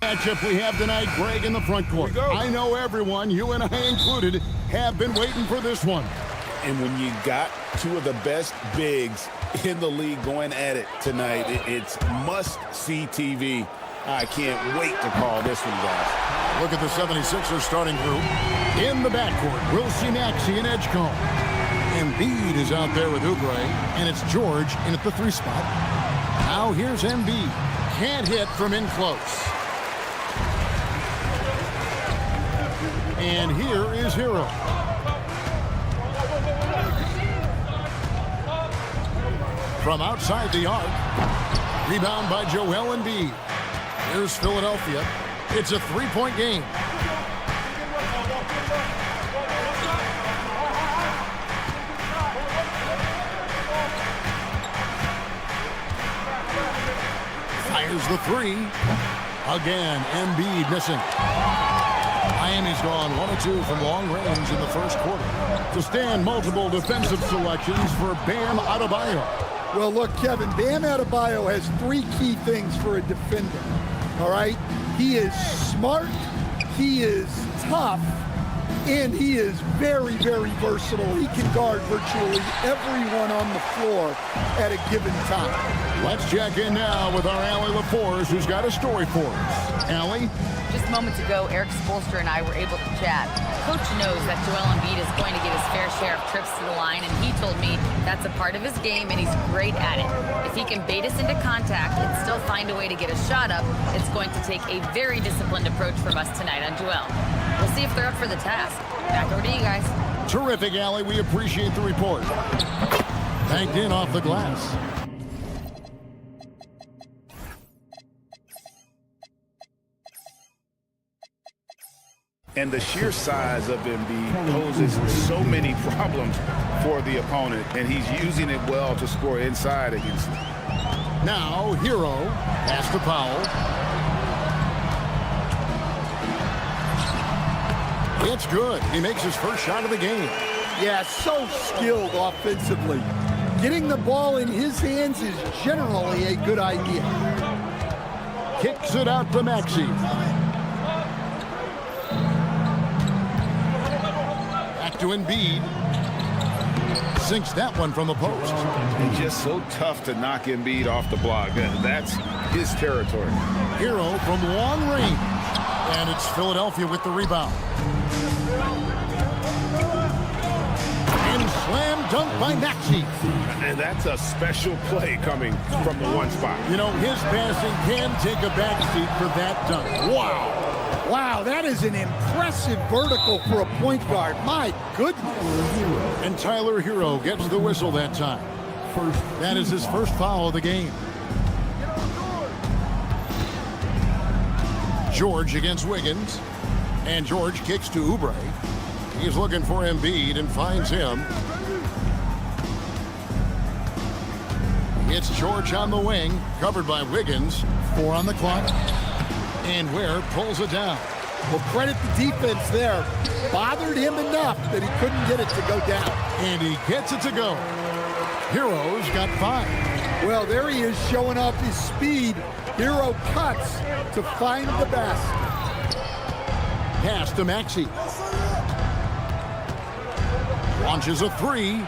Matchup we have tonight, Greg in the front court. I know everyone, you and I included, have been waiting for this one. And when you got two of the best bigs in the league going at it tonight, it's must-see TV. I can't wait to call this one, guys. Look at the 76ers starting group. In the backcourt, we'll see Maxey and Edgecombe. Embiid is out there with Oubre, and it's George in at the 3 spot. Now here's Embiid. Can't hit from in close. And here is Hero. From outside the arc. Rebound by Joel Embiid. Here's Philadelphia. It's a 3-point game. Fires the 3. Again, Embiid missing. Miami's gone 1 of 2 from long range in the first quarter. To stand multiple defensive selections for Bam Adebayo. Well, look, Kevin, Bam Adebayo has 3 key things for a defender, all right? He is smart, he is tough, and he is very, very versatile. He can guard virtually everyone on the floor at a given time. Let's check in now with our Allie LaForce, who's got a story for us. Allie? Just moments ago, Eric Spoelstra and I were able to chat. Coach knows that Joel Embiid is going to get his fair share of trips to the line, and he told me that's a part of his game, and he's great at it. If he can bait us into contact and still find a way to get a shot up, it's going to take a very disciplined approach from us tonight on Joel. We'll see if they're up for the task. Back over to you guys. Terrific, Allie. We appreciate the report. Banked in off the glass. And the sheer size of Embiid poses so many problems for the opponent, and he's using it well to score inside against them. Now, Hero pass to Powell. It's good. He makes his first shot of the game. Yeah, so skilled offensively. Getting the ball in his hands is generally a good idea. Kicks it out to Maxey. To Embiid. Sinks that one from the post. He's just so tough to knock Embiid off the block. That's his territory. Hero from long range. And it's Philadelphia with the rebound. And slam dunk by Maxey. And that's a special play coming from the 1 spot. You know, his passing can take a backseat for that dunk. Wow. Wow, that is an impressive vertical for a point guard. My goodness. And Tyler Hero gets the whistle that time. That is his first foul of the game. George against Wiggins. And George kicks to Oubre. He's looking for Embiid and finds him. It's George on the wing, covered by Wiggins. 4 on the clock. And Ware pulls it down. Well, credit the defense there. Bothered him enough that he couldn't get it to go down. And he gets it to go. Hero's got 5. Well, there he is showing off his speed. Hero cuts to find the basket. Pass to Maxey. Launches a 3.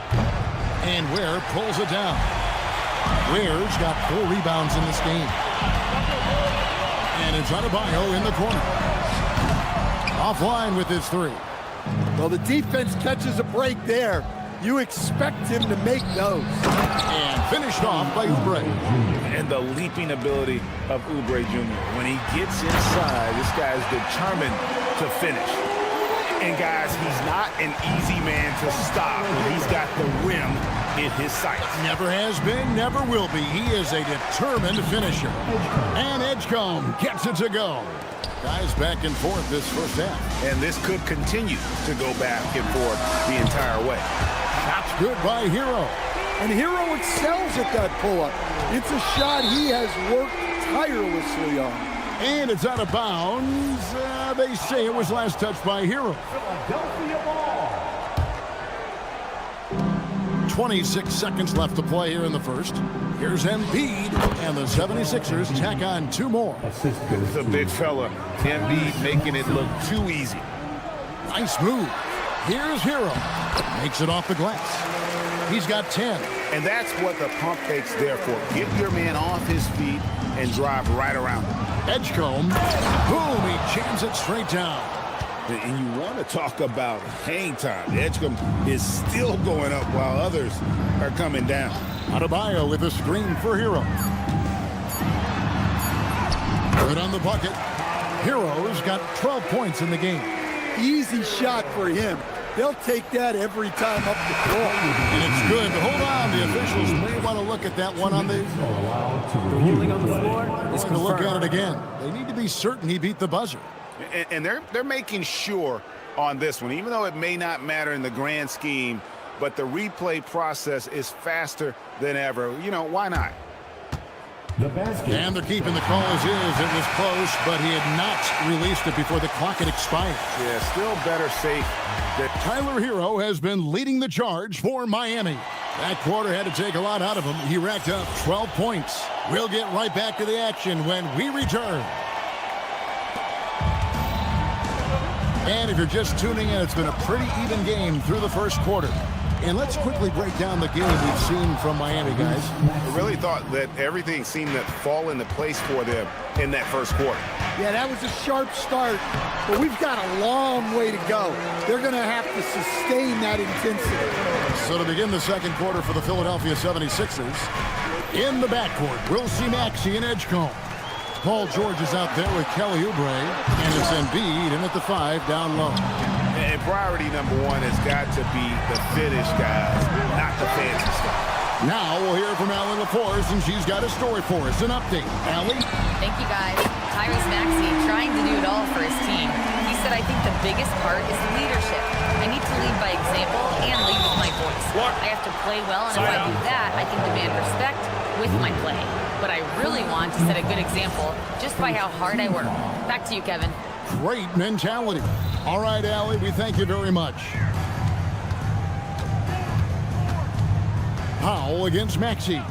And Ware pulls it down. Ware's got 4 rebounds in this game. And it's Adebayo in the corner. Offline with his 3. Well, the defense catches a break there. You expect him to make those. And finished off by Oubre. And the leaping ability of Oubre Jr. When he gets inside, this guy's determined to finish. And guys, he's not an easy man to stop when he's got the rim in his sights. Never has been, never will be. He is a determined finisher. And Edgecombe gets it to go. Guys back and forth this first half. And this could continue to go back and forth the entire way. Shot's good by Hero. And Hero excels at that pull-up. It's a shot he has worked tirelessly on. And it's out of bounds. They say it was last touched by Hero. 26 seconds left to play here in the first. Here's Embiid, and the 76ers tack on 2 more. It's a big fella. Embiid making it look too easy. Nice move. Here's Hero. Makes it off the glass. He's got 10. And that's what the pump fake's there for. Get your man off his feet and drive right around him. Edgecombe. Boom, he jams it straight down. And you want to talk about hang time. Edgecombe is still going up while others are coming down. Adebayo with a screen for Hero. Good on the bucket. Hero's got 12 points in the game. Easy shot for him. They'll take that every time up the court. And it's good. Hold on. The officials may want to look at that one on the... The ruling on the floor is going to look at confirmed. it again. They need to be certain he beat the buzzer. And they're making sure on this one, even though it may not matter in the grand scheme, but the replay process is faster than ever. You know, why not? The basket. And they're keeping the call as is. It was close, but he had not released it before the clock had expired. Yeah, still better safe. Tyler Hero has been leading the charge for Miami. That quarter had to take a lot out of him. He racked up 12 points. We'll get right back to the action when we return. And if you're just tuning in, it's been a pretty even game through the first quarter. And let's quickly break down the game we've seen from Miami, guys. I really thought that everything seemed to fall into place for them in that first quarter. Yeah, that was a sharp start, but we've got a long way to go. They're going to have to sustain that intensity. So to begin the second quarter for the Philadelphia 76ers, in the backcourt, we'll see Maxey and Edgecombe. Paul George is out there with Kelly Oubre, and it's Embiid in at the 5 down low. And priority number one has got to be the finish, guys, not the fancy stuff. Now we'll hear from Allie LaForce, and she's got a story for us. An update. Allie? Thank you, guys. Tyrese Maxey trying to do it all for his team. He said, I think the biggest part is leadership. I need to lead by example and lead with my voice. I have to play well, and if I do that, I can demand respect with my play. But I really want to set a good example just by how hard I work. Back to you, Kevin. Great mentality. All right, Allie, we thank you very much. Powell against Maxey.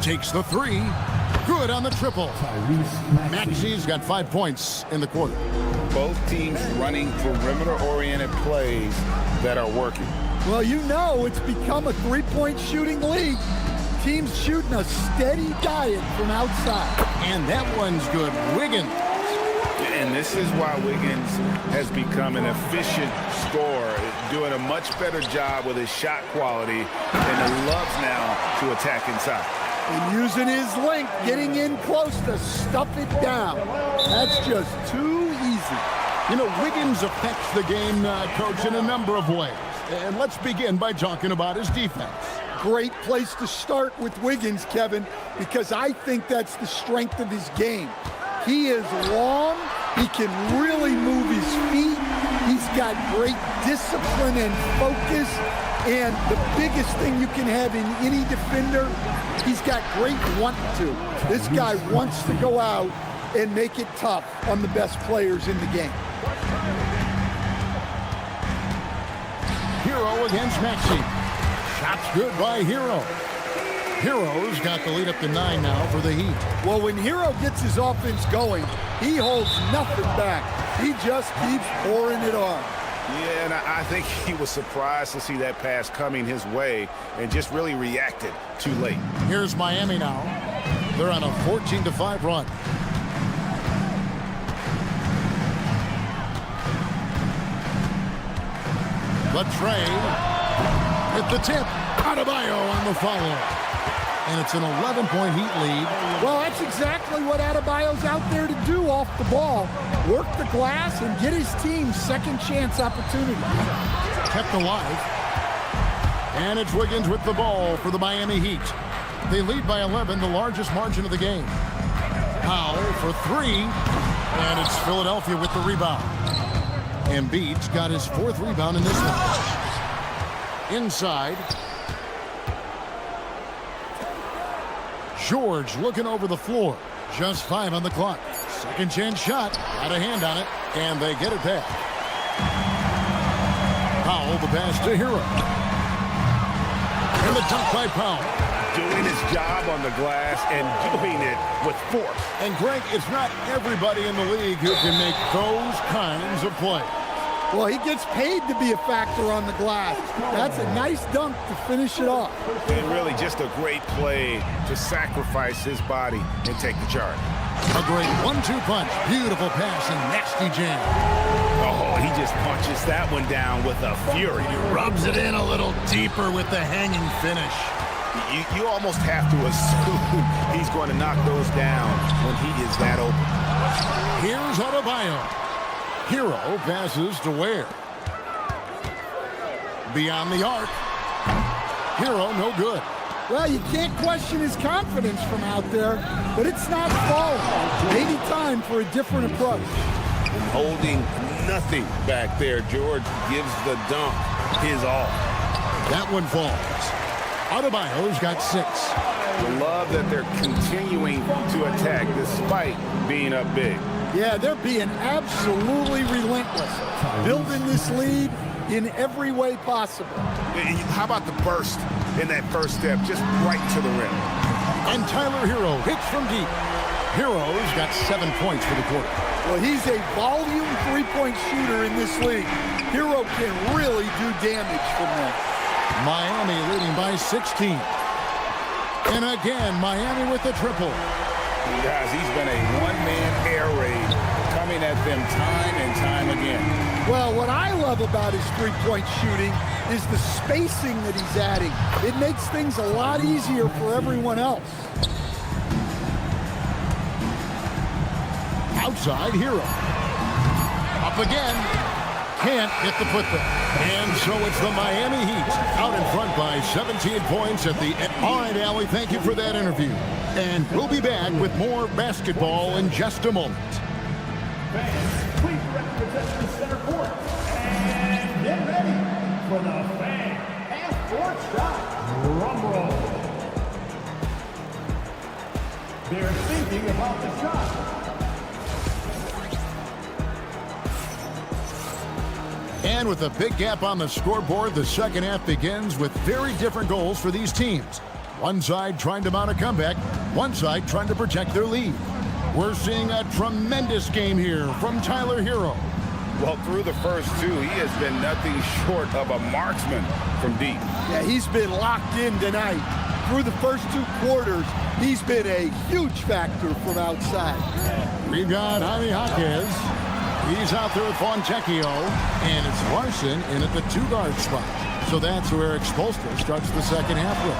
Takes the 3. Good on the triple. Maxey's got 5 points in the quarter. Both teams running perimeter-oriented plays that are working. Well, you know it's become a three-point shooting league. Teams shooting a steady diet from outside. And that one's good. Wiggins. And this is why Wiggins has become an efficient scorer, doing a much better job with his shot quality, and loves now to attack inside. And using his length, getting in close to stuff it down. That's just too easy. You know, Wiggins affects the game, Coach, in a number of ways. And let's begin by talking about his defense. Great place to start with Wiggins, Kevin, because I think that's the strength of his game. He is long. He can really move his feet. He's got great discipline and focus. And the biggest thing you can have in any defender, he's got great want to. This guy wants to go out and make it tough on the best players in the game. Hero against Maxey. Shot's good by Hero. Hero's got the lead up to 9 now for the Heat. Well, when Hero gets his offense going, he holds nothing back. He just keeps pouring it on. Yeah, and I think he was surprised to see that pass coming his way and just really reacted too late. Here's Miami now. They're on a 14-5 run. Latrey at the tip. Adebayo on the follow. And it's an 11-point Heat lead. Well, that's exactly what Adebayo's out there to do off the ball. Work the glass and get his team second chance opportunity. Kept alive. And it's Wiggins with the ball for the Miami Heat. They lead by 11, the largest margin of the game. Powell for 3. And it's Philadelphia with the rebound. Embiid's got his 4th rebound in this one. Inside. George looking over the floor. Just 5 on the clock. Second chance shot. Got a hand on it. And they get it back. Powell the pass to Hero. And the dunk by Powell. Doing his job on the glass and doing it with force. And Greg, it's not everybody in the league who can make those kinds of plays. Well, he gets paid to be a factor on the glass. That's a nice dunk to finish it off. And really just a great play to sacrifice his body and take the charge. A great 1-2 punch. Beautiful pass and nasty jam. Oh, he just punches that one down with a fury. Rubs it in a little deeper with the hanging finish. You almost have to assume he's going to knock those down when he is that open. Here's Adebayo. Hero passes to Ware. Beyond the arc. Hero no good. Well, you can't question his confidence from out there, but it's not falling. Maybe time for a different approach. Holding nothing back there. George gives the dunk his all. That one falls. Adebayo's got 6. Love that they're continuing to attack despite being up big. Yeah, they're being absolutely relentless. Building this lead in every way possible. How about the burst in that first step, just right to the rim? And Tyler Hero hits from deep. Hero's got 7 points for the quarter. Well, he's a volume three-point shooter in this league. Hero can really do damage from there. Miami leading by 16. And again, Miami with the triple. Guys, he's been a one-man air raid coming at them time and time again. Well, what I love about his three-point shooting is the spacing that he's adding. It makes things a lot easier for everyone else. Outside Hero. Up again. Can't hit the putback. And so it's the Miami Heat out in front by 17 points at the end. All right, Allie, thank you for that interview. And we'll be back with more basketball in just a moment. Fans, please represent the center court. And get ready for the fan half-court shot. Drum roll. They're thinking about the shot. And with a big gap on the scoreboard, the second half begins with very different goals for these teams. One side trying to mount a comeback, one side trying to protect their lead. We're seeing a tremendous game here from Tyler Hero. Well, through the first 2, he has been nothing short of a marksman from deep. Yeah, he's been locked in tonight. Through the first 2 quarters, he's been a huge factor from outside. We've got Jaime Jaquez. He's out there with Fontecchio, and it's Larson in at the 2-guard spot. So that's where Eric Spoelstra starts the second half with.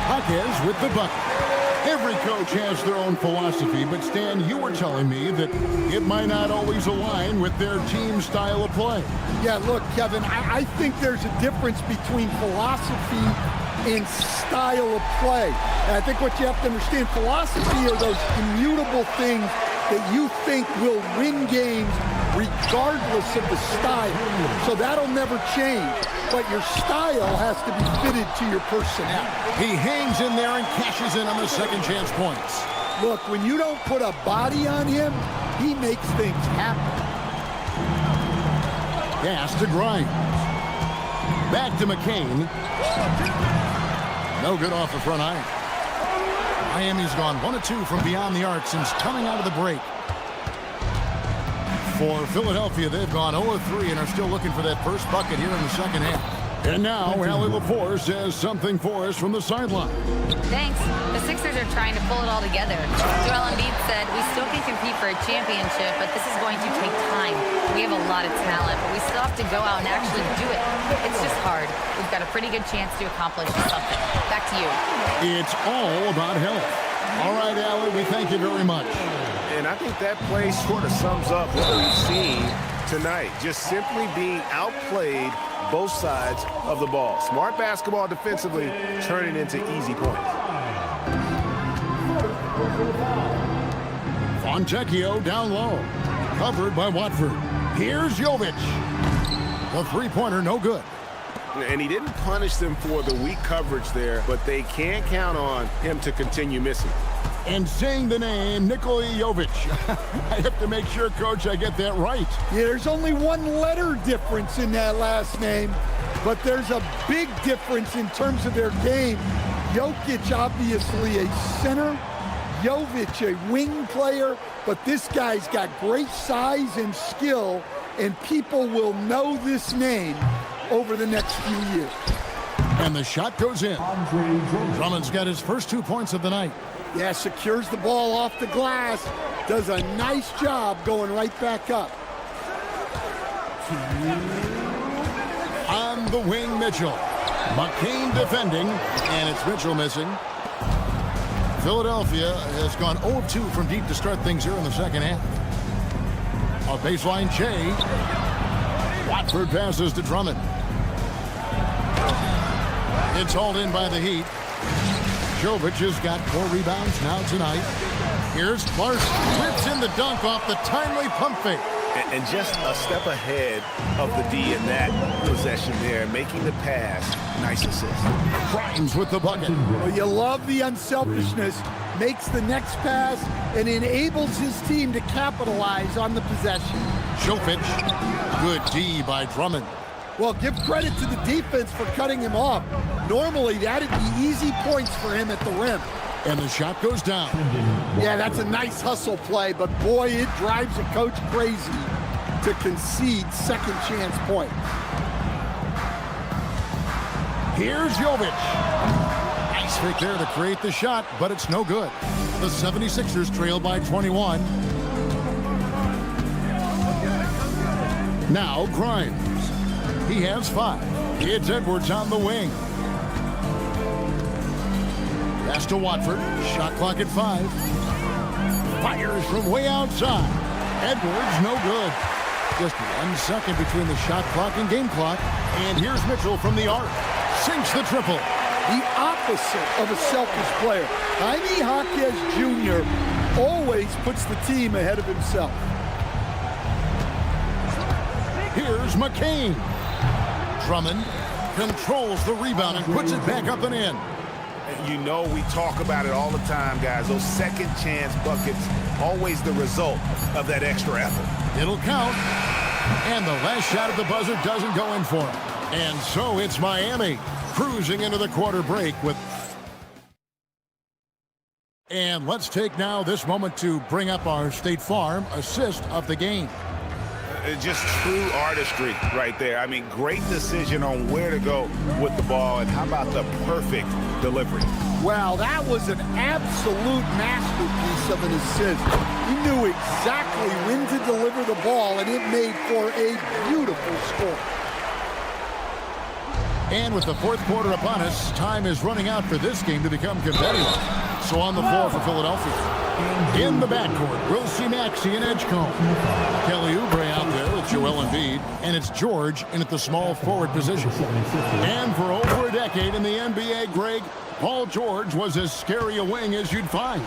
Jaquez with the bucket. Every coach has their own philosophy, but Stan, you were telling me that it might not always align with their team style of play. Yeah, look, Kevin, I think there's a difference between philosophy and style of play. And I think what you have to understand, philosophy are those immutable things that you think will win games regardless of the style. So that'll never change. But your style has to be fitted to your personnel. He hangs in there and cashes in on the second chance points. Look, when you don't put a body on him, he makes things happen. Pass to Grimes. Back to McCain. No good off the front iron. Miami's gone 1 of 2 from beyond the arc since coming out of the break. For Philadelphia, they've gone 0 of 3 and are still looking for that first bucket here in the second half. And now, Allie LaForce says something for us from the sideline. Thanks. The Sixers are trying to pull it all together. Joel Embiid said, we still can compete for a championship, but this is going to take time. We have a lot of talent, but we still have to go out and actually do it. It's just hard. We've got a pretty good chance to accomplish something. Back to you. It's all about health. All right, Allie, we thank you very much. And I think that play sort of sums up what we've seen tonight. Just simply being outplayed both sides of the ball. Smart basketball defensively, turning into easy points. Fontecchio down low. Covered by Watford. Here's Jovic. The three-pointer, no good. And he didn't punish them for the weak coverage there, but they can't count on him to continue missing. And saying the name, Niko Jovic. I have to make sure, Coach, I get that right. Yeah, there's only one letter difference in that last name, but there's a big difference in terms of their game. Jokic, obviously a center. Jovic, a wing player, but this guy's got great size and skill, and people will know this name over the next few years. And the shot goes in. Drummond's got his first 2 points of the night. Yeah, secures the ball off the glass. Does a nice job going right back up. On the wing, Mitchell. McCain defending, and it's Mitchell missing. Philadelphia has gone 0-2 from deep to start things here in the second half. A baseline Che. Watford passes to Drummond. It's hauled in by the Heat. Jovic has got 4 rebounds now tonight. Here's Larson. Rips in the dunk off the timely pump fake. And just a step ahead of the D in that possession there, making the pass. Nice assist. Grimes with the bucket. Well, you love the unselfishness. Makes the next pass and enables his team to capitalize on the possession. Jovic. Good D by Drummond. Well, give credit to the defense for cutting him off. Normally, that'd be easy points for him at the rim. And the shot goes down. Yeah, that's a nice hustle play, but boy, it drives a coach crazy to concede second chance points. Here's Jovic. Nice fake there to create the shot, but it's no good. The 76ers trail by 21. Now Grimes. He has 5. It's Edwards on the wing. Pass to Watford. Shot clock at 5. Fires from way outside. Edwards, no good. Just 1 second between the shot clock and game clock. And here's Mitchell from the arc. Sinks the triple. The opposite of a selfish player. Jaime Jaquez Jr. always puts the team ahead of himself. Here's McCain. Drummond controls the rebound and puts it back up and in. You know, we talk about it all the time, guys. Those second chance buckets, always the result of that extra effort. It'll count. And the last shot at the buzzer doesn't go in for him. And so it's Miami cruising into the quarter break with... And let's take now this moment to bring up our State Farm assist of the game. Just true artistry right there. I mean, great decision on where to go with the ball, and how about the perfect delivery? Wow, that was an absolute masterpiece of an assist. He knew exactly when to deliver the ball, and it made for a beautiful score. And with the fourth quarter upon us, time is running out for this game to become competitive. So on the floor for Philadelphia. In the backcourt, we'll see Maxey and Edgecombe. Kelly Oubre out there with Joel Embiid, and it's George in at the small forward position. And for over a decade in the NBA, Greg, Paul George was as scary a wing as you'd find.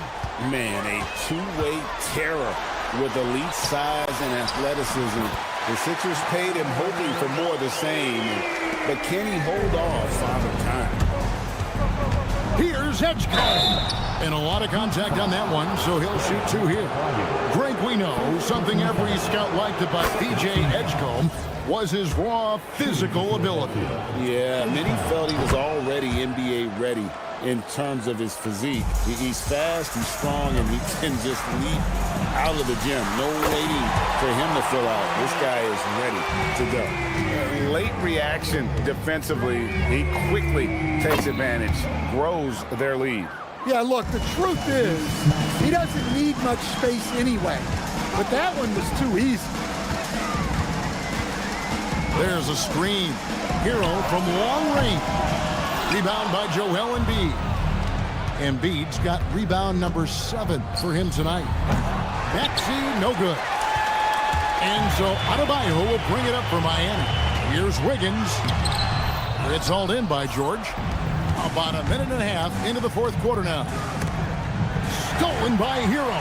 Man, a two-way terror with elite size and athleticism. The Sixers paid him hoping for more of the same, but can he hold off Father Time? Here's Edgecombe. And a lot of contact on that one, so he'll shoot 2 here. Greg, we know something every scout liked about PJ Edgecombe was his raw physical ability. Yeah, many felt he was already NBA ready in terms of his physique. He's fast, he's strong, and he can just leap out of the gym. No waiting for him to fill out. This guy is ready to go. Late reaction defensively. He quickly takes advantage, grows their lead. Yeah, look, the truth is, he doesn't need much space anyway. But that one was too easy. There's a screen. Hero from long range. Rebound by Joel Embiid. Embiid's got rebound number 7 for him tonight. Maxey, no good. And so Adebayo will bring it up for Miami. Here's Wiggins. It's hauled in by George. About a minute and a half into the fourth quarter now. Stolen by Hero.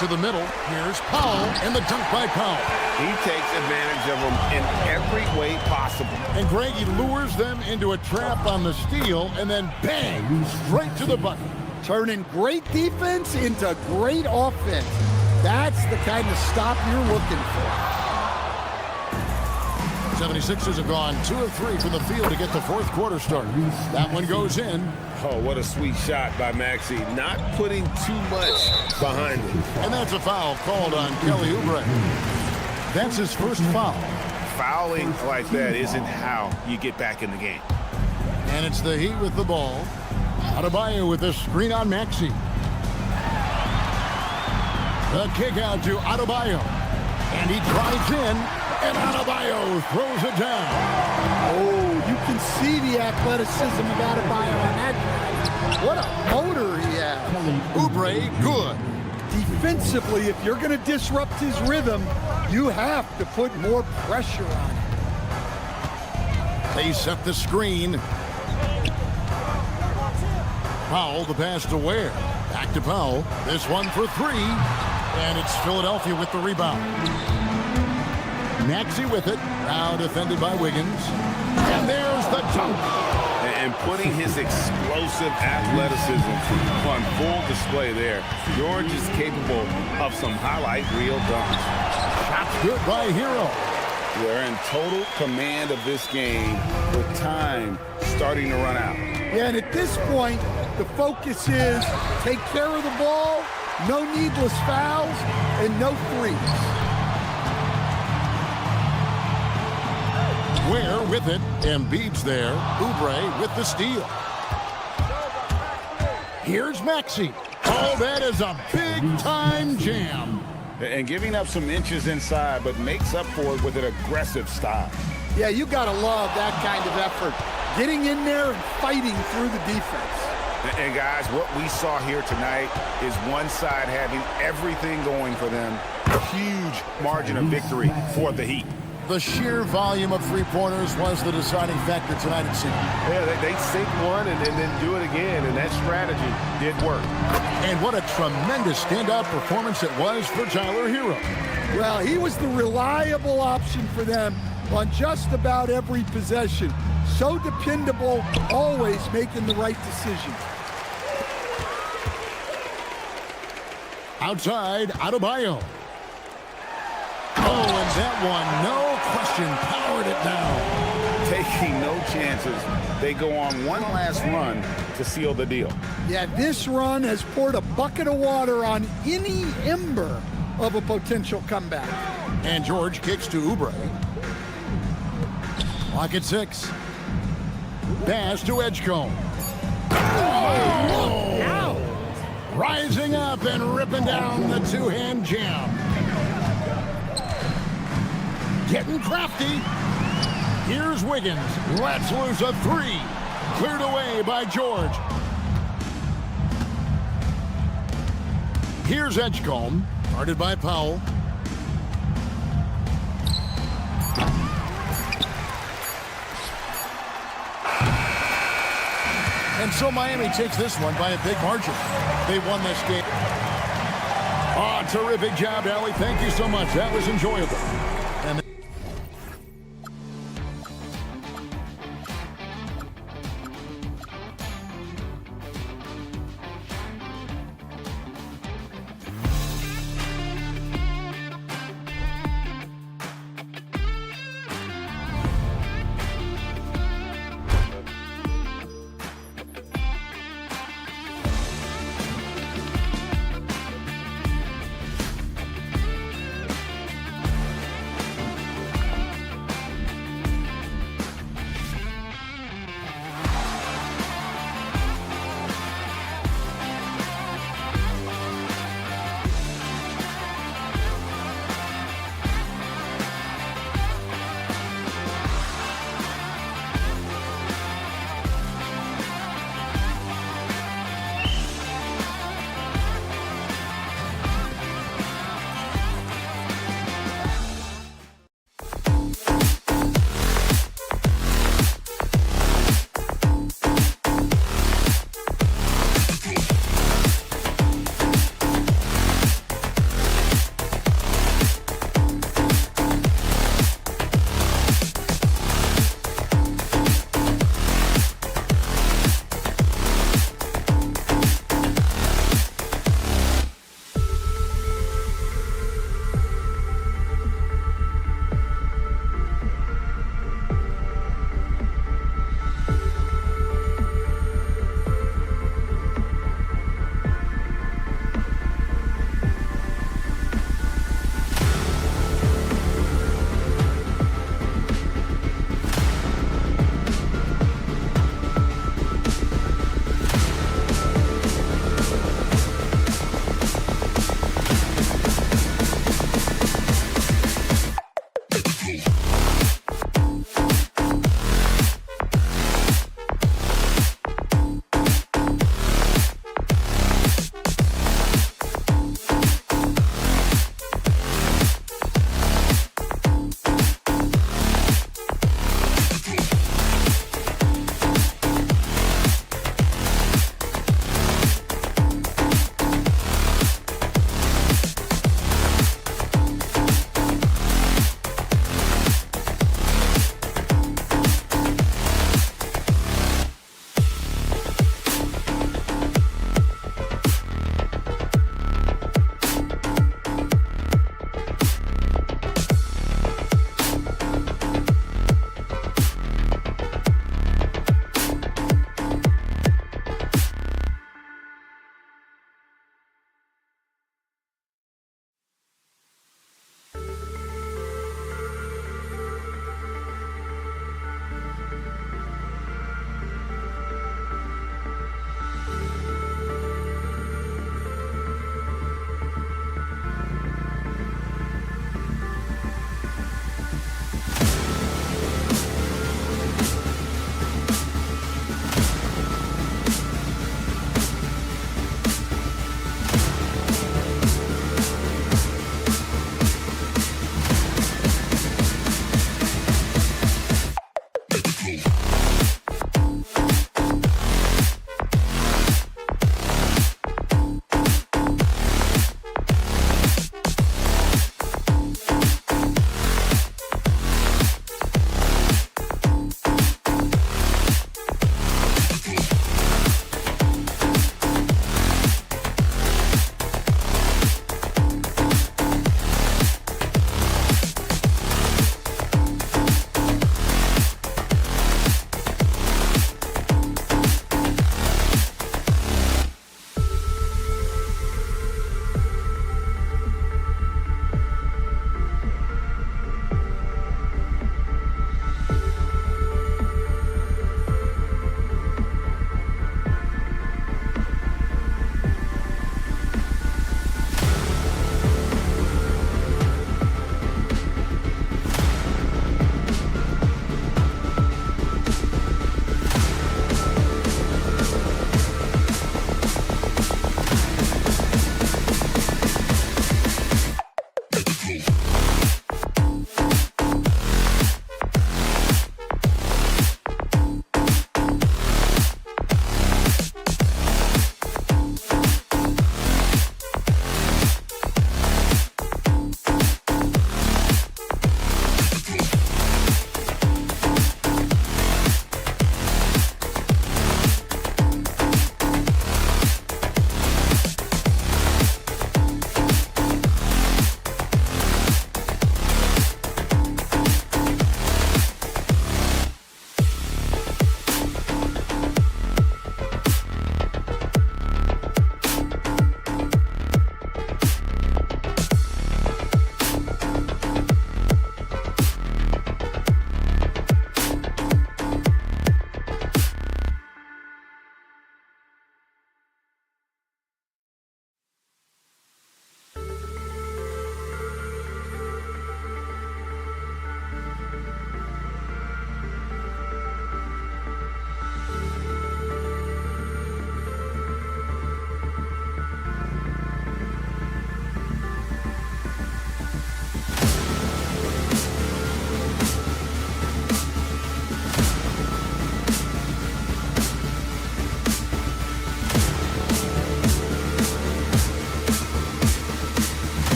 to the middle. Here's Powell, and the dunk by Powell. He takes advantage of them in every way possible. And Greg, he lures them into a trap on the steal, and then bang, straight to the bucket. Turning great defense into great offense. That's the kind of stop you're looking for. 76ers have gone 2 of 3 from the field to get the fourth quarter started. That one goes in. Oh, what a sweet shot by Maxey. Not putting too much behind him. And that's a foul called on Kelly Oubre. That's his first foul. Fouling like that isn't how you get back in the game. And it's the Heat with the ball. Adebayo with a screen on Maxey. The kick out to Adebayo. And he drives in, and Adebayo throws it down. Oh, you can see the athleticism of Adebayo on that drive. What a motor he has. Oubre, good. Defensively, if you're going to disrupt his rhythm, you have to put more pressure on him. They set the screen. Powell, the pass to Ware. Back to Powell. This one for 3. And it's Philadelphia with the rebound. Maxey with it. Now defended by Wiggins. And there's the dunk. And putting his explosive athleticism on full display there. George is capable of some highlight reel dunks. Shots good by Hero. They're in total command of this game with time starting to run out. Yeah, and at this point, the focus is take care of the ball, no needless fouls, and no threes. Ware with it. Embiid's there. Oubre with the steal. Here's Maxey. Oh, that is a big-time jam. And giving up some inches inside, but makes up for it with an aggressive style. Yeah, you got to love that kind of effort. Getting in there and fighting through the defense. And guys, what we saw here tonight is one side having everything going for them. Huge margin of victory for the Heat. The sheer volume of three-pointers was the deciding factor tonight, it seemed. Yeah, they sink one and then do it again, and that strategy did work. And what a tremendous standout performance it was for Tyler Hero. Well, he was the reliable option for them on just about every possession. So dependable, always making the right decision. Outside, Adebayo. Oh, and that one, no question, powered it down. Taking no chances. They go on one last run to seal the deal. Yeah, this run has poured a bucket of water on any ember of a potential comeback. And George kicks to Oubre. Clock at 6. Pass to Edgecombe. Oh! Rising up and ripping down the two-hand jam. Getting crafty. Here's Wiggins. Lets loose a 3. Cleared away by George. Here's Edgecombe. Guarded by Powell. And so Miami takes this one by a big margin. They won this game. Oh, terrific job, Allie. Thank you so much. That was enjoyable. And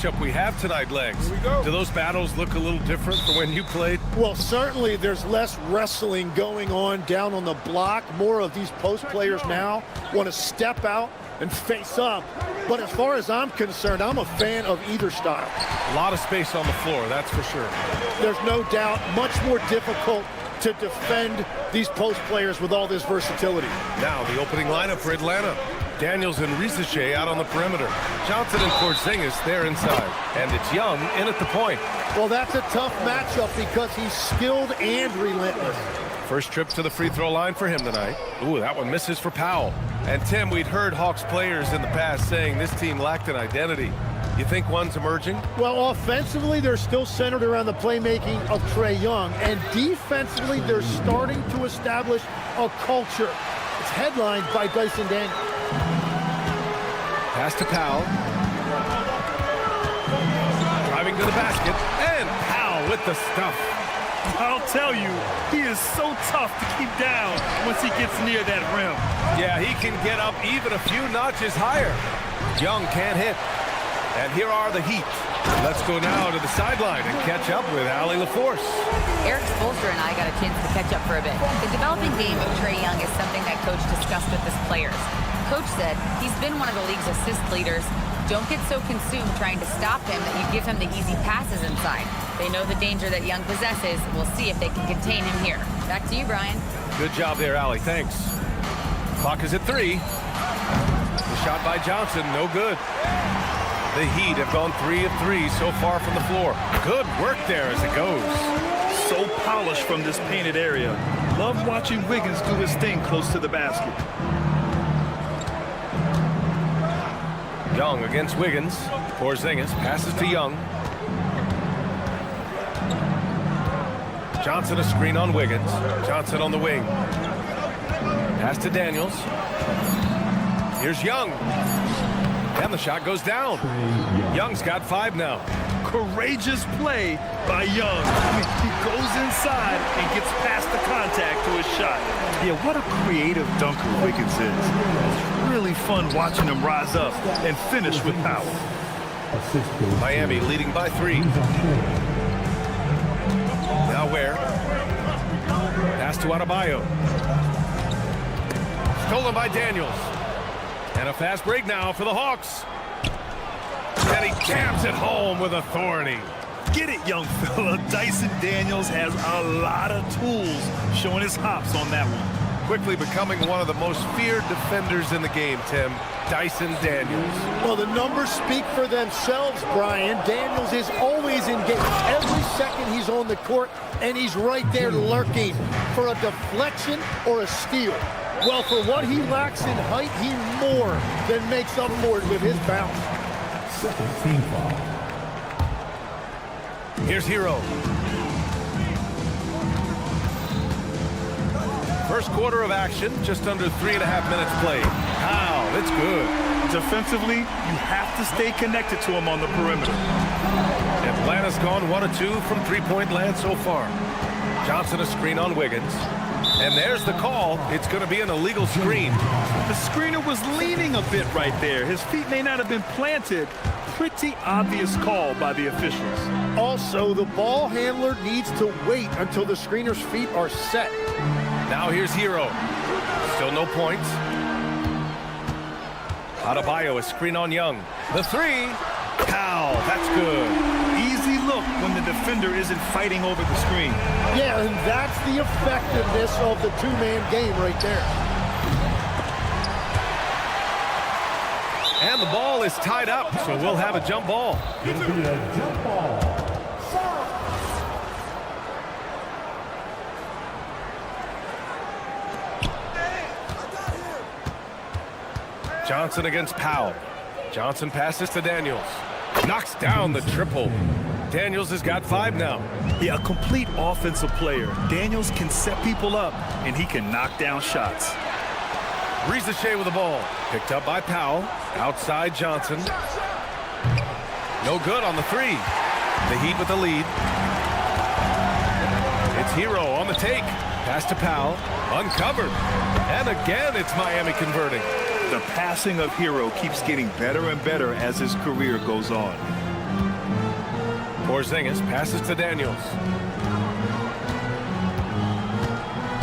matchup we have tonight, Legs. Here we go. Do those battles look a little different from when you played? Well, certainly there's less wrestling going on down on the block. More of these post players now want to step out and face up. But as far as I'm concerned, I'm a fan of either style. A lot of space on the floor, that's for sure. There's no doubt much more difficult to defend these post players with all this versatility. Now the opening lineup for Atlanta. Daniels and Risache out on the perimeter. Johnson and Porzingis there inside. And it's Young in at the point. Well, that's a tough matchup because he's skilled and relentless. First trip to the free throw line for him tonight. Ooh, that one misses for Powell. And Tim, we'd heard Hawks players in the past saying this team lacked an identity. You think one's emerging? Well, offensively, they're still centered around the playmaking of Trae Young. And defensively, they're starting to establish a culture. It's headlined by Dyson Daniels. Pass to Powell. Driving to the basket. And Powell with the stuff. I'll tell you, he is so tough to keep down once he gets near that rim. Yeah, he can get up even a few notches higher. Young can't hit. And here are the Heat. Let's go now to the sideline and catch up with Allie LaForce. Eric Spoelstra and I got a chance to catch up for a bit. The developing game of Trae Young is something that Coach discussed with his players. Coach said he's been one of the league's assist leaders. Don't get so consumed trying to stop him that you give him the easy passes inside. They know the danger that Young possesses. We'll see if they can contain him here. Back to you, Brian. Good job there, Allie. Thanks. Clock is at 3. The shot by Johnson, no good. The Heat have gone 3 of 3 so far from the floor. Good work there as it goes. So polished from this painted area. Love watching Wiggins do his thing close to the basket. Young against Wiggins. Porzingis passes to Young. Johnson a screen on Wiggins. Johnson on the wing. Pass to Daniels. Here's Young. And the shot goes down. Young's got 5 now. Courageous play by Young. He goes inside and gets past the contact to his shot. Yeah, what a creative dunker Wiggins is. It's really fun watching him rise up and finish with power. Miami leading by 3. Now where? Pass to Adebayo. Stolen by Daniels. And a fast break now for the Hawks. And he jams it home with authority. Get it, young fella. Dyson Daniels has a lot of tools, showing his hops on that one. Quickly becoming one of the most feared defenders in the game, Tim. Dyson Daniels. Well, the numbers speak for themselves, Brian. Daniels is always engaged. Every second he's on the court, and he's right there lurking for a deflection or a steal. Well, for what he lacks in height, he more than makes up for it with his bounce. Second team foul. Here's Hero. First quarter of action, just under 3.5 minutes played. Wow, that's good. Defensively, you have to stay connected to him on the perimeter. Atlanta's gone 1 of 2 from three-point land so far. Johnson a screen on Wiggins. And there's the call. It's going to be an illegal screen. The screener was leaning a bit right there. His feet may not have been planted. Pretty obvious call by the officials. Also, the ball handler needs to wait until the screener's feet are set. Now here's Hero. Still no points. Adebayo a screen on Young. The 3. Pow, that's good. Easy look when the defender isn't fighting over the screen. Yeah, and that's the effectiveness of the two-man game right there. And the ball is tied up, so we'll have a jump ball. It'll be a jump ball. Johnson against Powell. Johnson passes to Daniels. Knocks down the triple. Daniels has got 5 now. Yeah, a complete offensive player. Daniels can set people up, and he can knock down shots. Risache with the ball. Picked up by Powell. Outside Johnson. No good on the 3. The Heat with the lead. It's Hero on the take. Pass to Powell. Uncovered. And again, it's Miami converting. The passing of Hero keeps getting better and better as his career goes on. Porzingis passes to Daniels.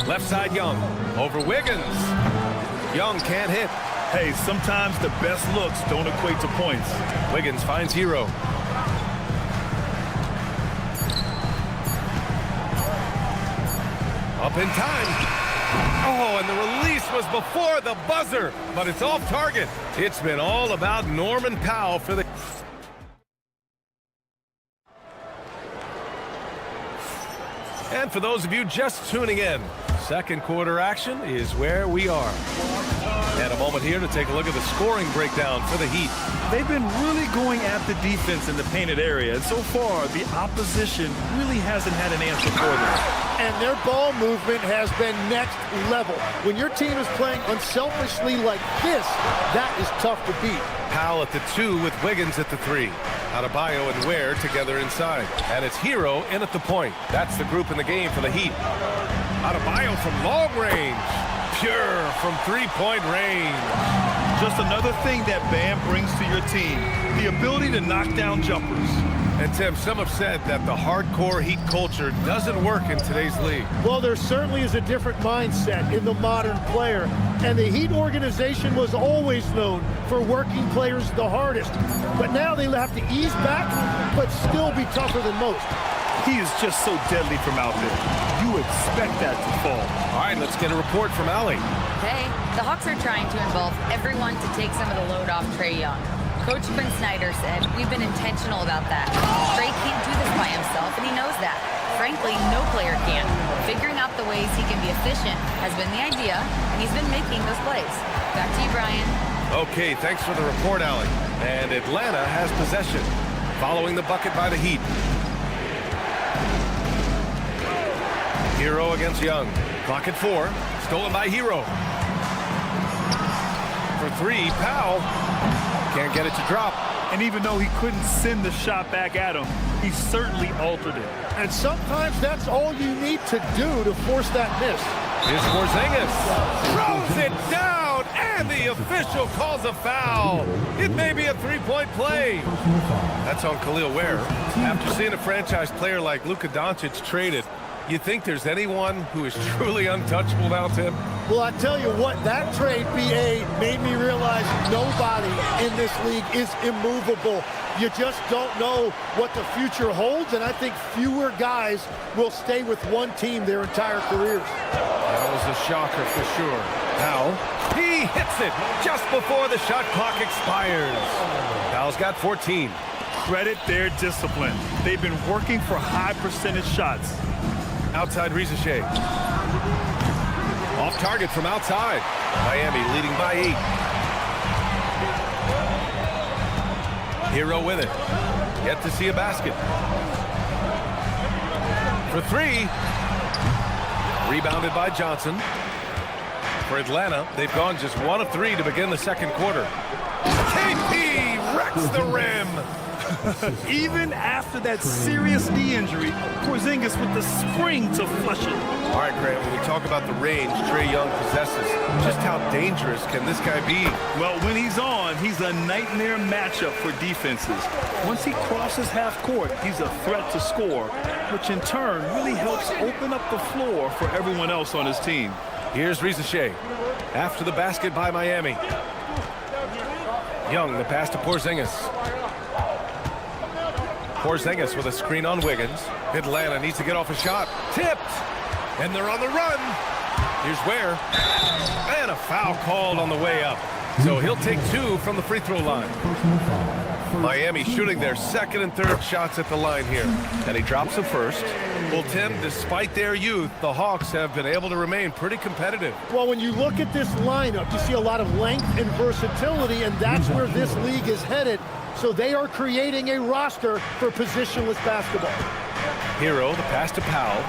Left side, Young. Over Wiggins. Young can't hit. Hey, sometimes the best looks don't equate to points. Wiggins finds Hero. Up in time. Oh, and the release was before the buzzer, but it's off target. It's been all about Norman Powell for the... And for those of you just tuning in, second quarter action is where we are. And a moment here to take a look at the scoring breakdown for the Heat. They've been really going at the defense in the painted area, and so far the opposition really hasn't had an answer for them. And their ball movement has been next level. When your team is playing unselfishly like this, that is tough to beat. Powell at the 2 with Wiggins at the 3. Adebayo and Ware together inside. And it's Hero in at the point. That's the group in the game for the Heat. Adebayo from long range. Pure from three-point range. Just another thing that Bam brings to your team, the ability to knock down jumpers. And Tim, some have said that the hardcore Heat culture doesn't work in today's league. Well, there certainly is a different mindset in the modern player. And the Heat organization was always known for working players the hardest. But now they have to ease back, but still be tougher than most. He is just so deadly from out there. You expect that to fall. All right, let's get a report from Allie. Hey, the Hawks are trying to involve everyone to take some of the load off Trae Young. Coach Prince Snyder said, we've been intentional about that. Trae can't do this by himself, and he knows that. Frankly, no player can. Figuring out the ways he can be efficient has been the idea, and he's been making those plays. Back to you, Brian. Okay, thanks for the report, Allie. And Atlanta has possession, following the bucket by the Heat. Hero against Young. Clock at 4. Stolen by Hero. For 3, Powell. Can't get it to drop. And even though he couldn't send the shot back at him, he certainly altered it. And sometimes that's all you need to do to force that miss. Here's Porzingis. Throws it down, and the official calls a foul. It may be a three-point play. That's on Khalil Ware. After seeing a franchise player like Luka Doncic traded, you think there's anyone who is truly untouchable now, Tim? Well, I tell you what, that trade, BA, made me realize nobody in this league is immovable. You just don't know what the future holds, and I think fewer guys will stay with one team their entire careers. That was a shocker for sure. Powell, he hits it just before the shot clock expires. Powell's got 14. Credit their discipline. They've been working for high percentage shots. Outside Rizachet. Off target from outside. Miami leading by 8. Hero with it. Yet to see a basket. For 3. Rebounded by Johnson. For Atlanta, they've gone just 1 of 3 to begin the second quarter. KP wrecks the rim. Even after that serious knee injury, Porzingis with the spring to flush it. All right, Grant, when we talk about the range Trae Young possesses, just how dangerous can this guy be? Well, when he's on, he's a nightmare matchup for defenses. Once he crosses half court, he's a threat to score, which in turn really helps open up the floor for everyone else on his team. Here's Rizachet after the basket by Miami. Young, the pass to Porzingis. Porzingis with a screen on Wiggins. Atlanta needs to get off a shot. Tipped. And they're on the run. Here's Ware. And a foul called on the way up. So he'll take 2 from the free throw line. Miami shooting their second and third shots at the line here. And he drops the first. Well, Tim, despite their youth, the Hawks have been able to remain pretty competitive. Well, when you look at this lineup, you see a lot of length and versatility, and that's where this league is headed. So they are creating a roster for positionless basketball. Hero, the pass to Powell.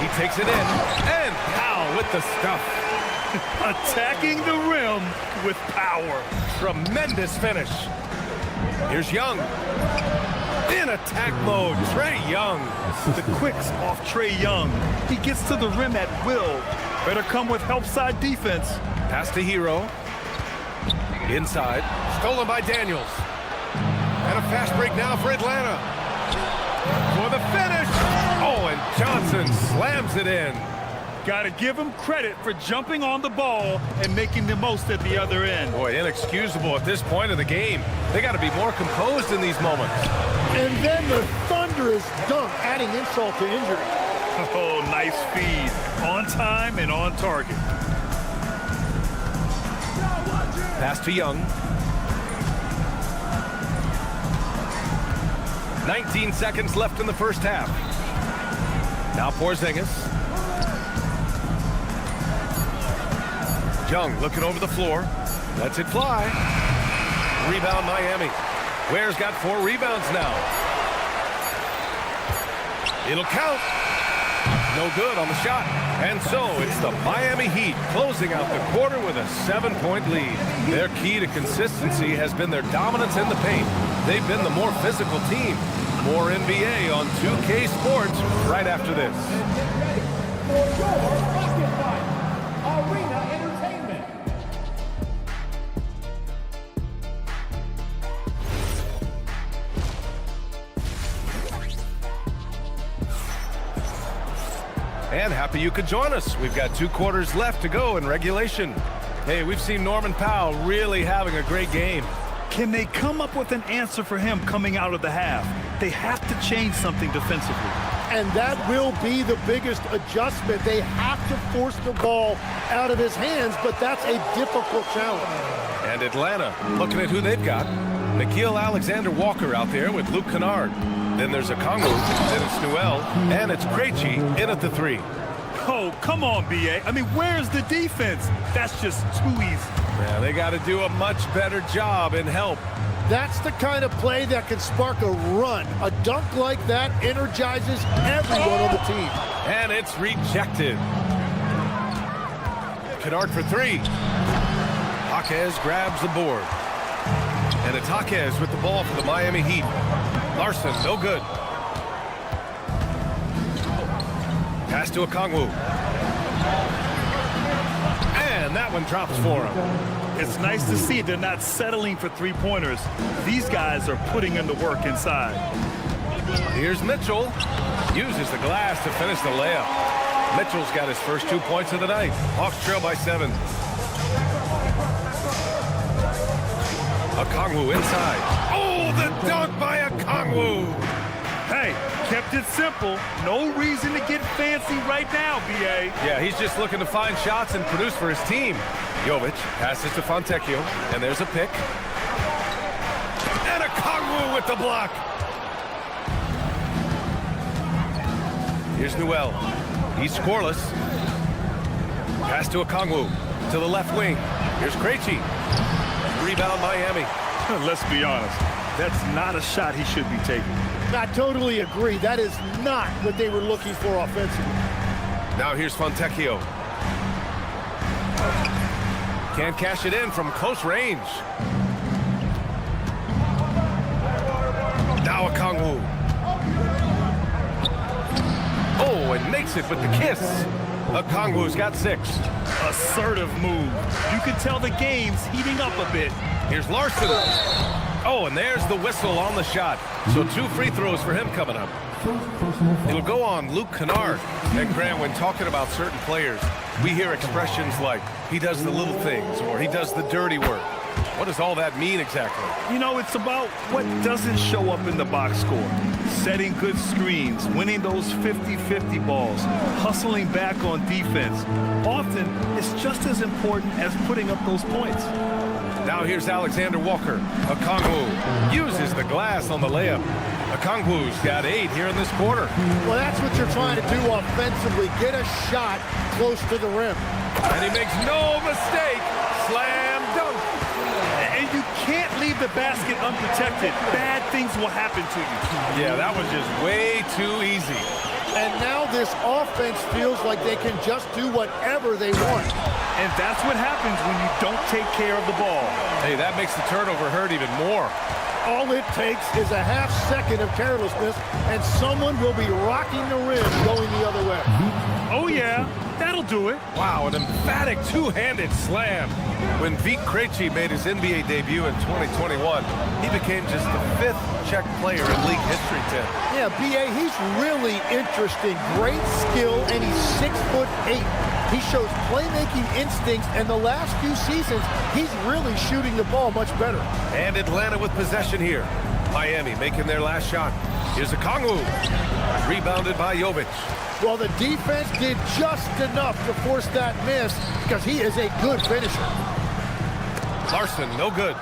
He takes it in, and Powell with the stuff. Attacking the rim with power. Tremendous finish. Here's Young. In attack mode, Trae Young. The quicks off Trae Young. He gets to the rim at will. Better come with help side defense. Pass to Hero. Inside. Stolen by Daniels. And a fast break now for Atlanta. For the finish. Oh, and Johnson slams it in. Got to give him credit for jumping on the ball and making the most at the other end. Boy, inexcusable at this point of the game. They got to be more composed in these moments. And then the thunderous dunk, adding insult to injury. Oh, nice feed. On time and on target. Pass to Young. 19 seconds left in the first half. Now Porzingis. Young looking over the floor. Lets it fly. Rebound Miami. Ware's got 4 rebounds now. It'll count. No good on the shot. And so it's the Miami Heat closing out the quarter with a 7-point lead. Their key to consistency has been their dominance in the paint. They've been the more physical team. More NBA on 2K Sports right after this. And happy you could join us. We've got 2 quarters left to go in regulation. Hey, we've seen Norman Powell really having a great game. Can they come up with an answer for him coming out of the half? They have to change something defensively. And that will be the biggest adjustment. They have to force the ball out of his hands, but that's a difficult challenge. And Atlanta, looking at who they've got. Nickeil Alexander-Walker out there with Luke Kennard. Then there's a Kongu, then it's Newell, and it's Krejci in at the 3. Oh, come on, B.A. I mean, where's the defense? That's just too easy. Yeah, they got to do a much better job in help. That's the kind of play that can spark a run. A dunk like that energizes everyone on the team. And it's rejected. Kennard for 3. Jaquez grabs the board. And it's Jaquez with the ball for the Miami Heat. Larson, no good. Pass to Okongwu. And that one drops for him. It's nice to see they're not settling for 3-pointers. These guys are putting in the work inside. Here's Mitchell. Uses the glass to finish the layup. Mitchell's got his first 2 points of the night. Hawks trail by 7. Okongwu inside. Oh, the dunk by Okongwu. Hey, kept it simple. No reason to get fancy right now, B.A. Yeah, he's just looking to find shots and produce for his team. Jovic passes to Fontecchio, and there's a pick. And Okongwu with the block. Here's Newell. He's scoreless. Pass to Okongwu. To the left wing. Here's Krejci. Rebound Miami. Let's be honest. That's not a shot he should be taking. I totally agree. That is not what they were looking for offensively. Now here's Fontecchio. Can't cash it in from close range. Now Okongwu. Oh, and makes it with the kiss. Okongwu's got 6. Assertive move. You can tell the game's heating up a bit. Here's Larson. Oh, and there's the whistle on the shot. So 2 free throws for him coming up. It'll go on Luke Kennard. And Grant, when talking about certain players, we hear expressions like, he does the little things, or he does the dirty work. What does all that mean exactly? You know, it's about what doesn't show up in the box score. Setting good screens, winning those 50-50 balls, hustling back on defense. Often, it's just as important as putting up those points. Now here's Alexander Walker. Okongwu uses the glass on the layup. Okongwu's got 8 here in this quarter. Well, that's what you're trying to do offensively. Get a shot close to the rim. And he makes no mistake. Slam dunk. And you can't leave the basket unprotected. Bad things will happen to you. Yeah, that was just way too easy. And now this offense feels like they can just do whatever they want. And that's what happens when you don't take care of the ball. Hey, that makes the turnover hurt even more. All it takes is a half second of carelessness, and someone will be rocking the rim going the other way. Oh, yeah, that'll do it. Wow, an emphatic two-handed slam. When Vik Krejci made his NBA debut in 2021, he became just the 5th Czech player in league history, Tim. Yeah, B.A., he's really interesting. Great skill, and he's 6'8". He shows playmaking instincts, and the last few seasons, he's really shooting the ball much better. And Atlanta with possession here. Miami making their last shot. Here's a Kongwu. Rebounded by Jovic. Well, the defense did just enough to force that miss because he is a good finisher. Larson, no good.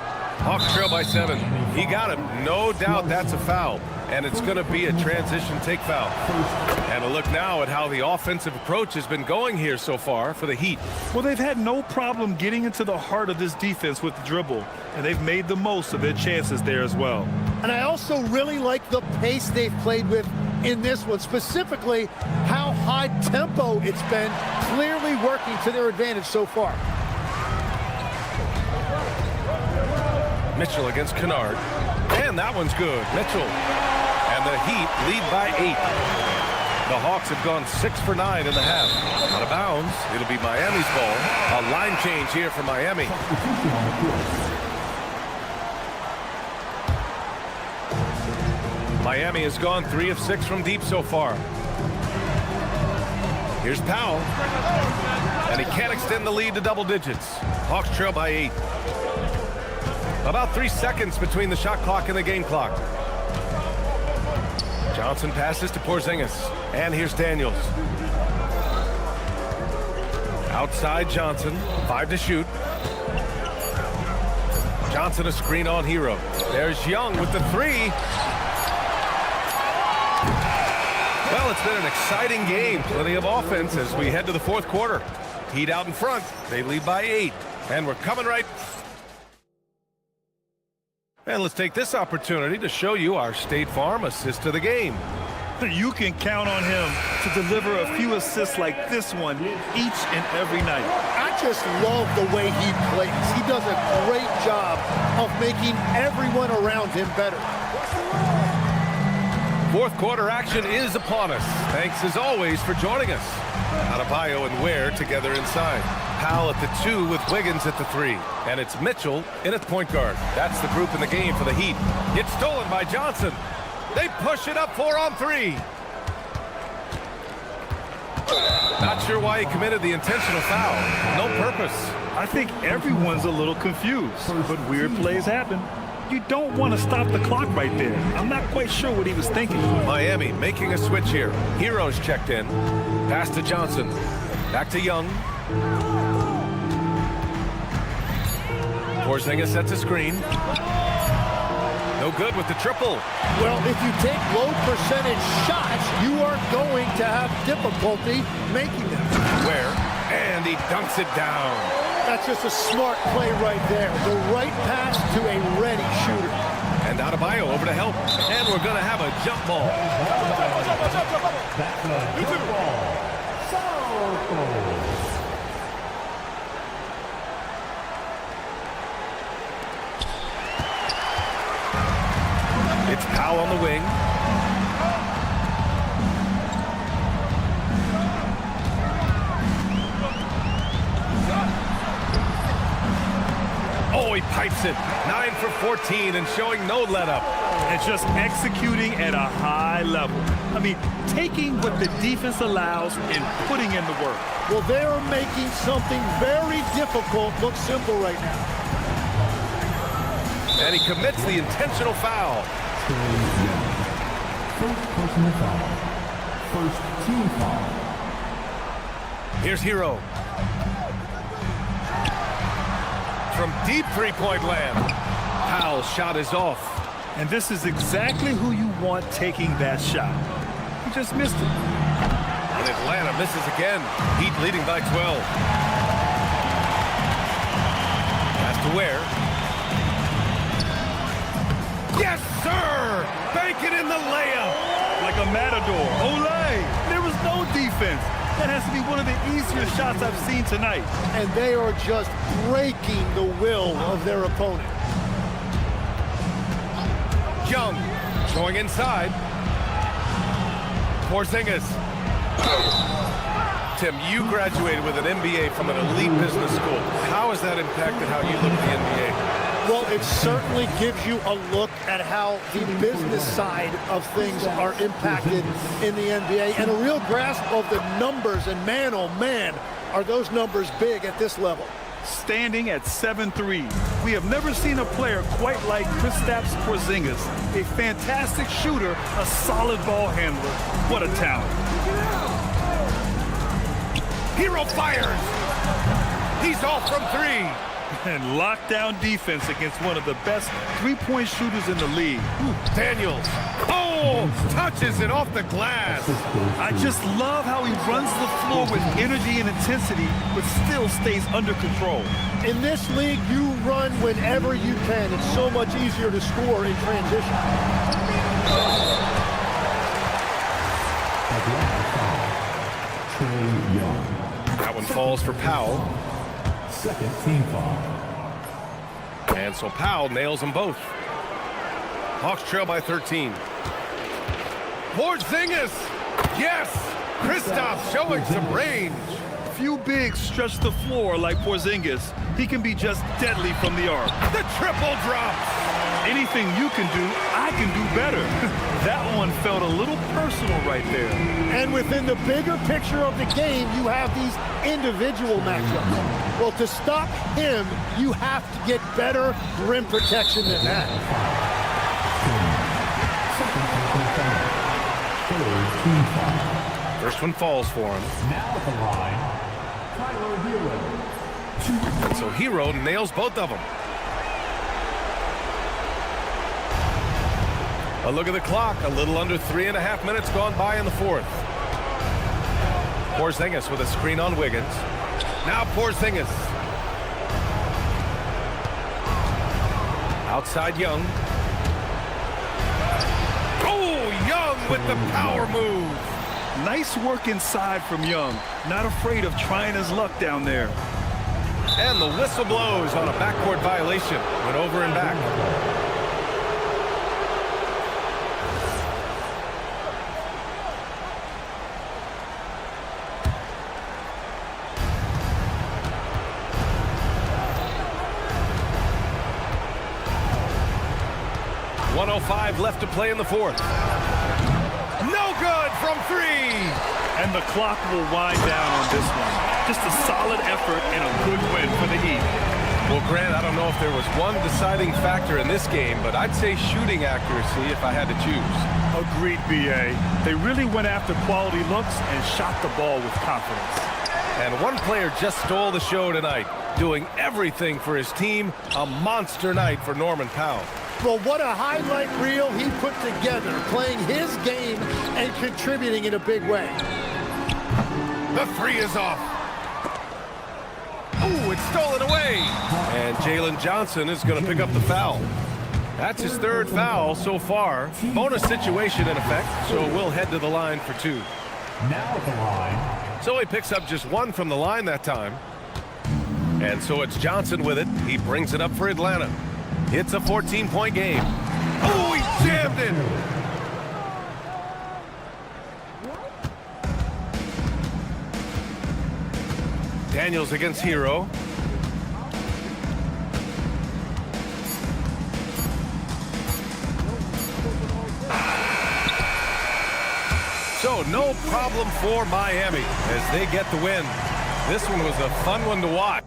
Hawks trail by 7. He got him. No doubt that's a foul. And it's going to be a transition take foul. And a look now at how the offensive approach has been going here so far for the Heat. Well, they've had no problem getting into the heart of this defense with the dribble, and they've made the most of their chances there as well. And I also really like the pace they've played with in this one, specifically how high tempo it's been, clearly working to their advantage so far. Mitchell against Kennard. And that one's good. Mitchell. And the Heat lead by 8. The Hawks have gone 6 for 9 in the half. Out of bounds. It'll be Miami's ball. A line change here for Miami. Miami has gone 3 of 6 from deep so far. Here's Powell. And he can't extend the lead to double digits. Hawks trail by 8. About 3 seconds between the shot clock and the game clock. Johnson passes to Porzingis. And here's Daniels. Outside Johnson. 5 to shoot. Johnson a screen on Hero. There's Young with the 3. Well, it's been an exciting game. Plenty of offense as we head to the 4th quarter. Heat out in front. They lead by 8. And we're coming right. And let's take this opportunity to show you our State Farm assist to the game. You can count on him to deliver a few assists like this one each and every night. I just love the way he plays. He does a great job of making everyone around him better. 4th quarter action is upon us. Thanks as always for joining us. Adebayo and Ware together inside. Powell at the 2 with Wiggins at the 3. And it's Mitchell in at point guard. That's the group in the game for the Heat. It's stolen by Johnson. They push it up 4 on 3. Not sure why he committed the intentional foul. No purpose. I think everyone's a little confused, but weird plays happen. You don't want to stop the clock right there. I'm not quite sure what he was thinking. Miami making a switch here. Heroes checked in. Pass to Johnson. Back to Young. Porzingis sets a screen. No good with the triple. Well, if you take low percentage shots, you are going to have difficulty making them. Where? And he dunks it down. That's just a smart play right there. The right pass to a ready shooter. And Adebayo over to help. And we're going to have a jump ball. It's Powell on the wing. Oh, he pipes it. 9 for 14 and showing no let-up. And just executing at a high level. I mean, taking what the defense allows and putting in the work. Well, they are making something very difficult look simple right now. And he commits the intentional foul. First personal foul. First team foul. Here's Hero. From deep three-point land. Powell's shot is off. And this is exactly who you want taking that shot. He just missed it. And Atlanta misses again. Heat leading by 12. Pass to Ware. Yes, sir! Bank it in the layup. Like a matador. Olay! There was no defense. That has to be one of the easier shots I've seen tonight. And they are just breaking the will of their opponent. Young. Going inside. Porzingis. Tim, you graduated with an MBA from an elite business school. How has that impacted how you look at the NBA? Well, it certainly gives you a look at how the business side of things are impacted in the NBA and a real grasp of the numbers. And man, oh man, are those numbers big at this level. Standing at 7'3", we have never seen a player quite like Kristaps Porzingis. A fantastic shooter, a solid ball handler. What a talent. Hero fires. He's off from three. And lockdown defense against one of the best three-point shooters in the league. Daniels. Oh, touches it off the glass. I just love how he runs the floor with energy and intensity, but still stays under control. In this league, you run whenever you can. It's so much easier to score in transition. That one falls for Powell. Second team foul. And so Powell nails them both. Hawks trail by 13. Porzingis. Yes. Kristaps showing some range. Few bigs stretch the floor like Porzingis. He can be just deadly from the arc. The triple drops. Anything you can do, I can do better. That one felt a little personal right there. And within the bigger picture of the game, you have these individual matchups. Well, to stop him, you have to get better rim protection than that. First one falls for him. Now at the line, Tyler Hero. And so Hero nails both of them. A look at the clock. A little under 3.5 minutes gone by in the fourth. Porzingis with a screen on Wiggins. Now Porzingis. Outside Young. Oh, Young with the power move. Nice work inside from Young. Not afraid of trying his luck down there. And the whistle blows on a backcourt violation. Went over and back. .105 left to play in the fourth. No good from three. And the clock will wind down on this one. Just a solid effort and a good win for the Heat. Well, Grant, I don't know if there was one deciding factor in this game, but I'd say shooting accuracy if I had to choose. Agreed, B.A. They really went after quality looks and shot the ball with confidence. And one player just stole the show tonight, doing everything for his team. A monster night for Norman Powell. Well, what a highlight reel he put together, playing his game and contributing in a big way. The three is off. Oh, it's stolen away. And Jalen Johnson is going to pick up the foul. That's his third foul so far. Bonus situation in effect, so we'll head to the line for two. Now at the line. So he picks up just one from the line that time. And so it's Johnson with it. He brings it up for Atlanta. It's a 14-point game. Oh, he jammed it. Daniels against Hero. So no problem for Miami as they get the win. This one was a fun one to watch.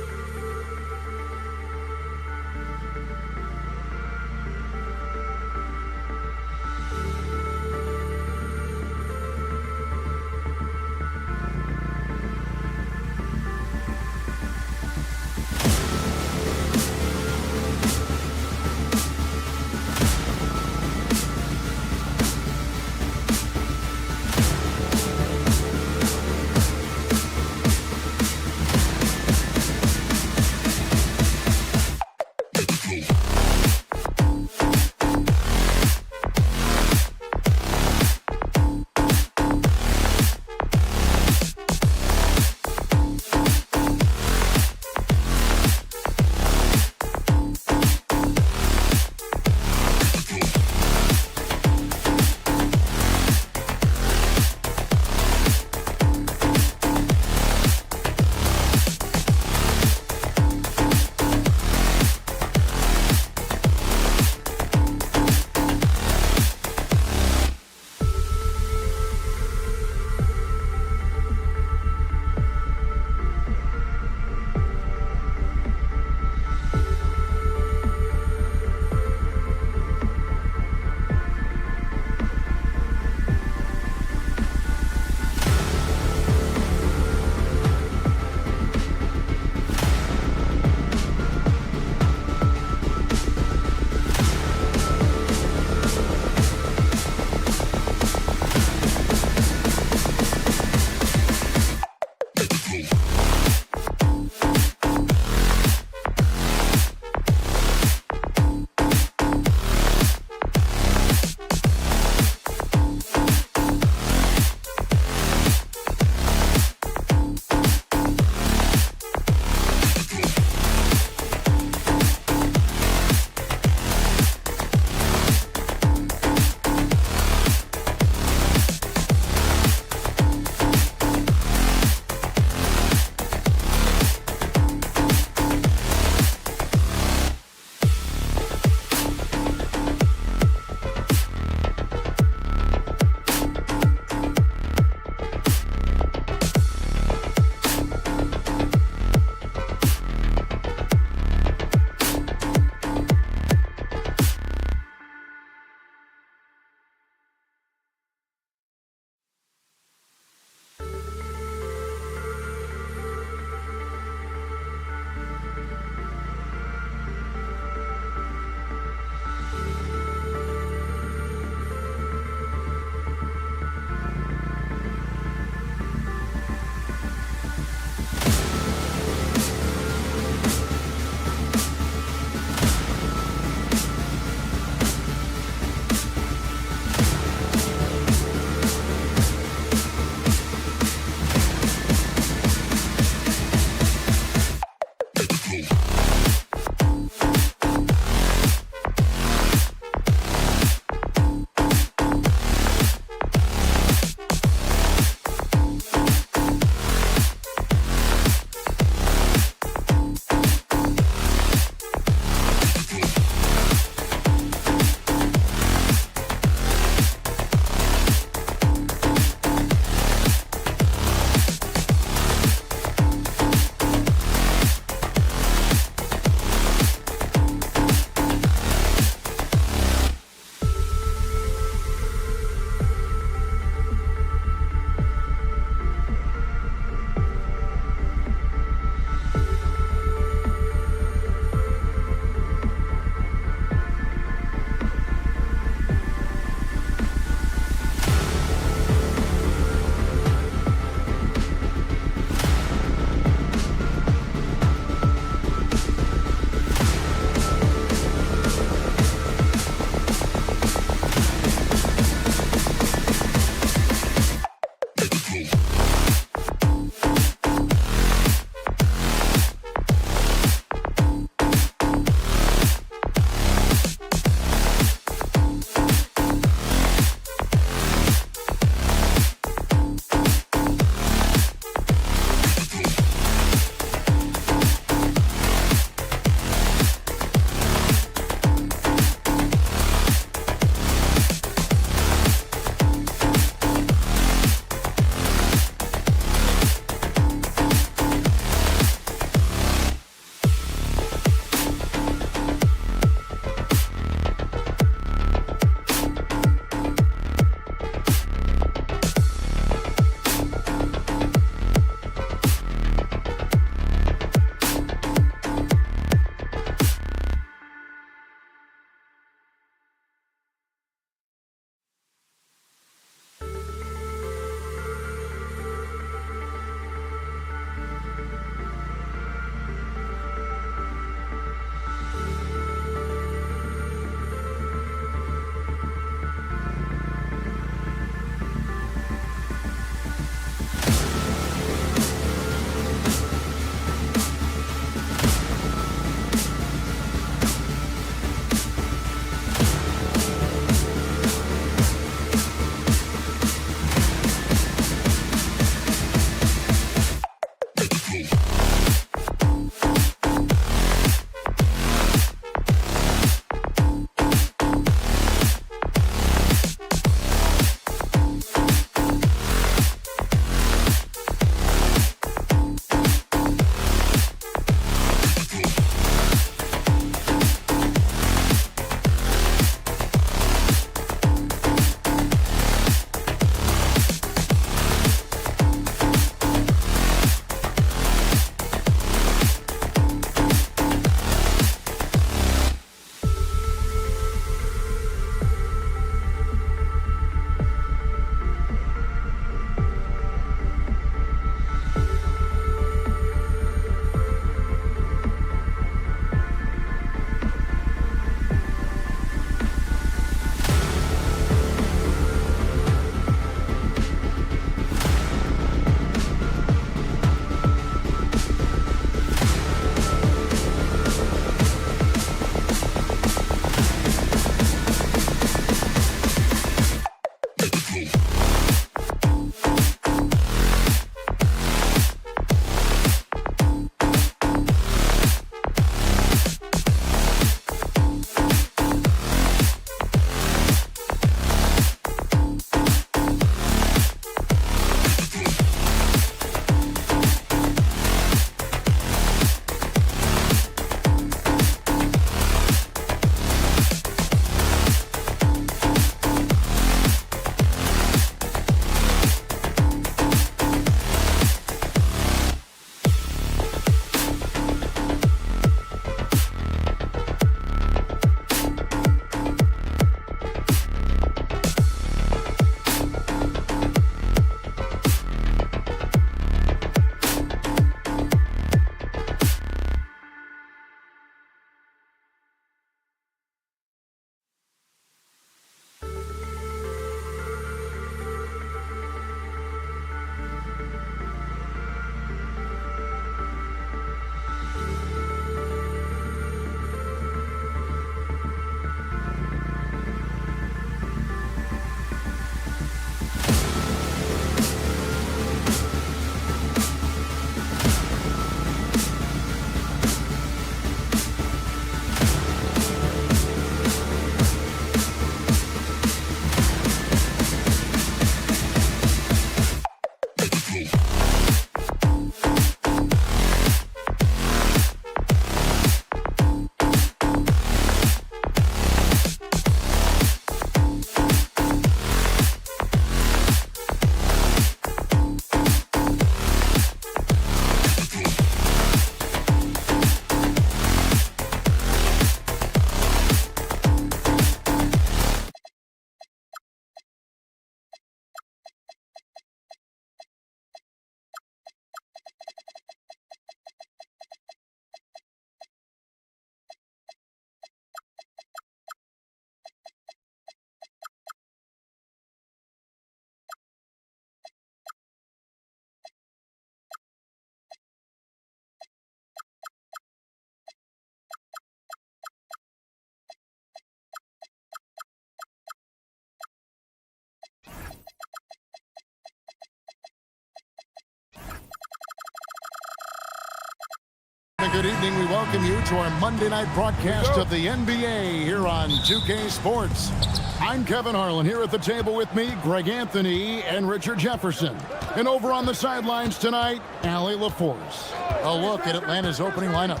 Good evening. We welcome you to our Monday night broadcast of the NBA here on 2K Sports. I'm Kevin Harlan. Here at the table with me, Greg Anthony and Richard Jefferson. And over on the sidelines tonight, Allie LaForce. A look at Atlanta's opening lineup.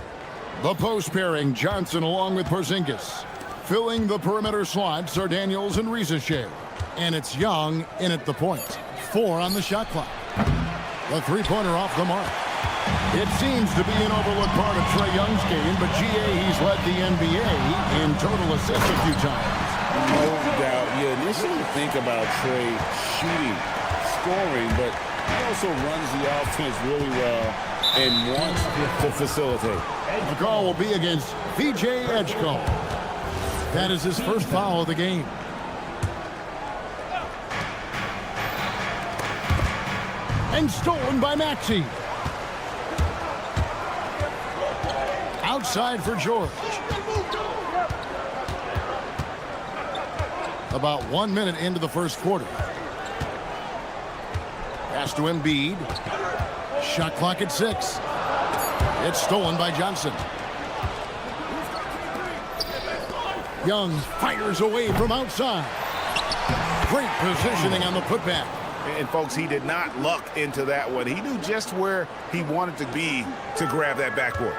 The post pairing, Johnson along with Porzingis. Filling the perimeter slots are Daniels and Rizachet. And it's Young in at the point. 4 on the shot clock. The three-pointer off the mark. It seems to be an overlooked part of Trae Young's game, but he's led the NBA in total assists a few times. No doubt. You initially think about Trae shooting, scoring, but he also runs the offense really well and wants to facilitate. The call will be against VJ Edgecombe. That is his first foul of the game. And stolen by Maxey. Outside for George. About 1 minute into the first quarter. Pass to Embiid. Shot clock at 6. It's stolen by Johnson. Young fires away from outside. Great positioning on the putback. And, folks, he did not luck into that one. He knew just where he wanted to be to grab that backboard.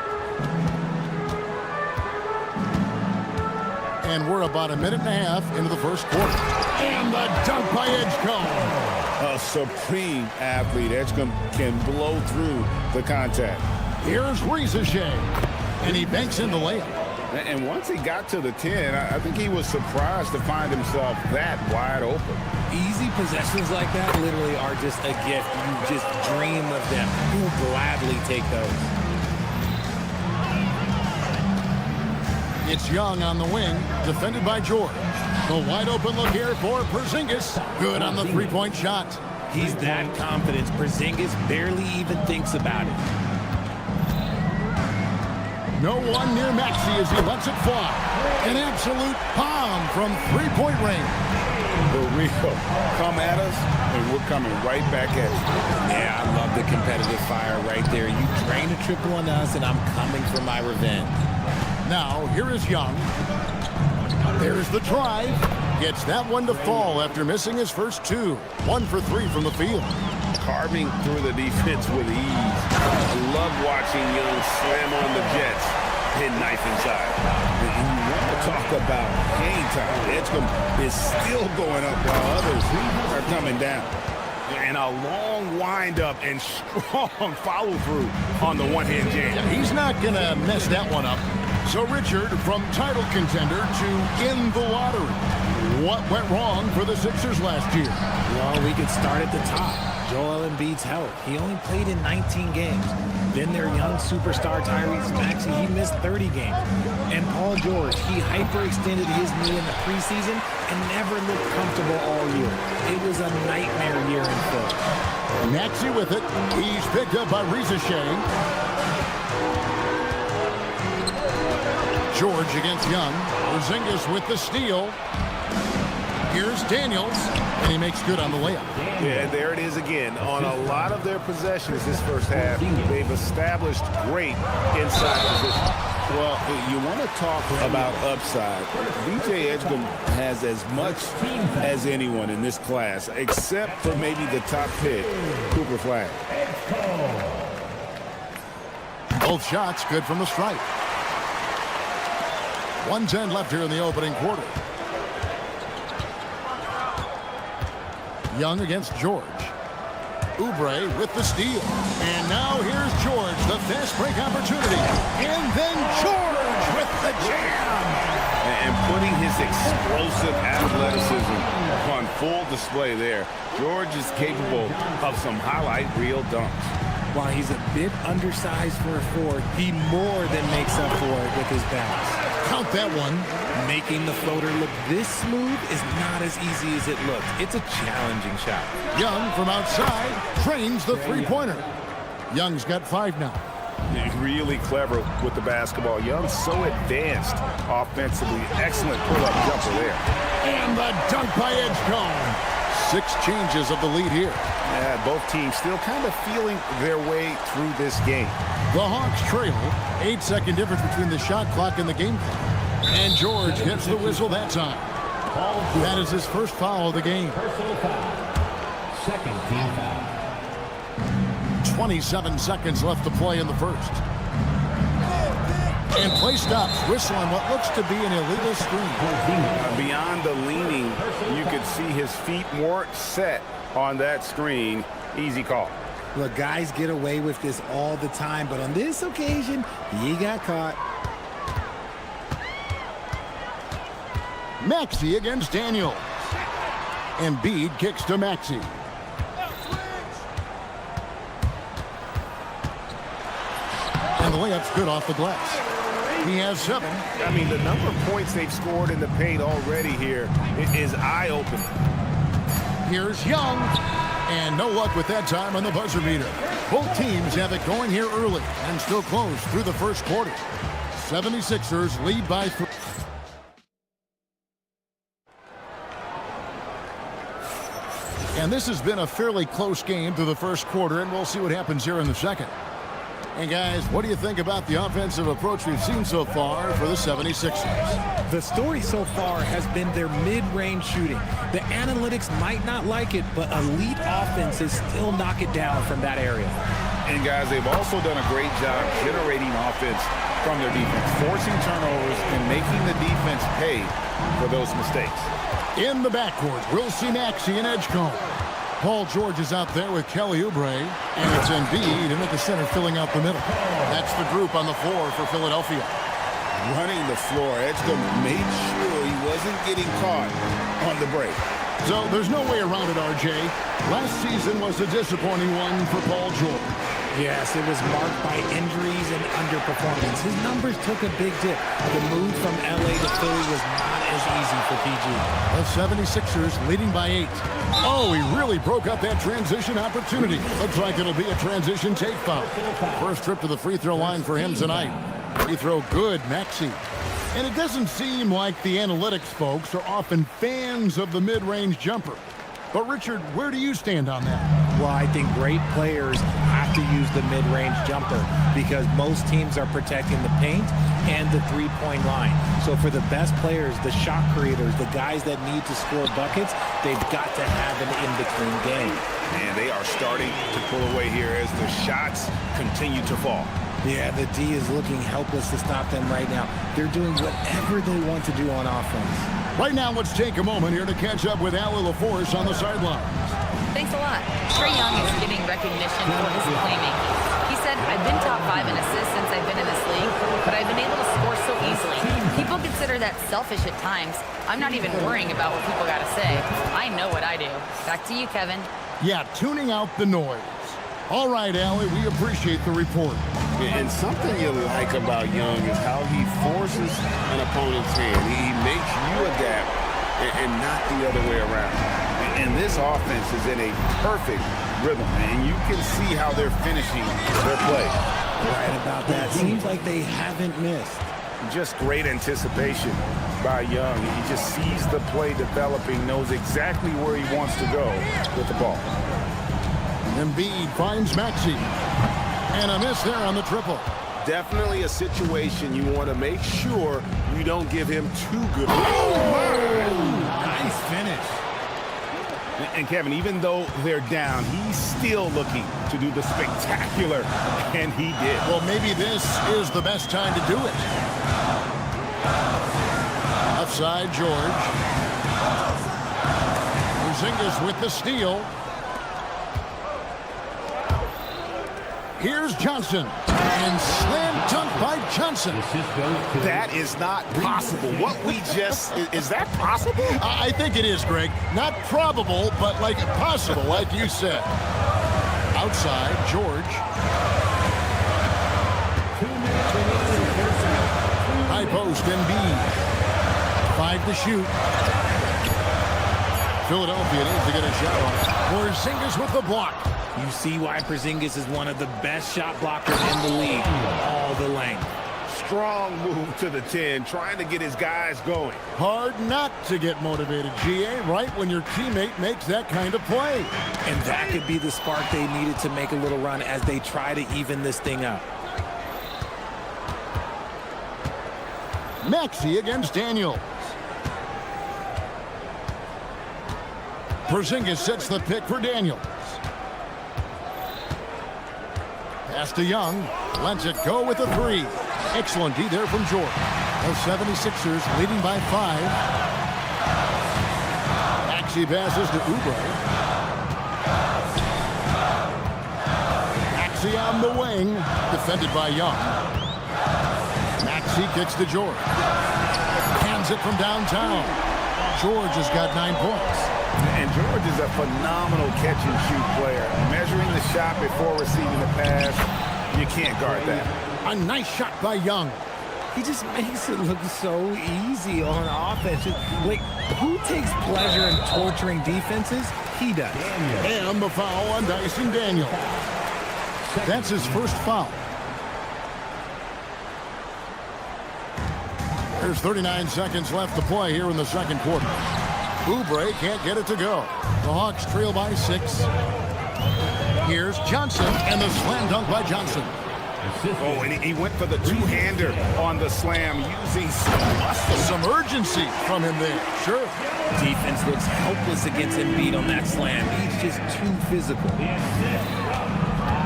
And we're about a minute and a half into the first quarter. And the dunk by Edgecombe. A supreme athlete. Edgecombe can blow through the contact. Here's Rizachet. And he banks in the layup. And once he got to the 10, I think he was surprised to find himself that wide open. Easy possessions like that literally are just a gift. You just dream of them. You'll gladly take those. It's Young on the wing, defended by George. The wide open look here for Porzingis. Good on the three-point shot. He's that confident. Porzingis barely even thinks about it. No one near Maxey as he lets it fly. An absolute bomb from three-point range. For real. Come at us, and we're coming right back at you. Yeah, I love the competitive fire right there. You drain a triple on us, and I'm coming for my revenge. Now, here is Young. There's the drive. Gets that one to fall after missing his first 2. 1 for 3 from the field. Carving through the defense with ease. I love watching Young slam on the Jets. Hit knife inside. And you want to talk about hang time. Edgecombe is still going up while others are coming down. And a long windup and strong follow-through on the one-hand jam. He's not going to mess that one up. So, Richard, from title contender to in the lottery, what went wrong for the Sixers last year? Well, we could start at the top. Joel Embiid's health. He only played in 19 games. Then their young superstar Tyrese Maxey, he missed 30 games. And Paul George, he hyperextended his knee in the preseason and never looked comfortable all year. It was a nightmare year in Philly. Maxey with it. He's picked up by Rizachet. George against Young. Porzingis with the steal. Here's Daniels, and he makes good on the layup. Yeah, there it is again. On a lot of their possessions this first half, they've established great inside position. Well, you want to talk about upside. VJ Edgecombe has as much as anyone in this class, except for maybe the top pick, Cooper Flag. Both shots good from the stripe. 1:10 left here in the opening quarter. Young against George. Oubre with the steal. And now here's George, the fast break opportunity. And then George with the jam. And putting his explosive athleticism on full display there. George is capable of some highlight reel dunks. While he's a bit undersized for a forward, he more than makes up for it with his bounce. Count that one. Making the floater look this smooth is not as easy as it looks. It's a challenging shot. Young from outside trains the three-pointer. Young's got 5 now. Really clever with the basketball. Young's so advanced offensively. Excellent pull-up jumper there. And the dunk by Edgecombe. 6 changes of the lead here. Yeah, both teams still kind of feeling their way through this game. The Hawks trail. 8-second difference between the shot clock and the game clock. And George gets the whistle that time. That is his first foul of the game. Personal foul. Second team foul. 27 seconds left to play in the first. And play stops, whistling what looks to be an illegal screen. Beyond the leaning, you could see his feet weren't set on that screen. Easy call. Look, guys get away with this all the time, but on this occasion, he got caught. Maxey against Daniel. Embiid kicks to Maxey. And the layup's good off the glass. He has 7. I mean, the number of points they've scored in the paint already here is eye-opening. Here's Young. And no luck with that time on the buzzer beater. Both teams have it going here early and still close through the first quarter. 76ers lead by 3. And this has been a fairly close game through the first quarter, and we'll see what happens here in the second. And guys, what do you think about the offensive approach we've seen so far for the 76ers? The story so far has been their mid-range shooting. The analytics might not like it, but elite offenses still knock it down from that area. And guys, they've also done a great job generating offense from their defense, forcing turnovers and making the defense pay for those mistakes. In the backcourt, we'll see Maxey and Edgecombe. Paul George is out there with Kelly Oubre, and it's Embiid and at the center filling out the middle. That's the group on the floor for Philadelphia. Running the floor, Edgecombe made sure he wasn't getting caught on the break. So there's no way around it, RJ. Last season was a disappointing one for Paul George. Yes, it was marked by injuries and underperformance. His numbers took a big dip. The move from LA to Philly was not as easy for PG. The 76ers leading by 8. Oh, he really broke up that transition opportunity. Looks like it'll be a transition take foul. First trip to the free throw line for him tonight. Free throw good, Maxey. And it doesn't seem like the analytics folks are often fans of the mid-range jumper. But Richard, where do you stand on that? Well, I think great players have to use the mid-range jumper because most teams are protecting the paint and the three-point line. So for the best players, the shot creators, the guys that need to score buckets, they've got to have an in-between game. And they are starting to pull away here as the shots continue to fall. Yeah, the D is looking helpless to stop them right now. They're doing whatever they want to do on offense. Right now, let's take a moment here to catch up with Allie LaForce on the sidelines. Thanks a lot. Trae Young is getting recognition for his playmaking. He said, I've been top 5 in assists since I've been in this league, but I've been able to score so easily. People consider that selfish at times. I'm not even worrying about what people got to say. I know what I do. Back to you, Kevin. Yeah, tuning out the noise. All right, Allie, we appreciate the report. And something you like about Young is how he forces an opponent's hand. He makes you adapt and not the other way around. And this offense is in a perfect rhythm, and you can see how they're finishing their play. Right about that. Seems like they haven't missed. Just great anticipation by Young. He just sees the play developing, knows exactly where he wants to go with the ball. Embiid finds Maxey. And a miss there on the triple. Definitely a situation you want to make sure you don't give him too good. Nice finish. And Kevin, even though they're down, he's still looking to do the spectacular, and he did. Well, maybe this is the best time to do it. Offside, George. Porzingis with the steal. Here's Johnson. And slam dunk by Johnson. That is not possible. What we just... Is that possible? I think it is, Greg. Not probable, but like possible, like you said. Outside, George. High post, Embiid. 5 to shoot. Philadelphia needs to get a shot off. Porzingis with the block. You see why Porzingis is one of the best shot blockers in the league. All the length. strong move to the 10, trying to get his guys going. Hard not to get motivated, GA, right when your teammate makes that kind of play. And that could be the spark they needed to make a little run as they try to even this thing up. Maxey against Daniels. Porzingis sets the pick for Daniels. Pass to Young. Lets it go with a 3. Excellent D there from George. The 76ers leading by 5. Maxey passes to Oubre. Maxey on the wing. Defended by Young. Maxey kicks to George. Hands it from downtown. George has got 9 points. And George is a phenomenal catch-and-shoot player. Measuring the shot before receiving the pass, you can't guard that. A nice shot by Young. He just makes it look so easy on offense. Like, who takes pleasure in torturing defenses? He does. And the foul on Dyson Daniels. That's his first foul. There's 39 seconds left to play here in the second quarter. Oubre can't get it to go. The Hawks trail by 6. Here's Johnson, and the slam dunk by Johnson. Oh, and he went for the two-hander on the slam, using some muscle. Some urgency from him there. Sure. Defense looks helpless against Embiid on that slam. He's just too physical.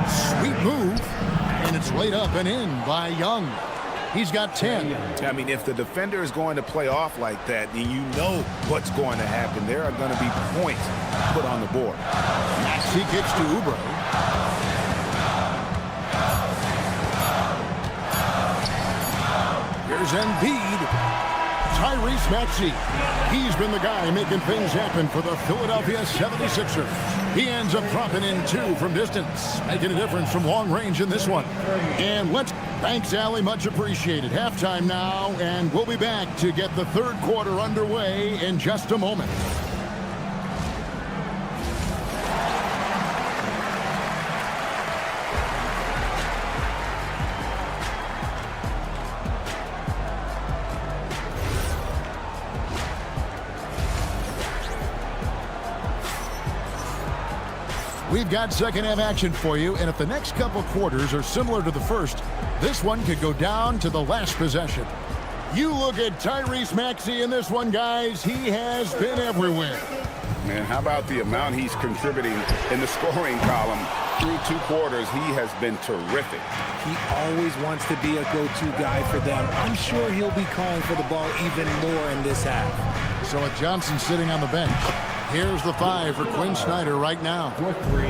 Sweet move, and it's laid up and in by Young. He's got 10. I mean, if the defender is going to play off like that, then you know what's going to happen. There are going to be points put on the board. Maxey kicks to Oubre. Here's Embiid. Tyrese Maxey. He's been the guy making things happen for the Philadelphia 76ers. He ends up dropping in 2 from distance, making a difference from long range in this one. And thanks, Allie, much appreciated. Halftime now, and we'll be back to get the third quarter underway in just a moment. We've got second half action for you, and if the next couple quarters are similar to the first, this one could go down to the last possession. You look at Tyrese Maxey in this one, guys. He has been everywhere. Man, how about the amount he's contributing in the scoring column through 2 quarters? He has been terrific. He always wants to be a go-to guy for them. I'm sure he'll be calling for the ball even more in this half. So with Johnson sitting on the bench, here's the 5 for Quinn Snyder right now.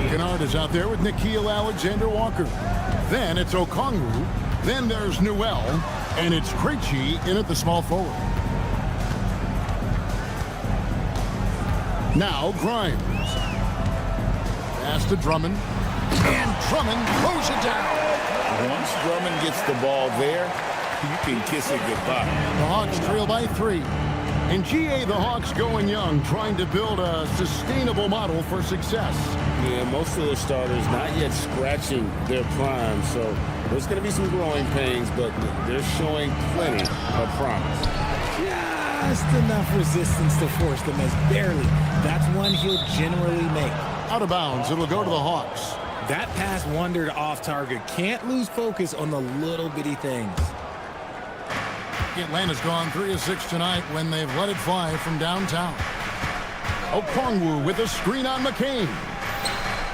Kennard is out there with Nickeil Alexander-Walker. Then it's Okongwu. Then there's Newell. And it's Krejci in at the small forward. Now Grimes. Pass to Drummond. And Drummond throws it down. Once Drummond gets the ball there, you can kiss it goodbye. The Hawks trail by 3. And GA, the Hawks going young, trying to build a sustainable model for success. Yeah, most of the starters not yet scratching their prime, so there's going to be some growing pains, but they're showing plenty of promise. Just enough resistance to force them as barely. That's one he'll generally make. Out of bounds, it'll go to the Hawks. That pass wandered off target. Can't lose focus on the little bitty things. Atlanta's gone 3 of 6 tonight when they've let it fly from downtown. Okongwu with a screen on McCain.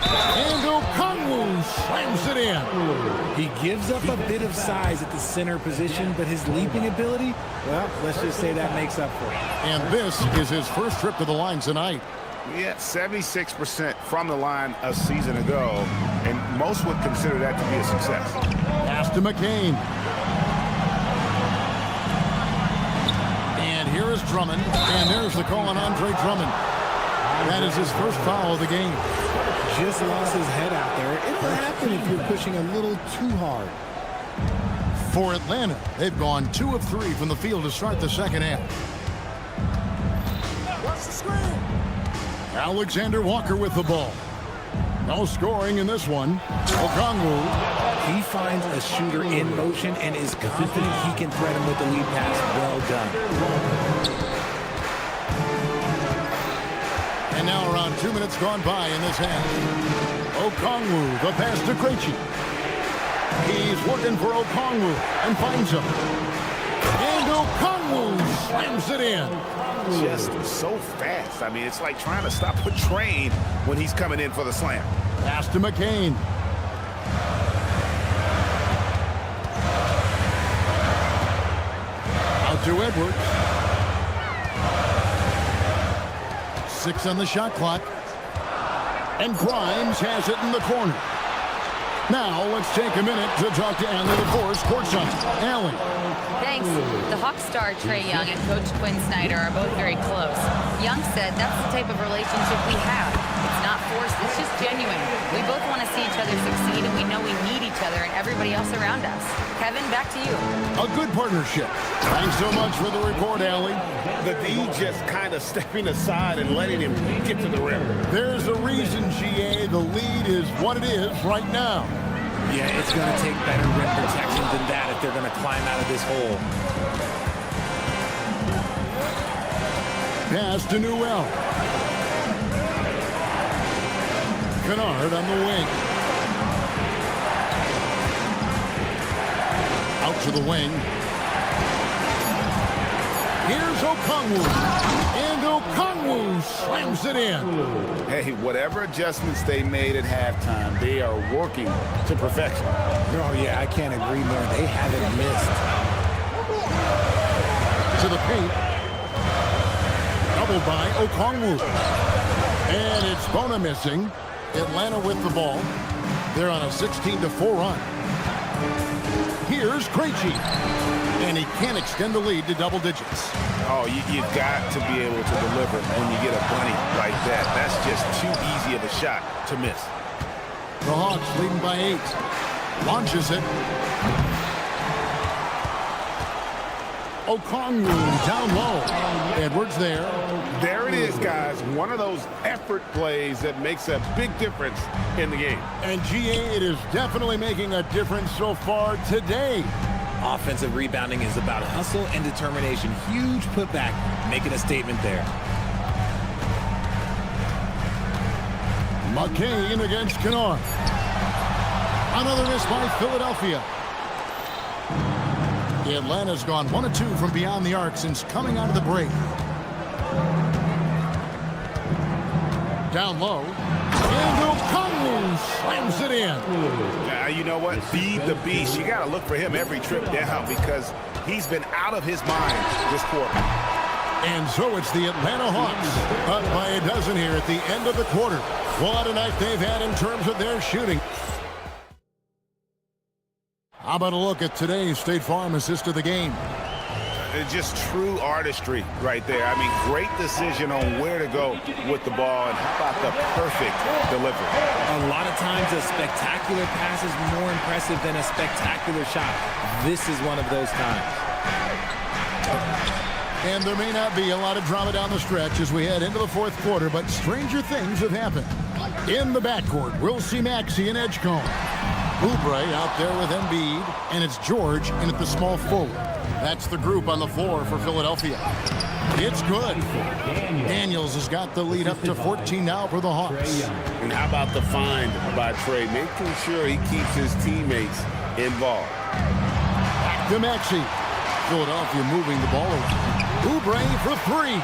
And Okongwu slams it in. He gives up a bit of size at the center position, but his leaping ability, well, let's just say that makes up for it. And this is his first trip to the line tonight. Yeah, 76% from the line a season ago, and most would consider that to be a success. Pass to McCain. Here is Drummond, and there's the call on Andre Drummond. That is his first foul of the game. Just lost his head out there. It'll happen if you're pushing a little too hard. For Atlanta, they've gone 2 of 3 from the field to start the second half. What's the screen? Alexander Walker with the ball. No scoring in this one. Okongwu He finds a shooter in motion and is confident he can thread him with the lead pass. Well done. And now around 2 minutes gone by in this half. Okongwu, the pass to Krejci. He's working for Okongwu and finds him. And Okongwu slams it in. Just so fast. I mean, it's like trying to stop a train when he's coming in for the slam. Pass to McCain. Out to Edwards. 6 on the shot clock. And Grimes has it in the corner. Now, let's take a minute to talk to Allie LaForce courtside. Allie. Thanks. The Hawks star Trae Young and Coach Quinn Snyder are both very close. Young said that's the type of relationship we have. It's not forced, it's just genuine. We both want to see each other succeed, and we know we need each other and everybody else around us. Kevin, back to you. A good partnership. Thanks so much for the report, Allie. The D just kind of stepping aside and letting him get to the rim. There's a reason, GA, the lead is what it is right now. Yeah, it's going to take better rim protection than that if they're going to climb out of this hole. Pass to Newell. Kennard on the wing. Out to the wing. Here's Okongwu. And Okongwu slams it in. Hey, whatever adjustments they made at halftime, they are working to perfection. Oh, yeah, I can't agree more. They haven't missed. To the paint. Doubled by Okongwu. And it's Bona missing. Atlanta with the ball. They're on a 16-4 run. Here's Krejci. And he can't extend the lead to double digits. Oh, you've got to be able to deliver when you get a bunny like that. That's just too easy of a shot to miss. The Hawks leading by 8. Launches it. Okongwu down low. Edwards there. There it is, guys. One of those effort plays that makes a big difference in the game. And GA, it is definitely making a difference so far today. Offensive rebounding is about hustle and determination. Huge putback, making a statement there. McCain against Kennard. Another miss by Philadelphia. Atlanta's gone 1 of 2 from beyond the arc since coming out of the break. Down low. And Okongwu slams it in. You know what? Feed the beast. You got to look for him every trip down because he's been out of his mind this quarter. And so it's the Atlanta Hawks up by a dozen here at the end of the quarter. What a night they've had in terms of their shooting. How about a look at today's State Farm assist of the game? It's just true artistry right there. I mean, great decision on where to go with the ball, and how about the perfect delivery? A lot of times a spectacular pass is more impressive than a spectacular shot. This is one of those times. And there may not be a lot of drama down the stretch as we head into the fourth quarter, but stranger things have happened. In the backcourt, we'll see Maxey and Edgecombe. Oubre out there with Embiid, and it's George in at the small forward. That's the group on the floor for Philadelphia. It's good. Daniels has got the lead up to 14 now for the Hawks. And how about the find by Trae, making sure he keeps his teammates involved. Back to Maxey. Philadelphia moving the ball around. Oubre for 3.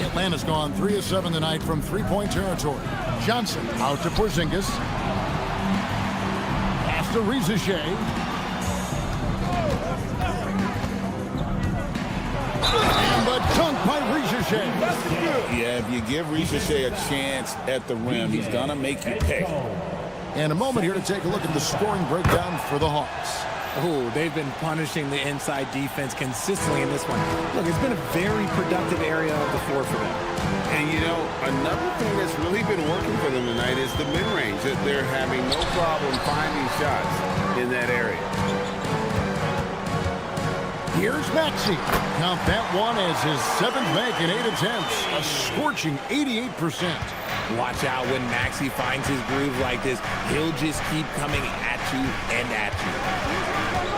Atlanta's gone 3 of 7 tonight from three-point territory. Johnson out to Porzingis. Pass to Rizachet. And the dunk by Rizachet. Yeah, if you give Rizachet a chance at the rim, he's going to make you pay. And a moment here to take a look at the scoring breakdown for the Hawks. Oh, they've been punishing the inside defense consistently in this one. Look, it's been a very productive area of the floor for them. And, you know, another thing that's really been working for them tonight is the mid-range. That they're having no problem finding shots in that area. Here's Maxey. Count that one as his 7th make in 8 attempts. A scorching 88%. Watch out when Maxey finds his groove like this. He'll just keep coming at you and at you.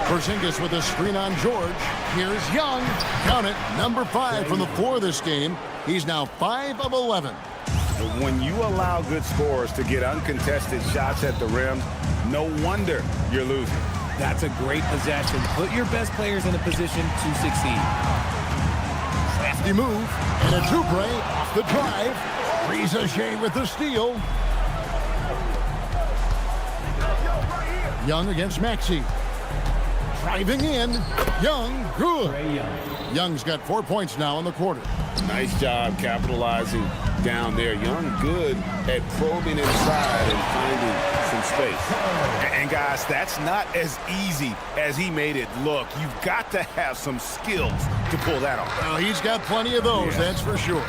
Porzingis with a screen on George. Here's Young. Count it, number 5 from the floor this game. He's now 5 of 11. When you allow good scorers to get uncontested shots at the rim, no wonder you're losing. That's a great possession. Put your best players in a position to succeed. Crafty move, and a Oubre off the drive. Ricochet with the steal. Young against Maxey. Driving in. Young, good. Young's got 4 points now in the quarter. Nice job capitalizing down there. Young good at probing inside and finding some space. And guys, that's not as easy as he made it look. You've got to have some skills to pull that off. Well, he's got plenty of those, that's for sure.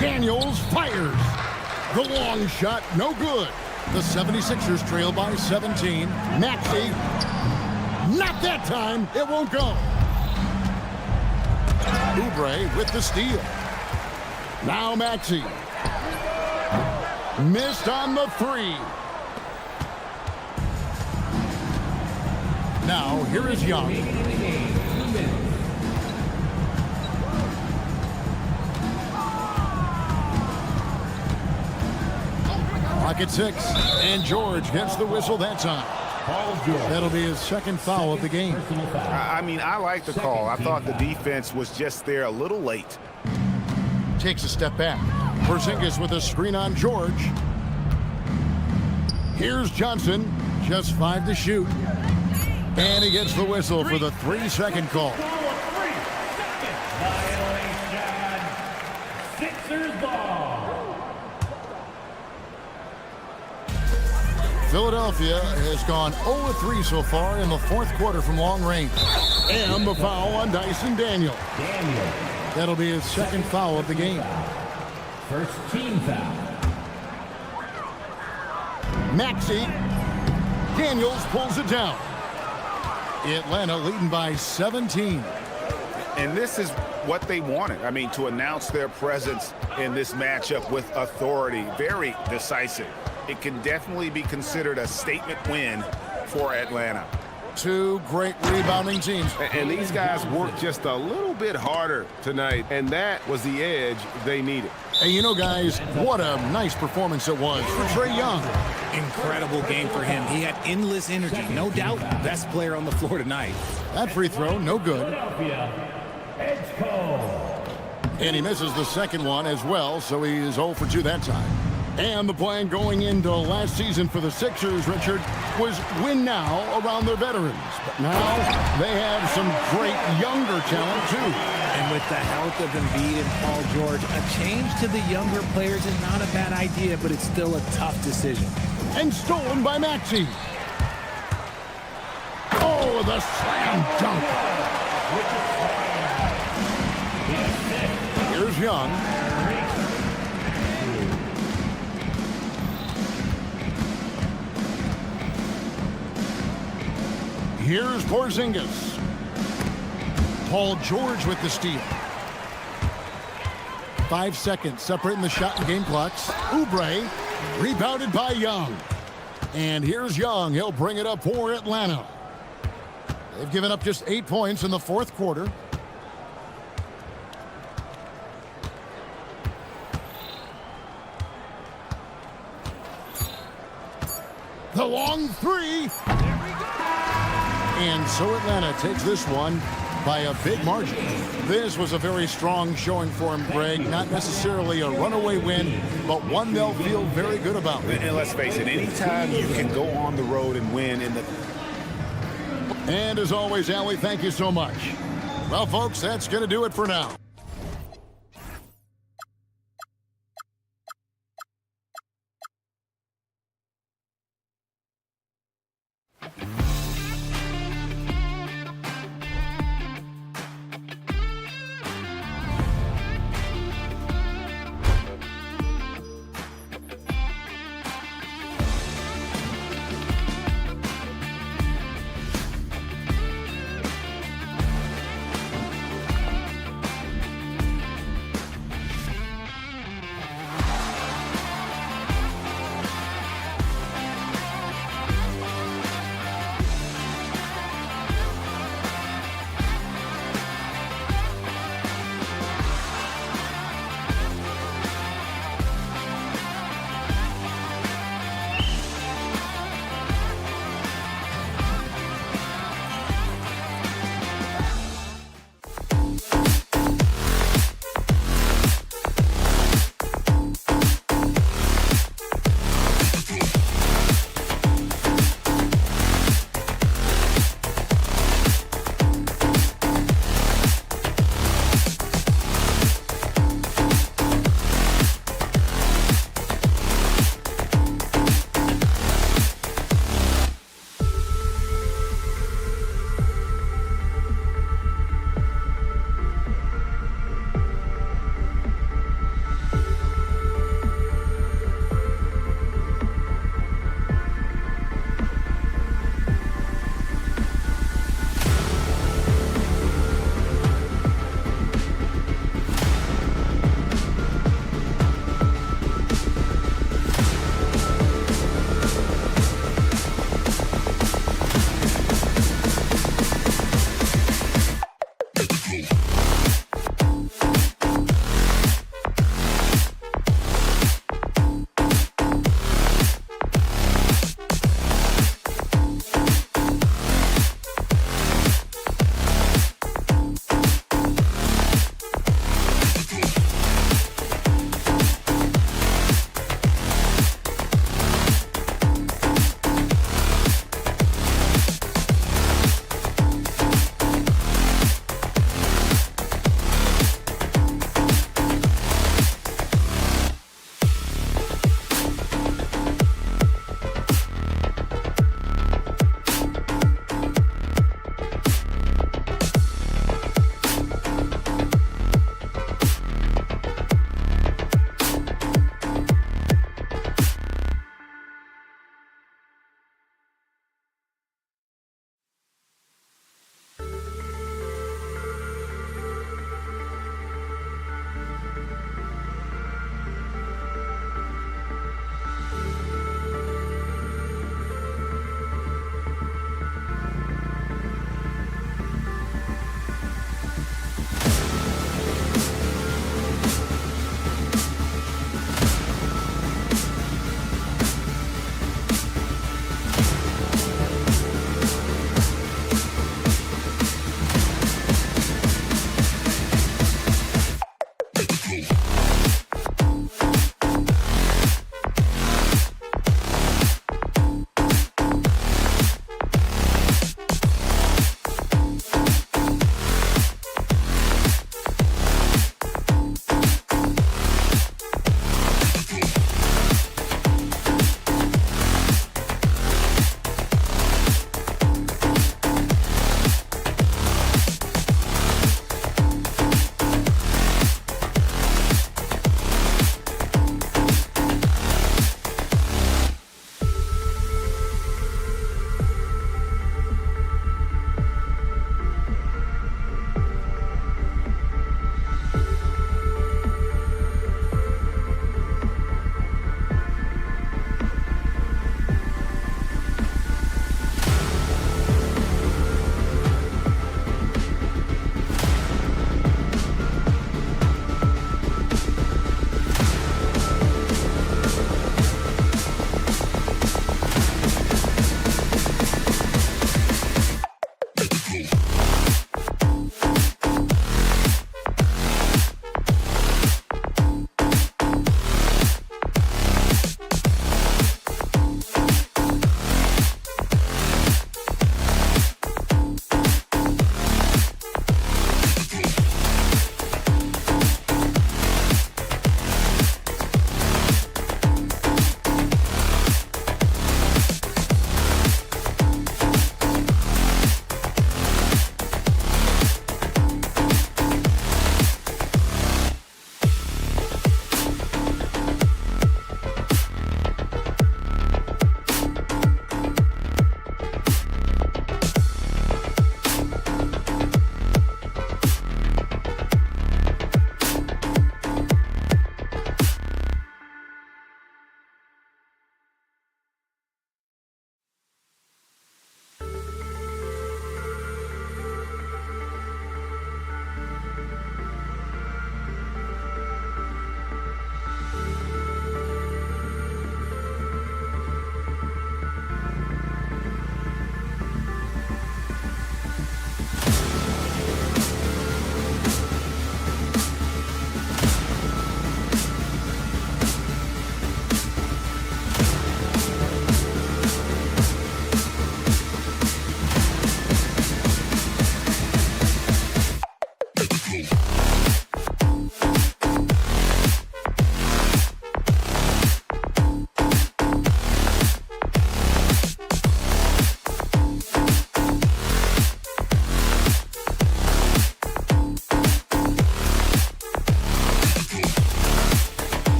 Daniels fires. The long shot, no good. The 76ers trail by 17. Maxey, not that time. It won't go. Oubre with the steal. Now Maxey. Missed on the 3. Now here is Young. Clock at 6, and George gets the whistle that time. That'll be his second foul of the game. I mean, I like the call. I thought the defense was just there a little late. Takes a step back. Porzingis with a screen on George. Here's Johnson, just 5 to shoot. And he gets the whistle for the 3-second call. Sixers ball. Philadelphia has gone 0-3 so far in the fourth quarter from long range. And the foul on Dyson Daniel. That'll be his second foul of the game. First team foul. Maxey. Daniels pulls it down. Atlanta leading by 17. And this is what they wanted. I mean, to announce their presence in this matchup with authority. Very decisive. It can definitely be considered a statement win for Atlanta. 2 great rebounding teams. And these guys worked just a little bit harder tonight, and that was the edge they needed. Hey, you know, guys, what a nice performance it was for Trae Young. Incredible game for him. He had endless energy. No doubt, best player on the floor tonight. That free throw, no good. And he misses the second one as well, so he is 0 for 2 that time. And the plan going into last season for the Sixers, Richard, was win now around their veterans. But now they have some great younger talent, too. And with the health of Embiid and Paul George, a change to the younger players is not a bad idea, but it's still a tough decision. And stolen by Maxey. Oh, the slam dunk. Here's Young. Here's Porzingis. Paul George with the steal. 5 seconds separating the shot and game clocks. Oubre rebounded by Young. And here's Young. He'll bring it up for Atlanta. They've given up just 8 points in the fourth quarter. The long 3. And so Atlanta takes this one by a big margin. This was a very strong showing for him, Greg. Not necessarily a runaway win, but one they'll feel very good about. And let's face it, anytime you can go on the road and win in the... And as always, Allie, thank you so much. Well, folks, that's going to do it for now.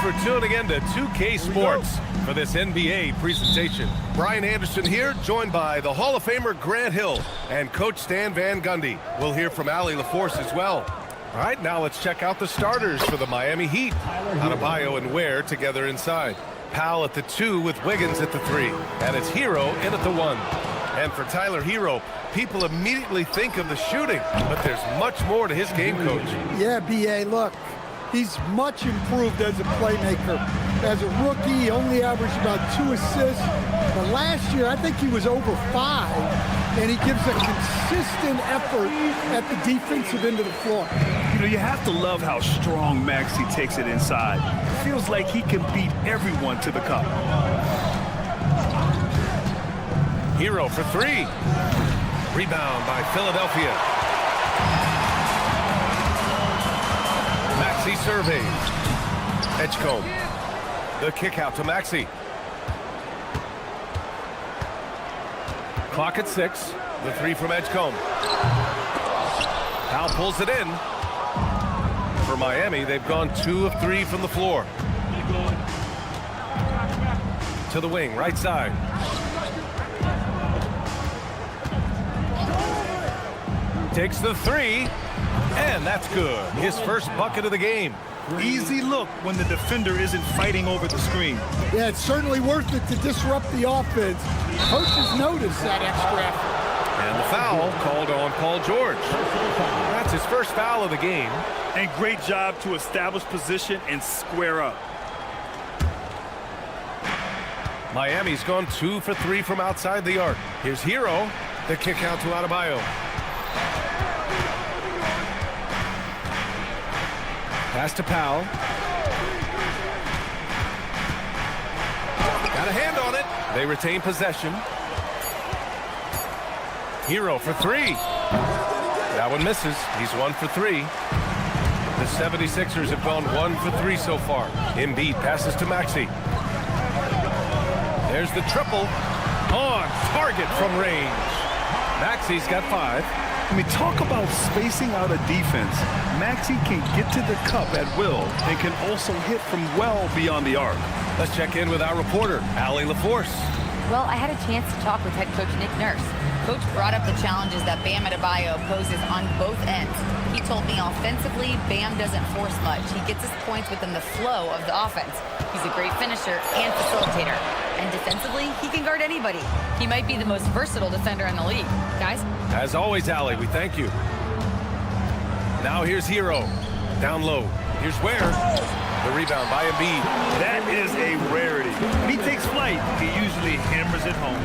for tuning in to 2K Sports for this NBA presentation. Brian Anderson here, joined by the Hall of Famer Grant Hill and Coach Stan Van Gundy. We'll hear from Allie LaForce as well. All right, now let's check out the starters for the Miami Heat. Adebayo and Ware together inside. Powell at the 2 with Wiggins at the 3. And it's Hero in at the 1. And for Tyler Hero, people immediately think of the shooting, but there's much more to his game, Coach. Yeah, B.A., look, he's much improved as a playmaker. As a rookie, he only averaged about 2 assists. But last year, I think he was over 5, and he gives a consistent effort at the defensive end of the floor. You know, you have to love how strong Maxey takes it inside. It feels like he can beat everyone to the cup. Hero for 3. Rebound by Philadelphia. Maxey surveys. Edgecombe. The kick out to Maxey. Clock at 6. The 3 from Edgecombe. Powell pulls it in. For Miami, they've gone 2 of 3 from the floor. To the wing, right side. Takes the 3, and that's good. His first bucket of the game. Easy look when the defender isn't fighting over the screen. Yeah, it's certainly worth it to disrupt the offense. Coaches notice that extra effort. And the foul called on Paul George. That's his first foul of the game. And great job to establish position and square up. Miami's gone 2 for 3 from outside the arc. Here's Hero. The kick out to Adebayo. Pass to Powell. Got a hand on it. They retain possession. Hero for 3. That one misses. He's 1 for 3. The 76ers have gone 1 for 3 so far. Embiid passes to Maxey. There's the triple. On target from range. Maxey's got 5. I mean, talk about spacing out a defense. Maxey can get to the cup at will and can also hit from well beyond the arc. Let's check in with our reporter, Allie LaForce. Well, I had a chance to talk with head coach Nick Nurse. Coach brought up the challenges that Bam Adebayo poses on both ends. He told me offensively, Bam doesn't force much. He gets his points within the flow of the offense. He's a great finisher and facilitator. And defensively, he can guard anybody. He might be the most versatile defender in the league. Guys? As always, Allie, we thank you. Now here's Hero. Down low. Here's Ware. The rebound by Embiid. That is a rarity. When he takes flight, he usually hammers it home.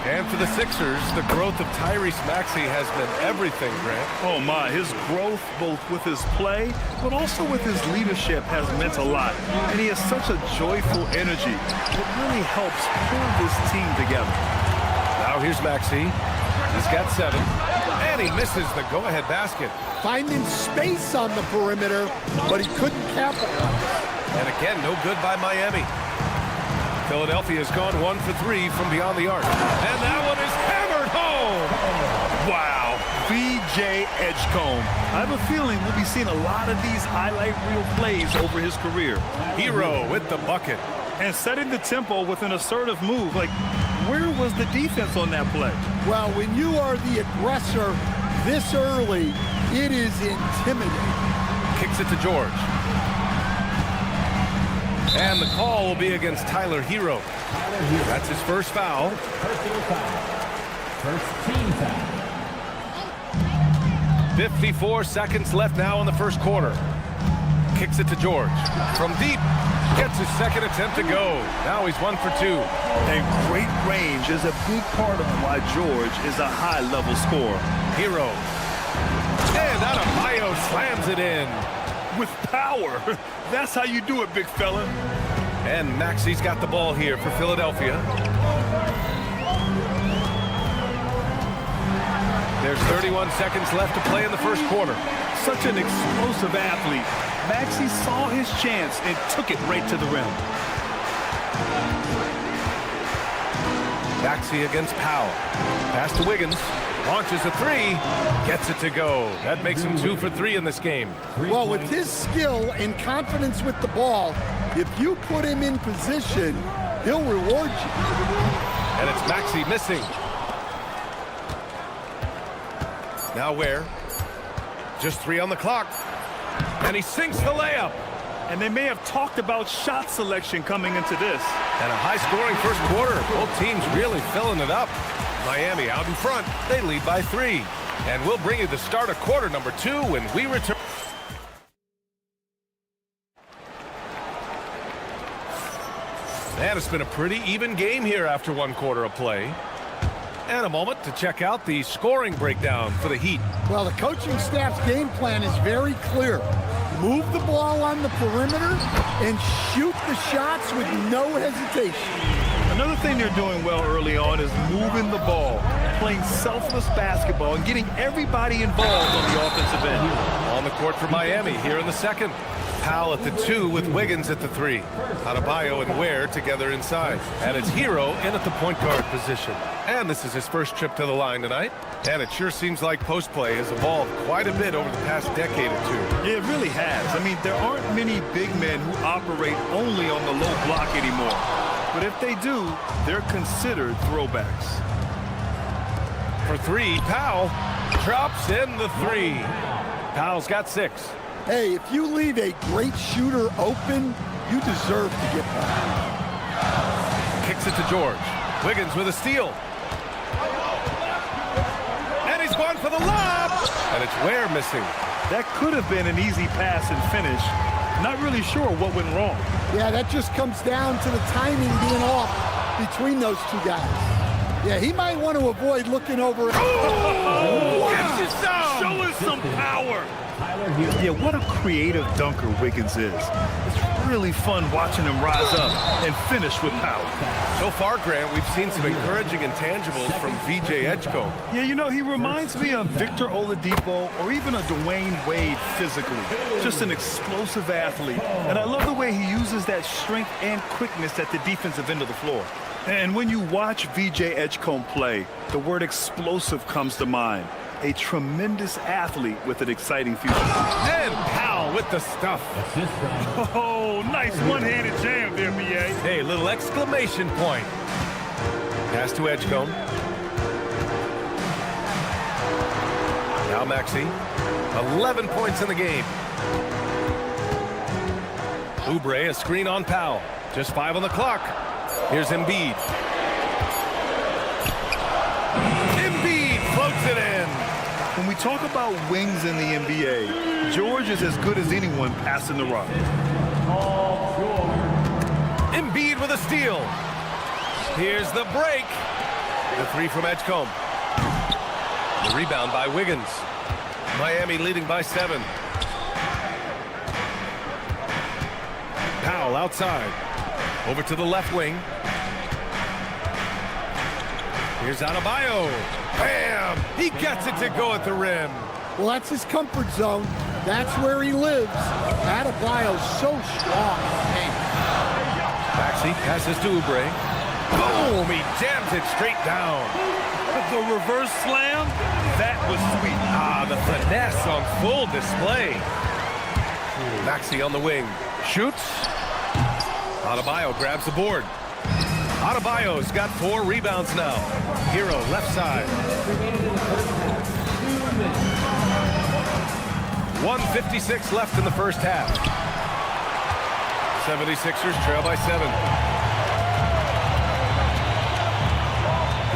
And for the Sixers, the growth of Tyrese Maxey has been everything, Grant. Oh my, his growth both with his play, but also with his leadership has meant a lot. And he has such a joyful energy. It really helps pull this team together. Now here's Maxey. He's got 7. And he misses the go-ahead basket. Finding space on the perimeter, but he couldn't capitalize. And again, no good by Miami. Philadelphia has gone 1 for 3 from beyond the arc. And that one is hammered home. Wow, B.J. Edgecombe. I have a feeling we'll be seeing a lot of these highlight reel plays over his career. Hero with the bucket. And setting the tempo with an assertive move. Like, where was the defense on that play? Well, when you are the aggressor this early, it is intimidating. Kicks it to George. And the call will be against Tyler Hero. That's his first foul. First team foul. 54 seconds left now in the first quarter. Kicks it to George. From deep. Gets his second attempt to go. Now he's 1 for 2. And great range is a big part of why George is a high-level scorer. Hero. And Adebayo slams it in. With power. That's how you do it, big fella. And Maxey's got the ball here for Philadelphia. There's 31 seconds left to play in the first quarter. Such an explosive athlete. Maxey saw his chance and took it right to the rim. Maxey against Powell. Pass to Wiggins. Launches a 3. Gets it to go. That makes him 2 for 3 in this game. Well, with his skill and confidence with the ball, If you put him in position, he'll reward you. And it's Maxey missing. Now where? Just 3 on the clock. And he sinks the layup. And they may have talked about shot selection coming into this. And a high-scoring first quarter. Both teams really filling it up. Miami out in front. They lead by 3. And we'll bring you the start of quarter number 2 when we return. And it's been a pretty even game here after 1 quarter of play. And a moment to check out the scoring breakdown for the Heat. Well, the coaching staff's game plan is very clear. Move the ball on the perimeter and shoot the shots with no hesitation. Another thing they're doing well early on is moving the ball, playing selfless basketball, and getting everybody involved on the offensive end. On the court for Miami here in the second. Powell at the 2 with Wiggins at the 3. Adebayo and Ware together inside. And it's Hero in at the point guard position. And this is his first trip to the line tonight. And it sure seems like post play has evolved quite a bit over the past decade or 2. It really has. I mean, there aren't many big men who operate only on the low block anymore. But if they do, they're considered throwbacks. For 3, Powell drops in the 3. Powell's got 6. Hey, if you leave a great shooter open, you deserve to get that. Kicks it to George. Wiggins with a steal. And he's gone for the lob. And it's Ware missing. That could have been an easy pass and finish. Not really sure what went wrong. Yeah, that just comes down to the timing being off between those 2 guys. Yeah, he might want to avoid looking over. Oh, wow. Show us some power. Yeah, what a creative dunker Wiggins is. It's really fun watching him rise up and finish with power. So far, Grant, we've seen some encouraging intangibles from VJ Edgecombe. Yeah, you know, he reminds me of Victor Oladipo or even a Dwayne Wade physically. Just an explosive athlete. And I love the way he uses that strength and quickness at the defensive end of the floor. And when you watch VJ Edgecombe play, the word explosive comes to mind. A tremendous athlete with an exciting future. And Powell with the stuff. Oh, nice one-handed jam there, B.A. Hey, little exclamation point. Pass to Edgecombe. Now Maxey. 11 points in the game. Oubre, a screen on Powell. Just 5 on the clock. Here's Embiid. Embiid floats it in. When we talk about wings in the NBA, George is as good as anyone passing the rock. Embiid with a steal. Here's the break. The 3 from Edgecombe. The rebound by Wiggins. Miami leading by 7. Powell outside. Over to the left wing. Here's Adebayo. Bam! He gets it to go at the rim. Well, that's his comfort zone. That's where he lives. Adebayo's so strong. Maxey passes to Oubre. Boom! He jams it straight down. The reverse slam, that was sweet. Ah, the finesse on full display. Maxey on the wing. Shoots. Adebayo grabs the board. Adebayo's got 4 rebounds now. Hero left side. 1:56 left in the first half. 76ers trail by 7.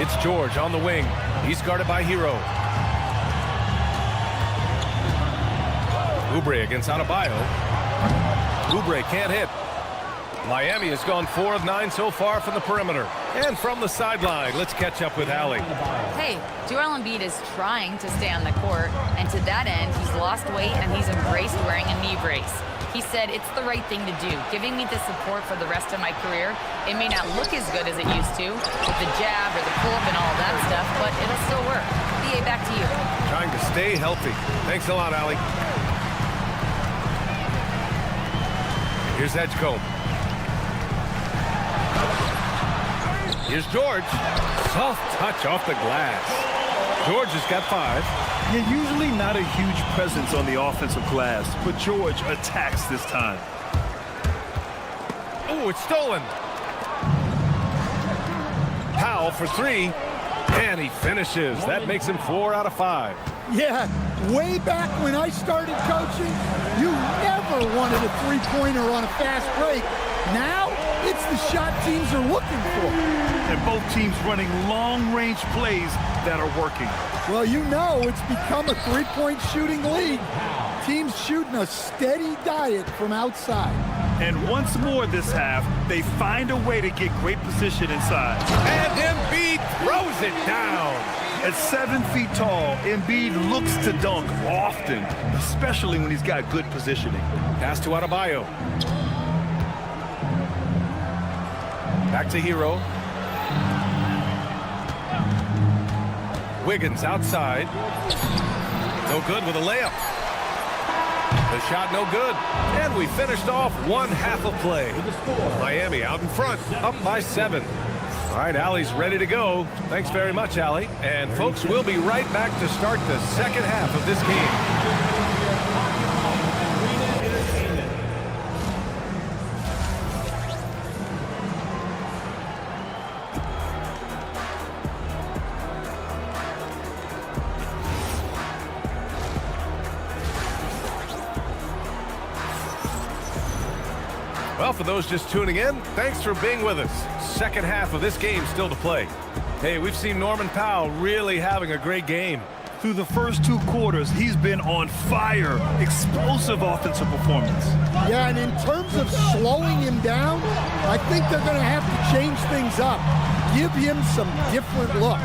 It's George on the wing. He's guarded by Hero. Oubre against Adebayo. Oubre can't hit. Miami has gone 4 of 9 so far from the perimeter. And from the sideline, let's catch up with Allie. Hey, Joel Embiid is trying to stay on the court, and to that end, he's lost weight and he's embraced wearing a knee brace. He said it's the right thing to do, giving me the support for the rest of my career. It may not look as good as it used to, with the jab or the pull-up and all that stuff, but it'll still work. BA, back to you. Trying to stay healthy. Thanks a lot, Allie. Here's Edgecombe. Here's George. Soft touch off the glass. George has got 5. Yeah, usually not a huge presence on the offensive glass, but George attacks this time. Oh, it's stolen. Powell for three, and he finishes. That makes him 4 out of 5. Yeah, way back when I started coaching, you never wanted a three-pointer on a fast break. Now, it's the shot teams are looking for. And both teams running long-range plays that are working. Well, you know it's become a three-point shooting league. Teams shooting a steady diet from outside. And once more this half, they find a way to get great position inside. And Embiid throws it down. At 7 feet tall, Embiid looks to dunk often, especially when he's got good positioning. Pass to Adebayo. Back to Hero. Wiggins outside. No good with a layup. The shot no good. And we finished off one half of play. Miami out in front, up by 7. All right, Allie's ready to go. Thanks very much, Allie. And folks, we'll be right back to start the second half of this game. Well, for those just tuning in, thanks for being with us. Second half of this game still to play. Hey, we've seen Norman Powell really having a great game. Through the first 2 quarters, he's been on fire. Explosive offensive performance. Yeah, and in terms of slowing him down, I think they're going to have to change things up. Give him some different looks.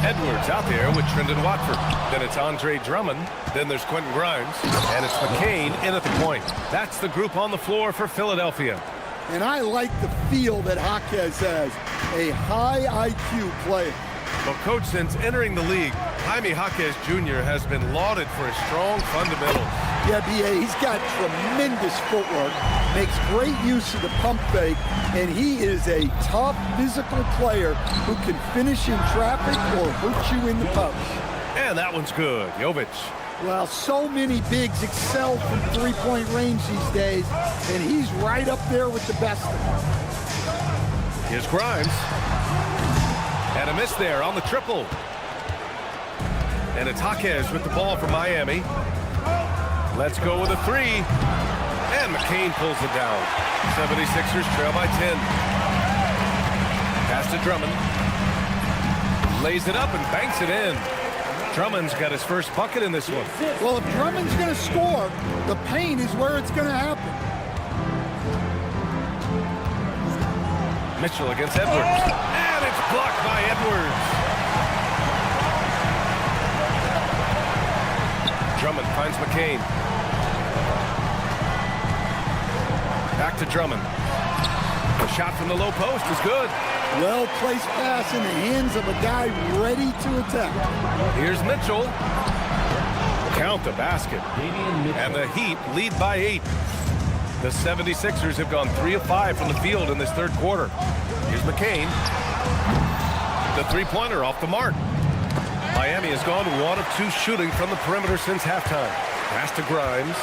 Edwards out there with Trendon Watford. Then it's Andre Drummond. Then there's Quentin Grimes. And it's McCain in at the point. That's the group on the floor for Philadelphia. And I like the feel that Jaquez has. A high IQ player. Well, Coach, since entering the league, Jaime Jaquez Jr. has been lauded for his strong fundamentals. Yeah, B.A., he's got tremendous footwork, makes great use of the pump fake, and he is a tough physical player who can finish in traffic or hurt you in the post. And that one's good. Jovic. Well, so many bigs excel from three-point range these days, and he's right up there with the best of them. Here's Grimes. And a miss there on the triple. And it's Jaquez with the ball for Miami. Let's go with a 3. And McCain pulls it down. 76ers trail by 10. Pass to Drummond. Lays it up and banks it in. Drummond's got his first bucket in this one. Well, if Drummond's going to score, the paint is where it's going to happen. Mitchell against Edwards. And it's blocked by Edwards. Drummond finds McCain. Back to Drummond. The shot from the low post is good. Well-placed pass in the hands of a guy ready to attack. Here's Mitchell. Count the basket. And the Heat lead by 8. The 76ers have gone 3 of 5 from the field in this third quarter. Here's McCain. The three-pointer off the mark. Miami has gone 1 of 2 shooting from the perimeter since halftime. Pass to Grimes.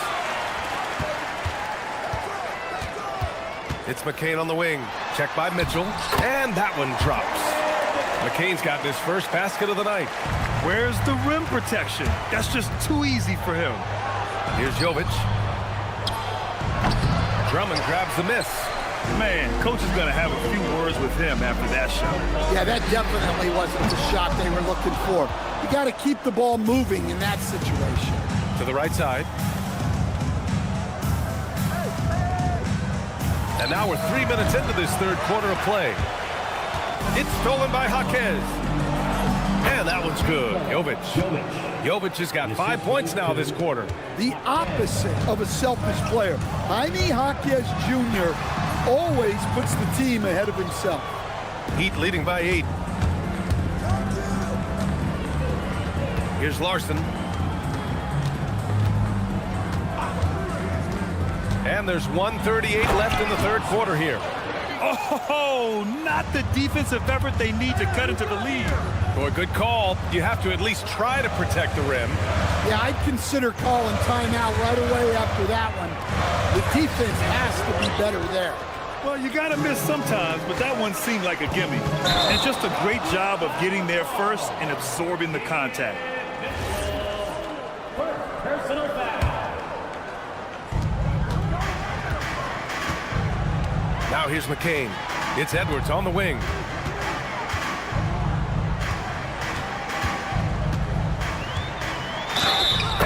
It's McCain on the wing. Checked by Mitchell. And that one drops. McCain's got his first basket of the night. Where's the rim protection? That's just too easy for him. Here's Jovic. Drummond grabs the miss. Man, coach is going to have a few words with him after that shot. Yeah, that definitely wasn't the shot they were looking for. You got to keep the ball moving in that situation. To the right side. And now we're 3 minutes into this third quarter of play. It's stolen by Jaquez. And that one's good. Jovic. Jovic has got 5 points now this quarter. The opposite of a selfish player. Jaime Jaquez Jr. always puts the team ahead of himself. Heat leading by 8. Here's Larson. And there's 1:38 left in the third quarter here. Oh, not the defensive effort they need to cut into the lead. Boy, good call. You have to at least try to protect the rim. Yeah, I'd consider calling timeout right away after that one. The defense has to be better there. Well, you got to miss sometimes, but that one seemed like a gimme. And just a great job of getting there first and absorbing the contact. Personal foul. Now here's McCain. It's Edwards on the wing.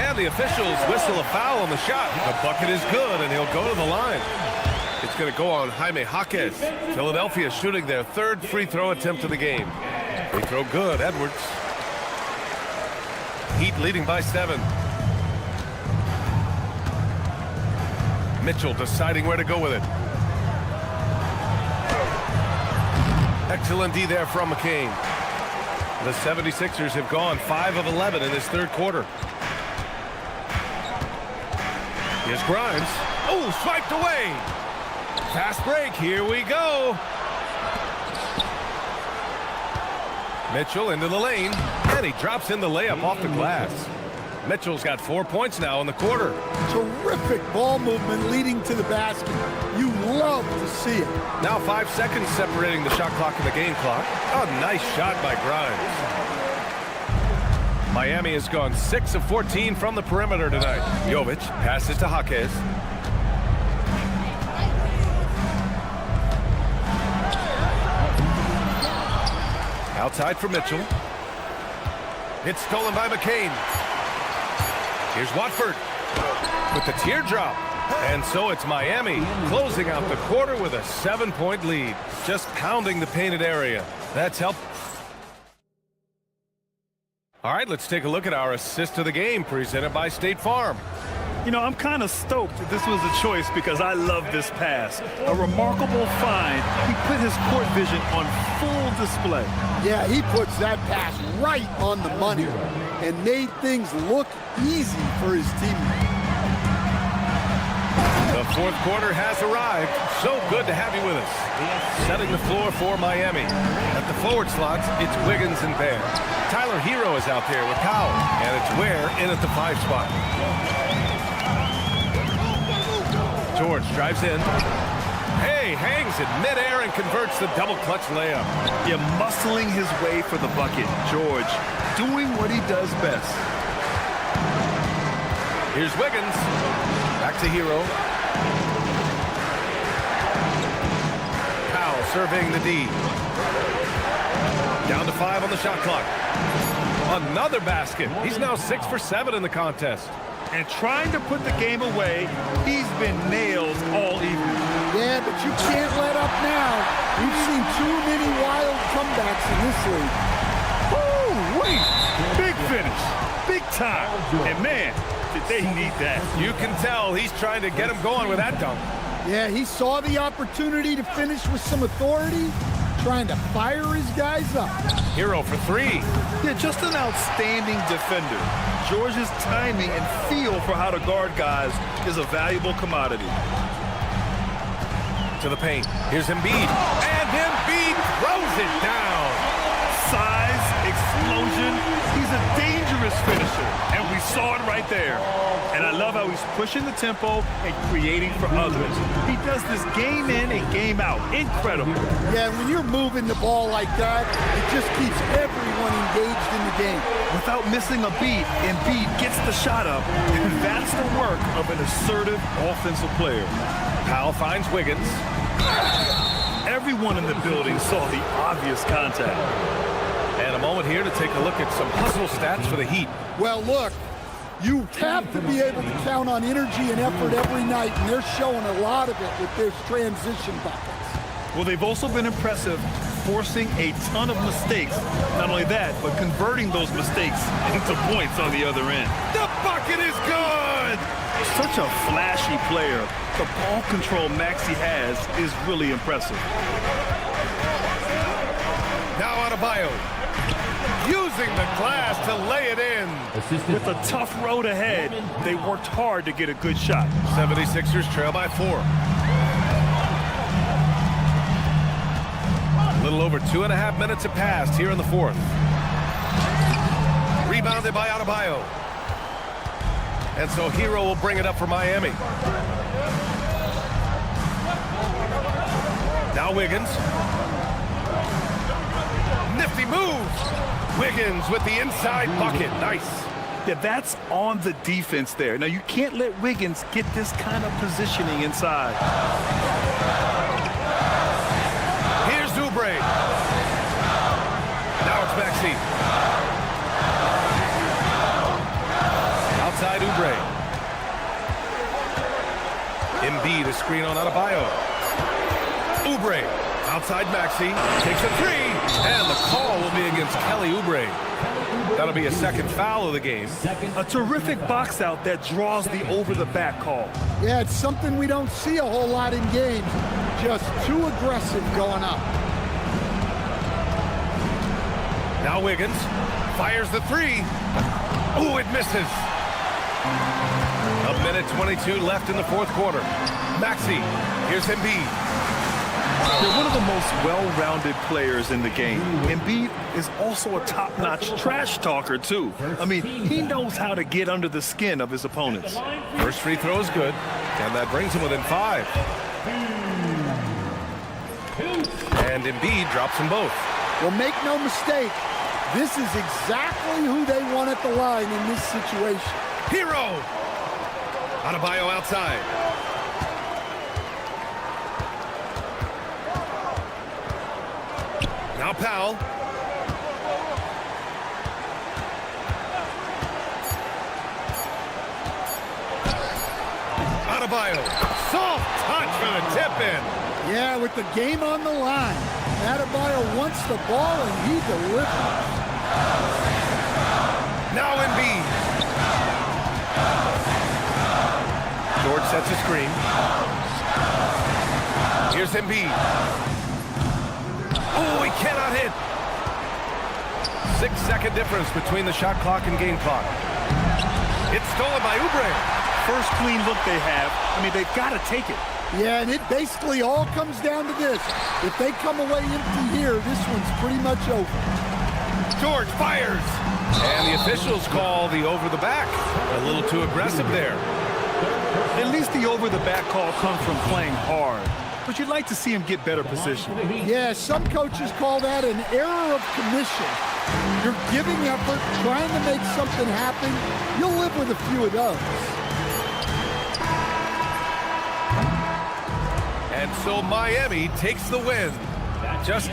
And the officials whistle a foul on the shot. The bucket is good, and he'll go to the line. It's going to go on Jaime Jaquez. Philadelphia shooting their third free throw attempt of the game. Free throw good, Edwards. Heat leading by 7. Mitchell deciding where to go with it. Excellent D there from McCain. The 76ers have gone 5 of 11 in this third quarter. Here's Grimes. Oh, swiped away. Fast break. Here we go. Mitchell into the lane, and he drops in the layup off the glass. Mitchell's got 4 points now in the quarter. Terrific ball movement leading to the basket. You love to see it. Now 5 seconds separating the shot clock and the game clock. A nice shot by Grimes. Miami has gone 6 of 14 from the perimeter tonight. Jovic passes to Jaquez. Outside for Mitchell. It's stolen by McCain. Here's Watford with the teardrop. And so it's Miami closing out the quarter with a 7-point lead. Just pounding the painted area. That's helped. All right, let's take a look at our assist of the game presented by State Farm. You know, I'm kind of stoked that this was a choice because I love this pass. A remarkable find. He put his court vision on full display. Yeah, he puts that pass right on the money and made things look easy for his teammates. The fourth quarter has arrived. So good to have you with us. Setting the floor for Miami. At the forward slots, it's Wiggins and Bear. Tyler Hero is out there with Powell, and it's Ware in at the 5 spot. George drives in. Hey, hangs in midair and converts the double clutch layup. Yeah, muscling his way for the bucket. George doing what he does best. Here's Wiggins. Back to Hero. Powell surveying the D. Down to 5 on the shot clock. Another basket. He's now 6 for 7 in the contest. And trying to put the game away, he's been nailed all evening. Yeah, but you can't let up now. We've seen too many wild comebacks in this league. Woo-wee! Big finish. Big time. And man, did they need that. You can tell he's trying to get him going with that dunk. Yeah, he saw the opportunity to finish with some authority, trying to fire his guys up. Hero for 3. Yeah, just an outstanding defender. George's timing and feel for how to guard guys is a valuable commodity. To the paint. Here's Embiid. And Embiid throws it down. Size, explosion. He's a dangerous finisher. And we saw it right there. And I love how he's pushing the tempo and creating for others. He does this game in and game out. Incredible. Yeah, when you're moving the ball like that, it just keeps everyone engaged in the game. Without missing a beat, Embiid gets the shot up. And that's the work of an assertive offensive player. Powell finds Wiggins. Everyone in the building saw the obvious contact. And a moment here to take a look at some hustle stats for the Heat. Well, look, you have to be able to count on energy and effort every night, and they're showing a lot of it with their transition buckets. Well, they've also been impressive, forcing a ton of mistakes. Not only that, but converting those mistakes into points on the other end. The bucket is good! Such a flashy player. The ball control Maxey has is really impressive. Now Adebayo. Using the glass to lay it in. With a tough road ahead, they worked hard to get a good shot. 76ers trail by 4. A little over 2.5 minutes have passed here in the fourth. Rebounded by Adebayo. And so Hero will bring it up for Miami. Now Wiggins. Nifty move. Wiggins with the inside bucket. Nice. Yeah, that's on the defense there. Now, you can't let Wiggins get this kind of positioning inside. Here's Oubre. Now it's Maxey. Outside Oubre. Embiid, a screen on Adebayo. Oubre. Outside Maxey. Takes a three. And the call will be against Kelly Oubre. That'll be a second foul of the game. A terrific box out that draws the over-the-back call. Yeah, it's something we don't see a whole lot in games. Just too aggressive going up. Now Wiggins fires the three. Ooh, it misses. A minute 22 left in the fourth quarter. Maxey, here's Embiid. They're one of the most well-rounded players in the game. Embiid is also a top-notch trash talker, too. I mean, he knows how to get under the skin of his opponents. First free throw is good, and that brings him within 5. And Embiid drops them both. Well, make no mistake, this is exactly who they want at the line in this situation. Hero! Adebayo outside. Now Powell. Adebayo. Soft touch for the tip-in. Yeah, with the game on the line. Adebayo wants the ball, and he delivers. Now Embiid. George sets a screen. Here's Embiid. Oh, he cannot hit. 6-second difference between the shot clock and game clock. It's stolen by Oubre. First clean look they have. I mean, they've got to take it. Yeah, and it basically all comes down to this. If they come away empty here, this one's pretty much over. George fires. And the officials call the over the back. A little too aggressive there. At least the over-the-back call comes from playing hard. But you'd like to see him get better position. Yeah, some coaches call that an error of commission. You're giving effort, trying to make something happen. You'll live with a few of those. And so Miami takes the win. Just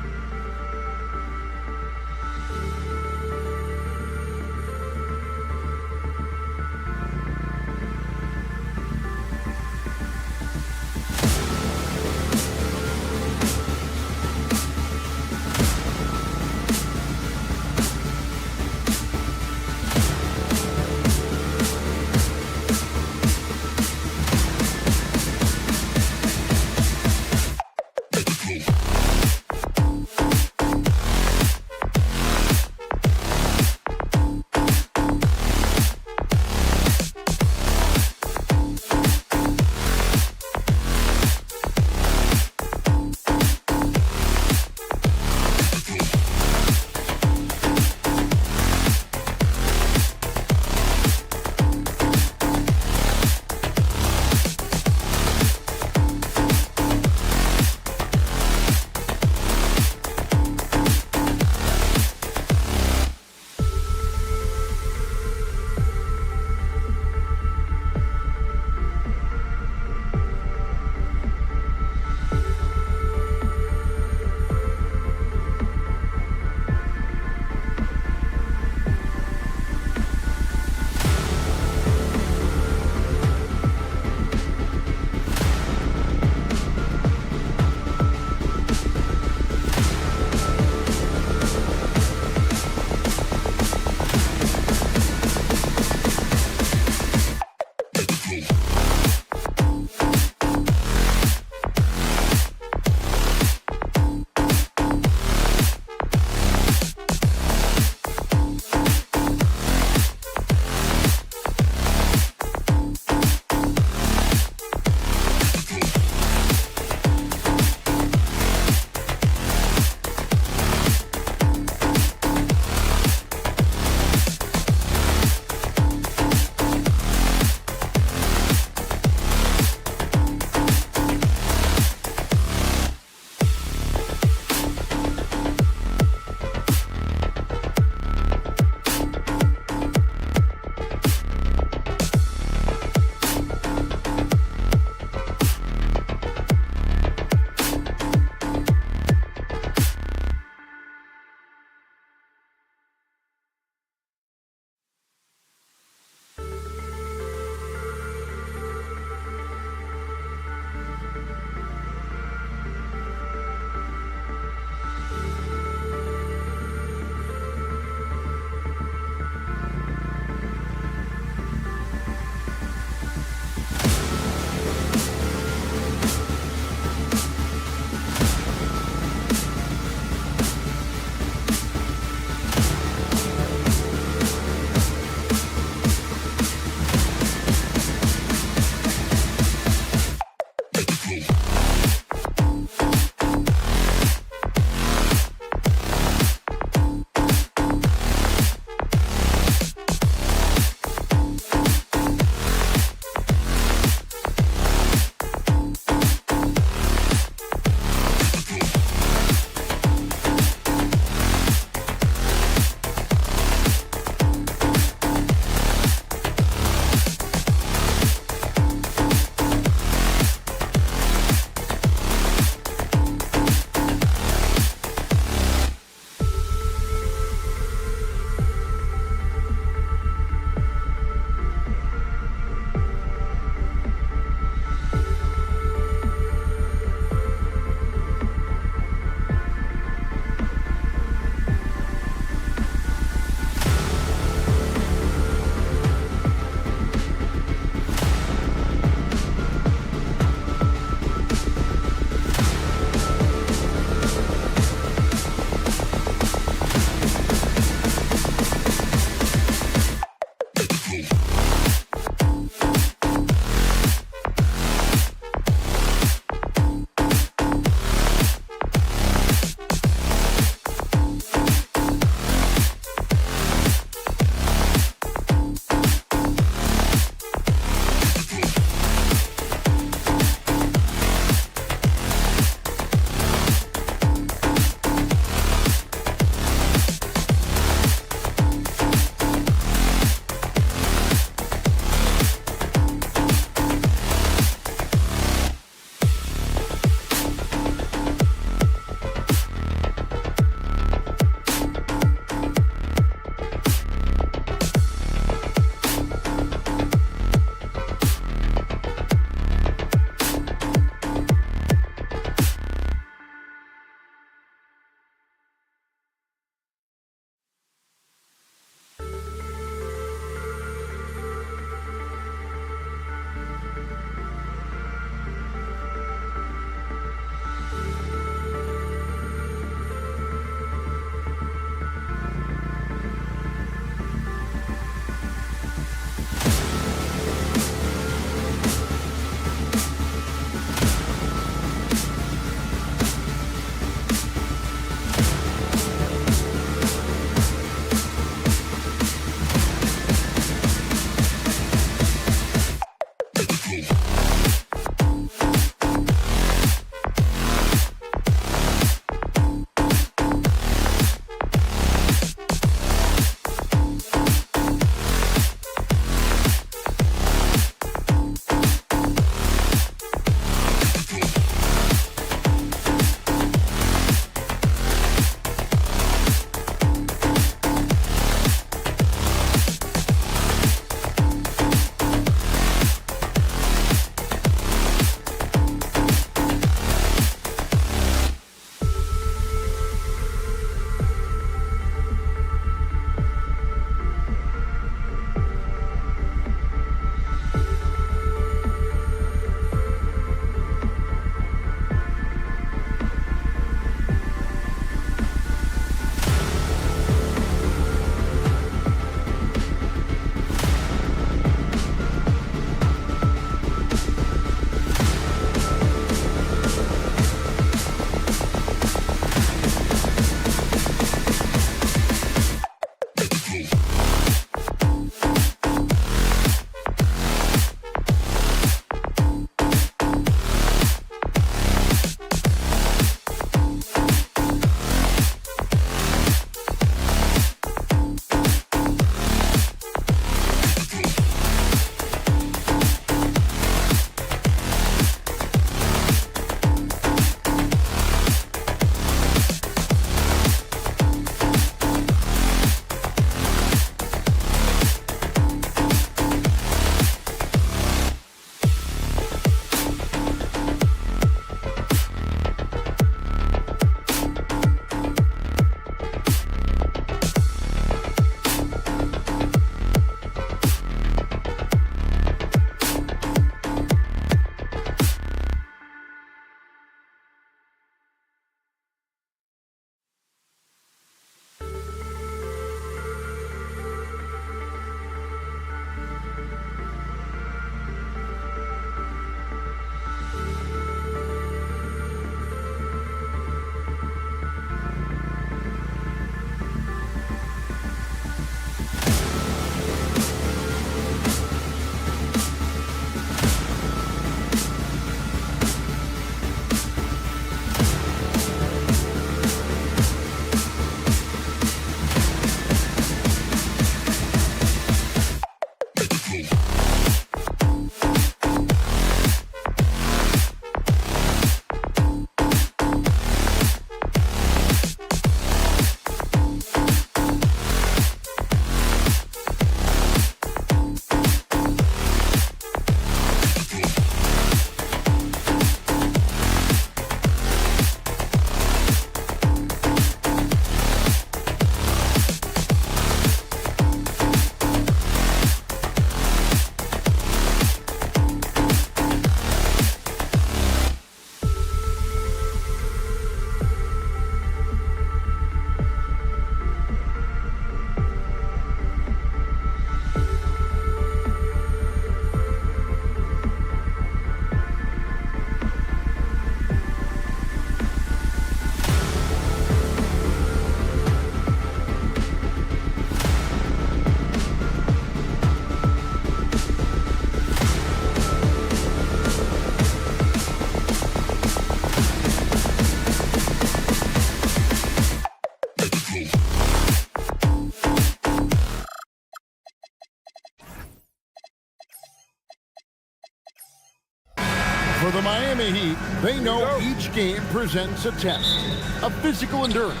For the Miami Heat, they know each game presents a test of physical endurance,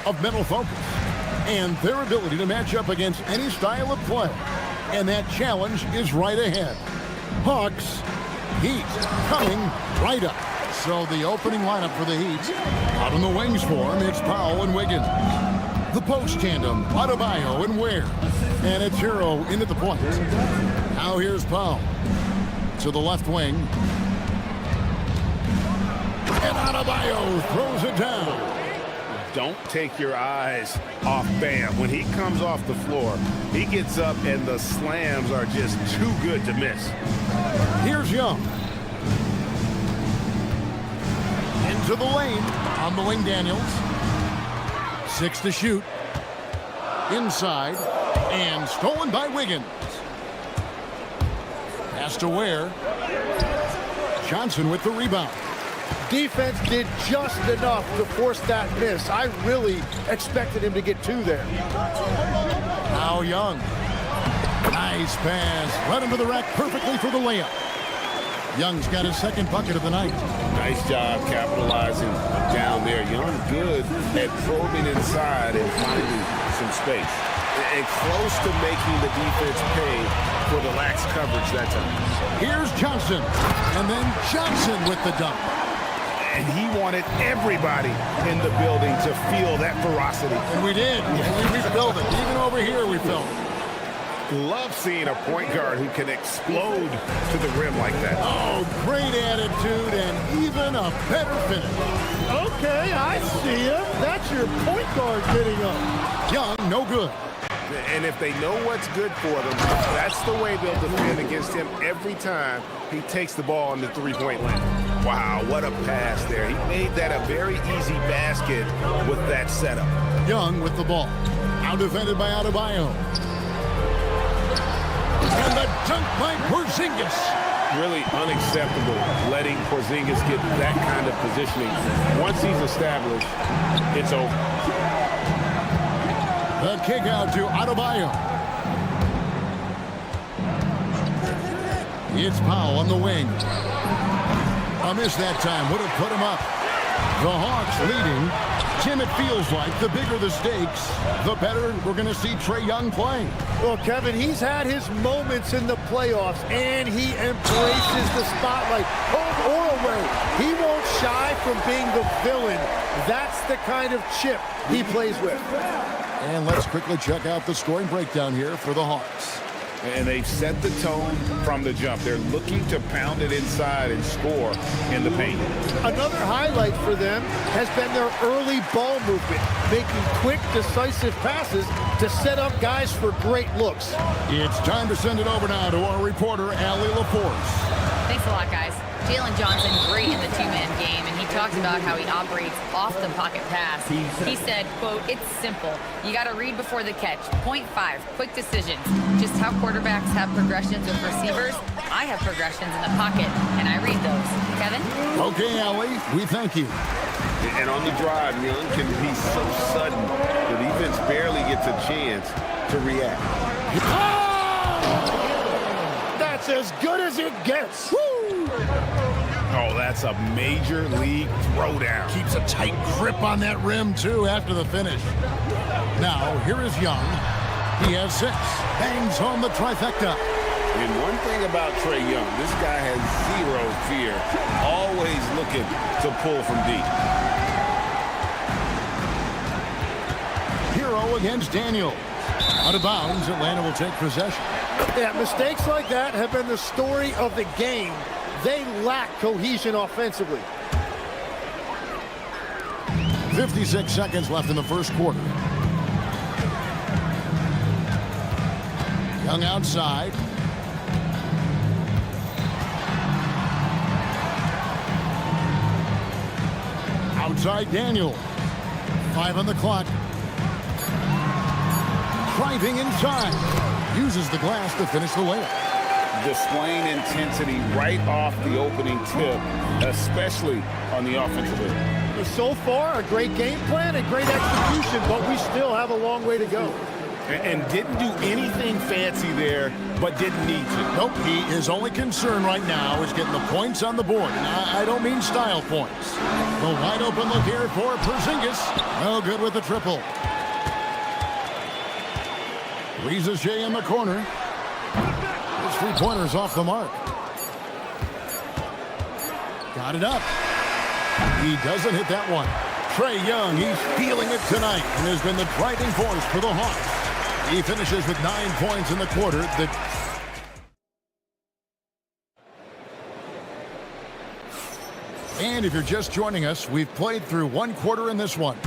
of mental focus, and their ability to match up against any style of play. And that challenge is right ahead. Hawks, Heat coming right up. So the opening lineup for the Heat, out on the wings for him, it's Powell and Wiggins. The post tandem, Adebayo and Ware. And it's Hero in at the point. Now here's Powell to the left wing. And Adebayo throws it down. Don't take your eyes off Bam. When he comes off the floor, he gets up and the slams are just too good to miss. Here's Young. Into the lane. On the wing, Daniels. 6 to shoot. Inside. And stolen by Wiggins. Pass to Ware. Johnson with the rebound. Defense did just enough to force that miss. I really expected him to get 2 there. Now Young. Nice pass. Led him to the rack perfectly for the layup. Young's got his second bucket of the night. Nice job capitalizing down there. Young good at probing inside and finding some space. And close to making the defense pay for the lax coverage that time. Here's Johnson. And then Johnson with the dunk. And he wanted everybody in the building to feel that ferocity. And we did. And we felt it. Even over here we felt it. Love seeing a point guard who can explode to the rim like that. Oh, great attitude and even a better finish. Okay, I see him. That's your point guard getting up. Young, no good. And if they know what's good for them, that's the way they'll defend against him every time he takes the ball in the three-point lane. Wow, what a pass there. He made that a very easy basket with that setup. Young with the ball. Now defended by Adebayo. And the dunk by Porzingis. Really unacceptable letting Porzingis get that kind of positioning. Once he's established, it's over. The kick out to Adebayo. It's Powell on the wing. A miss that time would have put him up. The Hawks leading. Tim, it feels like the bigger the stakes, the better we're going to see Trae Young play. Well, Kevin, he's had his moments in the playoffs, and he embraces the spotlight, home or away. He won't shy from being the villain. That's the kind of chip he plays with. And let's quickly check out the scoring breakdown here for the Hawks. And they've set the tone from the jump. They're looking to pound it inside and score in the paint. Another highlight for them has been their early ball movement, making quick, decisive passes to set up guys for great looks. It's time to send it over now to our reporter, Allie LaForce. Thanks a lot, guys. Jalen Johnson, great in the two-man game, and he talked about how he operates off the pocket pass. He said, quote, "It's simple. You got to read before the catch. Point 5, quick decisions. Just how quarterbacks have progressions with receivers, I have progressions in the pocket, and I read those." Kevin? Okay, Allie, we thank you. And on the drive, Young can be so sudden, the defense barely gets a chance to react. That's as good as it gets. Woo! Oh, that's a major league throwdown. Keeps a tight grip on that rim, too, after the finish. Now, here is Young. He has 6. Bangs home the trifecta. And one thing about Trae Young, this guy has 0 fear. Always looking to pull from deep. Hero against Daniel. Out of bounds, Atlanta will take possession. Yeah, mistakes like that have been the story of the game. They lack cohesion offensively. 56 seconds left in the first quarter. Young outside. Outside Daniel. 5 on the clock. Driving inside. Uses the glass to finish the layup. Displaying intensity right off the opening tip, especially on the offensive end. So far, a great game plan and great execution, but we still have a long way to go. and didn't do anything fancy there, but didn't need to. Nope, his only concern right now is getting the points on the board. And I don't mean style points. The wide open look here for Porzingis. No good with the triple. Reeses Shea in the corner. His three-pointer's off the mark. Got it up. He doesn't hit that one. Trae Young, he's feeling it tonight and has been the driving force for the Hawks. He finishes with 9 points in the quarter. And if you're just joining us, we've played through one quarter in this one.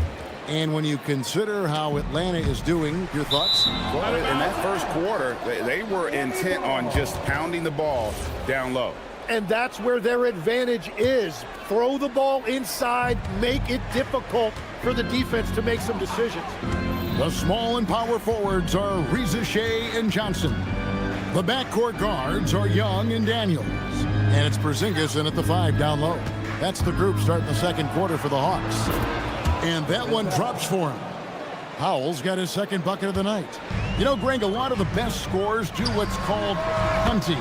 And when you consider how Atlanta is doing, your thoughts? Well, in that first quarter, they were intent on just pounding the ball down low. And that's where their advantage is. Throw the ball inside, make it difficult for the defense to make some decisions. The small and power forwards are Reeses Shea and Johnson. The backcourt guards are Young and Daniels. And it's Porzingis in at the 5 down low. That's the group starting the second quarter for the Hawks. And that one drops for him. Howell's got his second bucket of the night. You know, Greg, a lot of the best scorers do what's called hunting.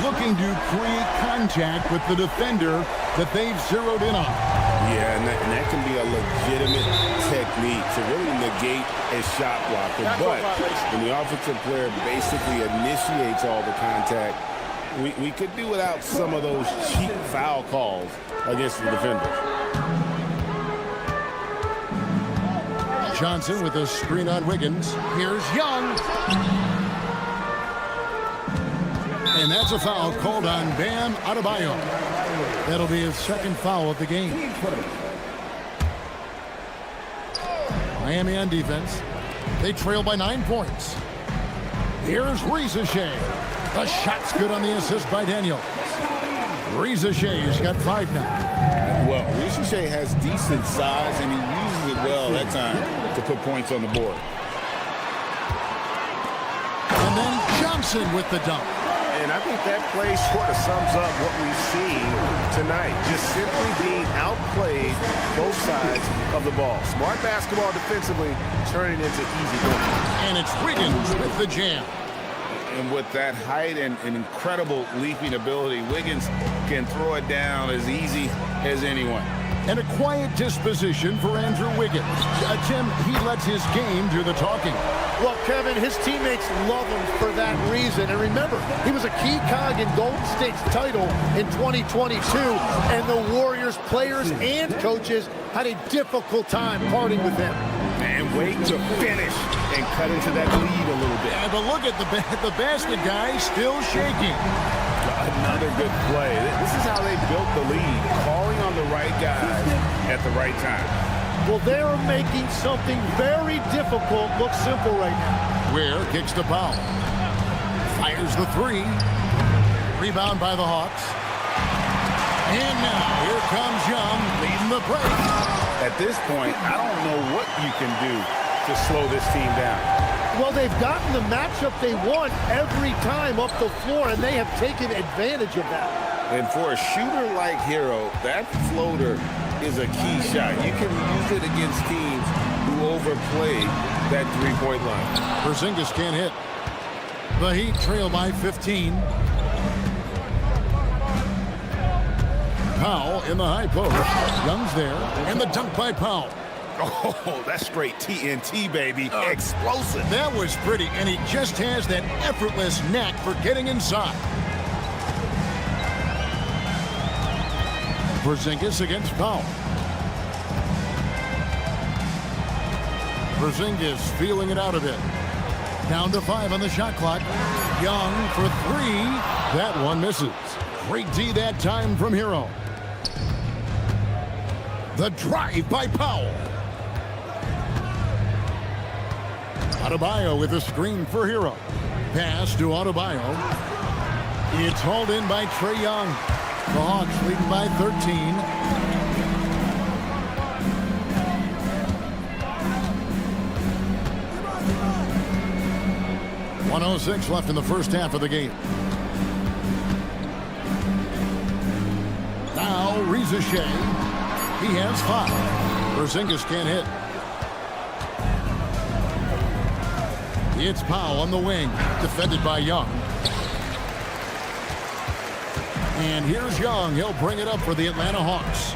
Looking to create contact with the defender that they've zeroed in on. Yeah, and that can be a legitimate technique to really negate a shot blocker. But when the offensive player basically initiates all the contact, we could do without some of those cheap foul calls against the defenders. Johnson with a screen on Wiggins. Here's Young. And that's a foul called on Bam Adebayo. That'll be his second foul of the game. Miami on defense. They trail by 9 points. Here's Reeses Shea. The shot's good on the assist by Daniel. Reeses Shea's got 5 now. Well, Reeses Shea has decent size, and he uses it well that time to put points on the board. And then Johnson with the dunk. And I think that play sort of sums up what we've seen tonight. Just simply being outplayed both sides of the ball. Smart basketball defensively, turning into easy points. And it's Wiggins with the jam. And with that height and incredible leaping ability, Wiggins can throw it down as easy as anyone. And a quiet disposition for Andrew Wiggins. Tim, he lets his game do the talking. Well, Kevin, his teammates love him for that reason. And remember, he was a key cog in Golden State's title in 2022. And the Warriors players and coaches had a difficult time parting with him. And wait to finish and cut into that lead a little bit. Yeah, but look at the basket guy still shaking. Another good play. This is how they built the lead, calling on the right guys at the right time. Well, they're making something very difficult look simple right now. Ware kicks to Powell. Fires the 3. Rebound by the Hawks. And now here comes Young leading the break. At this point, I don't know what you can do to slow this team down. Well, they've gotten the matchup they want every time up the floor, and they have taken advantage of that. And for a shooter like Hero, that floater is a key shot. You can use it against teams who overplay that three-point line. Porzingis can't hit. The Heat trail by 15. Powell in the high post. Young's there. And the dunk by Powell. Oh, that's straight TNT, baby. Explosive. That was pretty, and he just has that effortless knack for getting inside. Porzingis against Powell. Porzingis feeling it out a bit. Down to 5 on the shot clock. Young for 3. That one misses. Great D that time from Hero. The drive by Powell. Adebayo with a screen for Hero. Pass to Adebayo. It's hauled in by Trae Young. The Hawks leading by 13. .106 left in the first half of the game. Now Reeses Shea. He has 5. Porzingis can't hit. It's Powell on the wing, defended by Young. And here's Young. He'll bring it up for the Atlanta Hawks.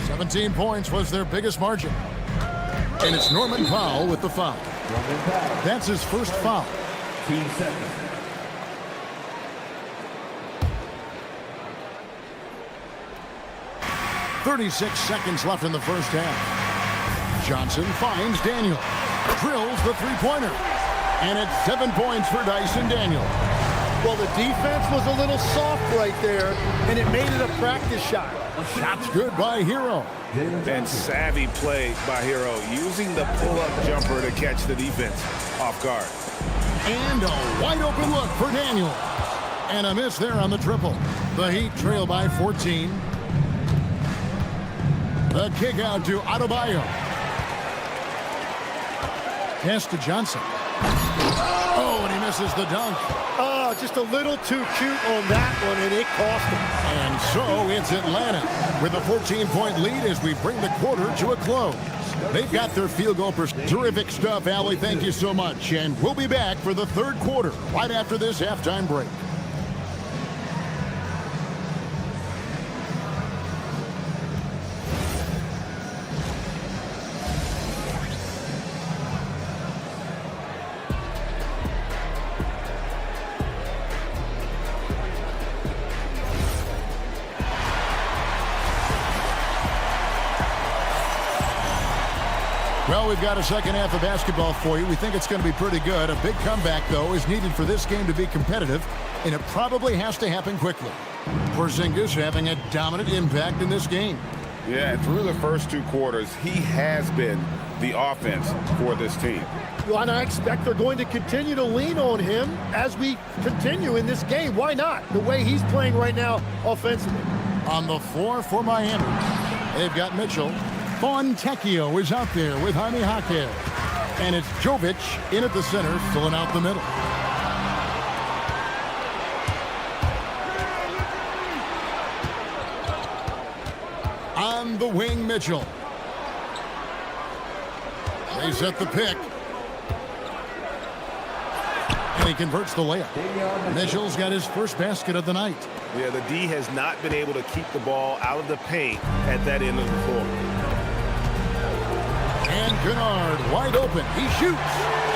17 points was their biggest margin. And it's Norman Powell with the foul. That's his first foul. 36 seconds left in the first half. Johnson finds Daniel. Drills the three-pointer. And it's 7 points for Dyson Daniel. Well, the defense was a little soft right there, and it made it a practice shot. Shot's good by Hero. And savvy play by Hero, using the pull-up jumper to catch the defense off guard. And a wide-open look for Daniel. And a miss there on the triple. The Heat trail by 14. The kick out to Adebayo. Pass to Johnson. Oh, and he misses the dunk. Oh, just a little too cute on that one, and it cost him. And so it's Atlanta with a 14-point lead as we bring the quarter to a close. They've got their field goal percentage. Terrific stuff, Allie. Thank you so much. And we'll be back for the third quarter right after this halftime break. Well, we've got a second half of basketball for you. We think it's going to be pretty good. A big comeback, though, is needed for this game to be competitive, and it probably has to happen quickly. Porzingis having a dominant impact in this game. Yeah, through the first two quarters, he has been the offense for this team. Well, and I expect they're going to continue to lean on him as we continue in this game. Why not? The way he's playing right now offensively. On the floor for Miami, they've got Mitchell. Fontecchio is out there with Jaime Jaquez. And it's Jovic in at the center, filling out the middle. On the wing, Mitchell. They set the pick. And he converts the layup. Mitchell's got his first basket of the night. Yeah, the D has not been able to keep the ball out of the paint at that end of the floor. And Kennard wide open. He shoots.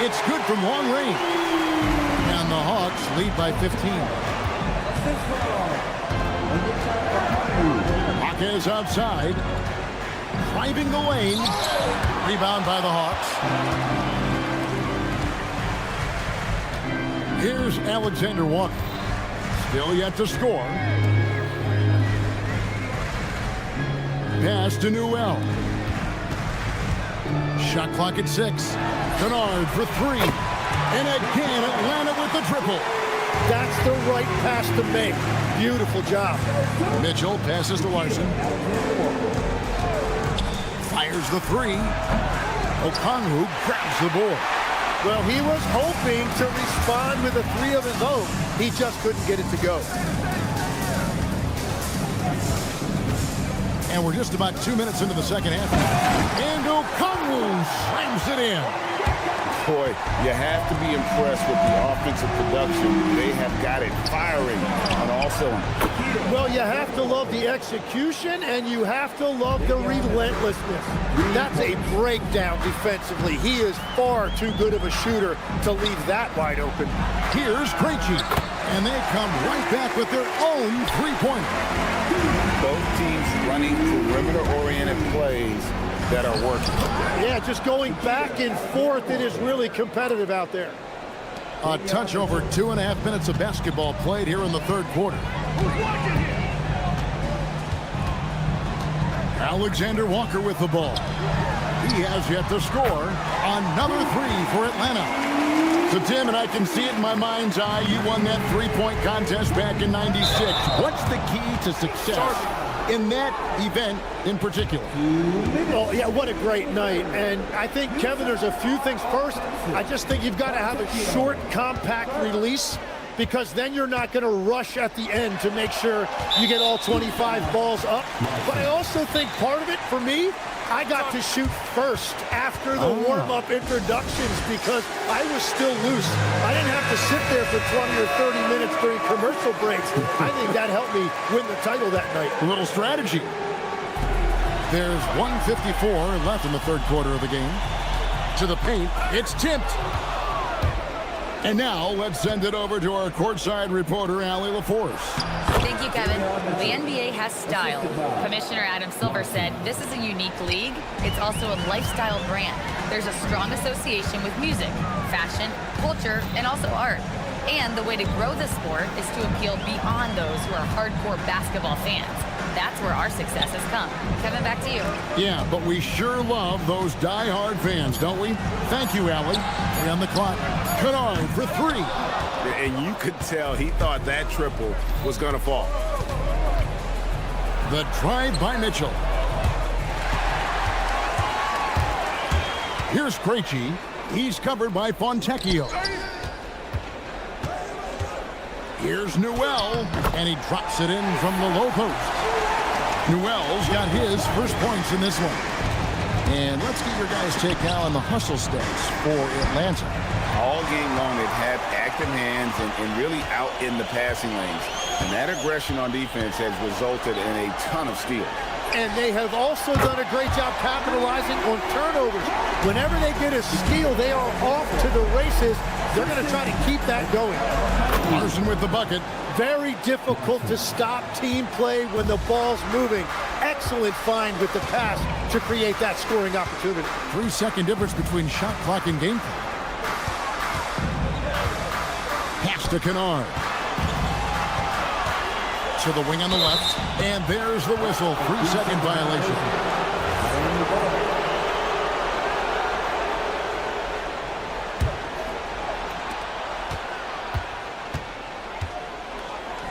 It's good from long range. And the Hawks lead by 15. Jaquez outside. Driving the lane. Rebound by the Hawks. Here's Alexander Walker. Still yet to score. Pass to Newell. Shot clock at 6. Kennard for 3. And again, Atlanta with the triple. That's the right pass to make. Beautiful job. Mitchell passes to Larson. Fires the 3. Okongwu grabs the board. Well, he was hoping to respond with a 3 of his own. He just couldn't get it to go. And we're just about 2 minutes into the second half. And Okongwu slams it in. Boy, you have to be impressed with the offensive production. They have got it firing on all cylinders. Well, you have to love the execution, and you have to love the relentlessness. That's a breakdown defensively. He is far too good of a shooter to leave that wide open. Here's Krejci. And they come right back with their own three-pointer. Both teams running perimeter-oriented plays that are working. Yeah, just going back and forth. It is really competitive out there. A touch over 2.5 minutes of basketball played here in the third quarter. Alexander Walker with the ball. He has yet to score. Another 3 for Atlanta. So, Tim, and I can see it in my mind's eye, you won that three-point contest back in '96. What's the key to success in that event in particular? Oh, yeah, what a great night. And I think, Kevin, there's a few things. First, I just think you've got to have a short, compact release. because then you're not going to rush at the end to make sure you get all 25 balls up. But I also think part of it, for me, I got to shoot first after the warm-up introductions because I was still loose. I didn't have to sit there for 20 or 30 minutes during commercial breaks. I think that helped me win the title that night. A little strategy. There's 1:54 left in the third quarter of the game. To the paint, it's tipped. And now let's send it over to our courtside reporter, Allie LaForce. Thank you, Kevin. The NBA has style. Commissioner Adam Silver said this is a unique league. It's also a lifestyle brand. There's a strong association with music, fashion, culture, and also art. And the way to grow the sport is to appeal beyond those who are hardcore basketball fans. That's where our success has come. Kevin, back to you. Yeah, but we sure love those die-hard fans, don't we? Thank you, Allie. 3 on the clock. Kennard for 3. And you could tell he thought that triple was going to fall. The drive by Mitchell. Here's Krejci. He's covered by Fontecchio. Here's Newell, and he drops it in from the low post. Newell's got his first points in this one. And let's get your guys' take now on the hustle stats for Atlanta. All game long, they've had active hands and really out in the passing lanes. And that aggression on defense has resulted in a ton of steals. And they have also done a great job capitalizing on turnovers. Whenever they get a steal, they are off to the races. They're going to try to keep that going. Larson with the bucket. Very difficult to stop team play when the ball's moving. Excellent find with the pass to create that scoring opportunity. 3-second difference between shot clock and game clock. Pass to Kennard. To the wing on the left. And there's the whistle. 3-second violation.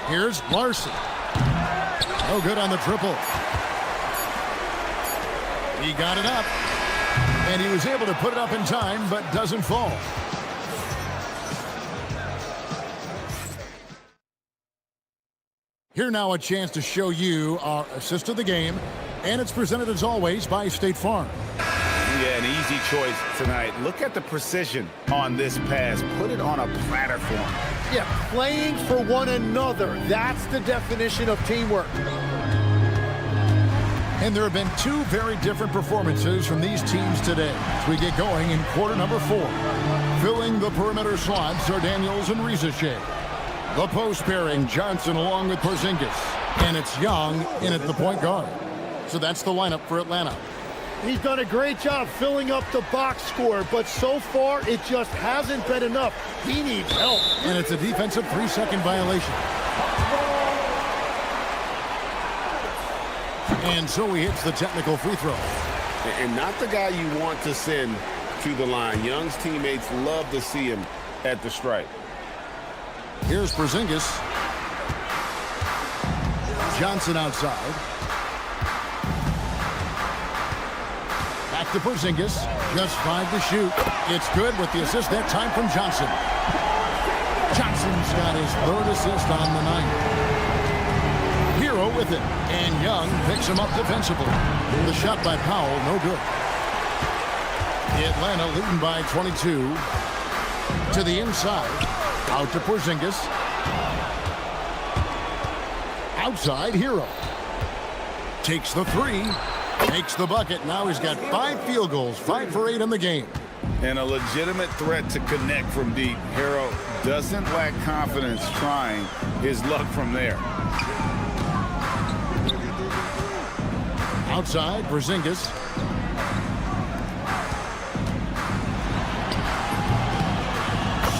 Here's Larson. No good on the triple. He got it up. And he was able to put it up in time, but doesn't fall. Here now a chance to show you our assist of the game. And it's presented as always by State Farm. Yeah, an easy choice tonight. Look at the precision on this pass. Put it on a platter for him. Yeah, playing for one another. That's the definition of teamwork. And there have been 2 very different performances from these teams today as we get going in quarter number 4. Filling the perimeter slots are Daniels and Rizachet. The post pairing, Johnson along with Porzingis. And it's Young in at the point guard. So that's the lineup for Atlanta. He's done a great job filling up the box score, but so far it just hasn't been enough. He needs help. And it's a defensive 3-second violation. And so he hits the technical free throw. And not the guy you want to send to the line. Young's teammates love to see him at the stripe. Here's Porzingis. Johnson outside. Back to Porzingis. Just 5 to shoot. It's good with the assist that time from Johnson. Johnson's got his 3rd assist on the night. Hero with it. And Young picks him up defensively. The shot by Powell, no good. Atlanta leading by 22. To the inside. Out to Porzingis. Outside, Hero. Takes the 3. Makes the bucket. Now he's got 5 field goals. 5 for 8 in the game. And a legitimate threat to connect from deep. Hero doesn't lack confidence trying his luck from there. Outside, Porzingis.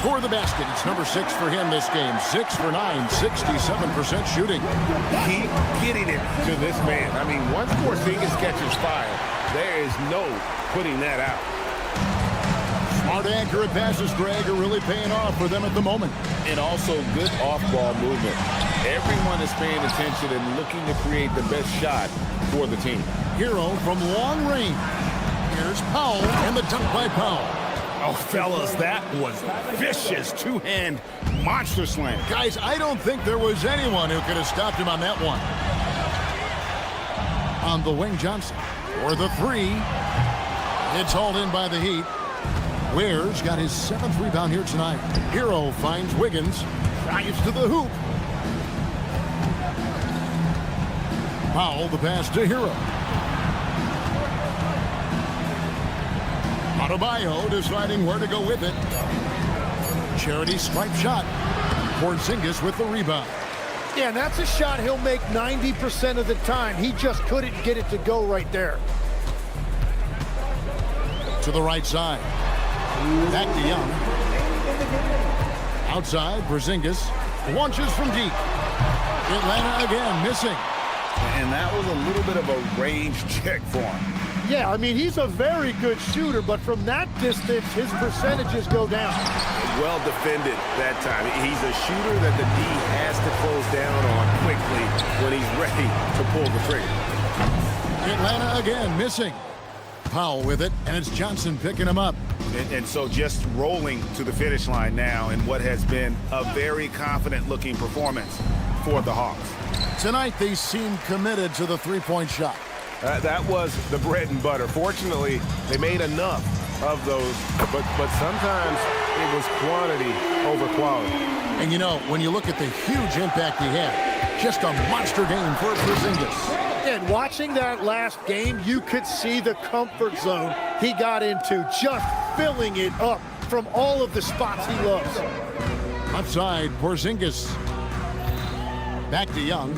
For the basket, it's number 6 for him this game. 6 for 9, 67% shooting. Keep getting it to this man. I mean, once Porzingis catches fire, there is no putting that out. Smart, accurate passes, Greg, are really paying off for them at the moment. And also good off-ball movement. Everyone is paying attention and looking to create the best shot for the team. Hero from long range. Here's Powell, and the dunk by Powell. Oh, fellas, that was vicious two-hand monster slam. Guys, I don't think there was anyone who could have stopped him on that one. On the wing, Johnson for the three. It's hauled in by the Heat. Ware's got his 7th rebound here tonight. Hero finds Wiggins. Drives to the hoop. Powell the pass to Hero. Adebayo deciding where to go with it. Charity stripe shot. Porzingis with the rebound. Yeah, and that's a shot he'll make 90% of the time. He just couldn't get it to go right there. To the right side. Back to Young. Outside, Porzingis launches from deep. Atlanta again missing. And that was a little bit of a range check for him. Yeah, I mean, he's a very good shooter, but from that distance, his percentages go down. Well defended that time. He's a shooter that the D has to close down on quickly when he's ready to pull the trigger. Atlanta again missing. Powell with it, and it's Johnson picking him up. And so just rolling to the finish line now in what has been a very confident-looking performance for the Hawks. Tonight, they seem committed to the three-point shot. That was the bread and butter. Fortunately, they made enough of those, but sometimes it was quantity over quality. And, you know, when you look at the huge impact he had, just a monster game for Porzingis. And watching that last game, you could see the comfort zone he got into, just filling it up from all of the spots he loves. Outside, Porzingis. Back to Young.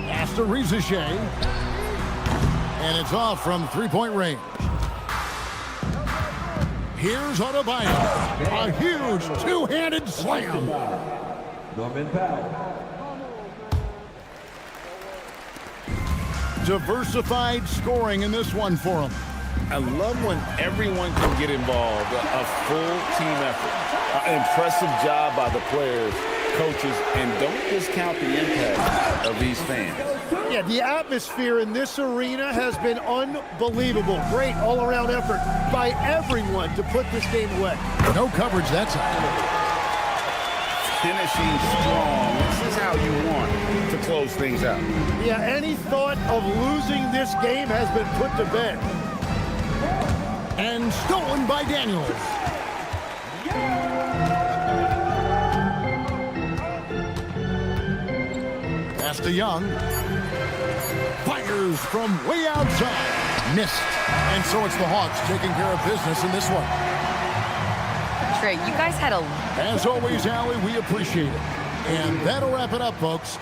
Pass to Rizichet. And it's off from three-point range. Here's Adebayo. A huge two-handed slam. Norman Powell. Diversified scoring in this one for him. I love when everyone can get involved, a full team effort. Impressive job by the players, coaches, and don't discount the impact of these fans. Yeah, the atmosphere in this arena has been unbelievable. Great all-around effort by everyone to put this game away. No coverage that time. Finishing strong. This is how you want to close things out. Yeah, any thought of losing this game has been put to bed. And stolen by Daniels. Pass to Young. Fires from way outside. Missed. And so it's the Hawks taking care of business in this one. Trey, you guys had a... As always, Allie, we appreciate it. And that'll wrap it up, folks.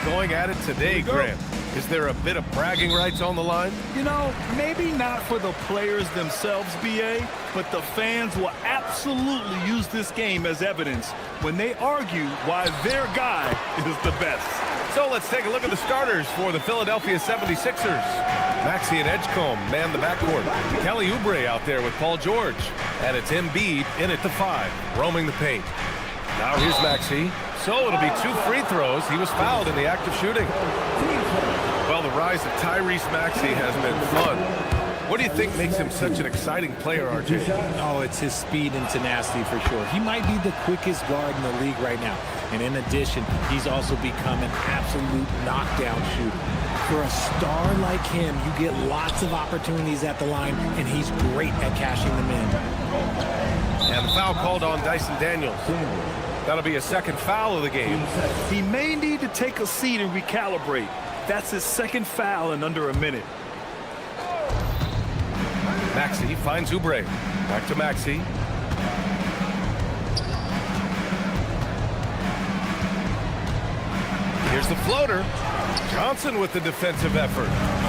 going at it today, Grant. Is there a bit of bragging rights on the line? You know, maybe not for the players themselves, BA, but the fans will absolutely use this game as evidence when they argue why their guy is the best. So let's take a look at the starters for the Philadelphia 76ers. Maxey and Edgecombe man the backcourt. Kelly Oubre out there with Paul George. And it's Embiid in at the 5, roaming the paint. Now here's Maxey. So it'll be 2 free throws. He was fouled in the act of shooting. Well, the rise of Tyrese Maxey has been fun. What do you think makes him such an exciting player, RJ? Oh, it's his speed and tenacity for sure. He might be the quickest guard in the league right now. And in addition, he's also become an absolute knockdown shooter. For a star like him, you get lots of opportunities at the line, and he's great at cashing them in. And the foul called on Dyson Daniels. That'll be a second foul of the game. He may need to take a seat and recalibrate. That's his second foul in under a minute. Maxey finds Oubre. Back to Maxey. Here's the floater. Johnson with the defensive effort.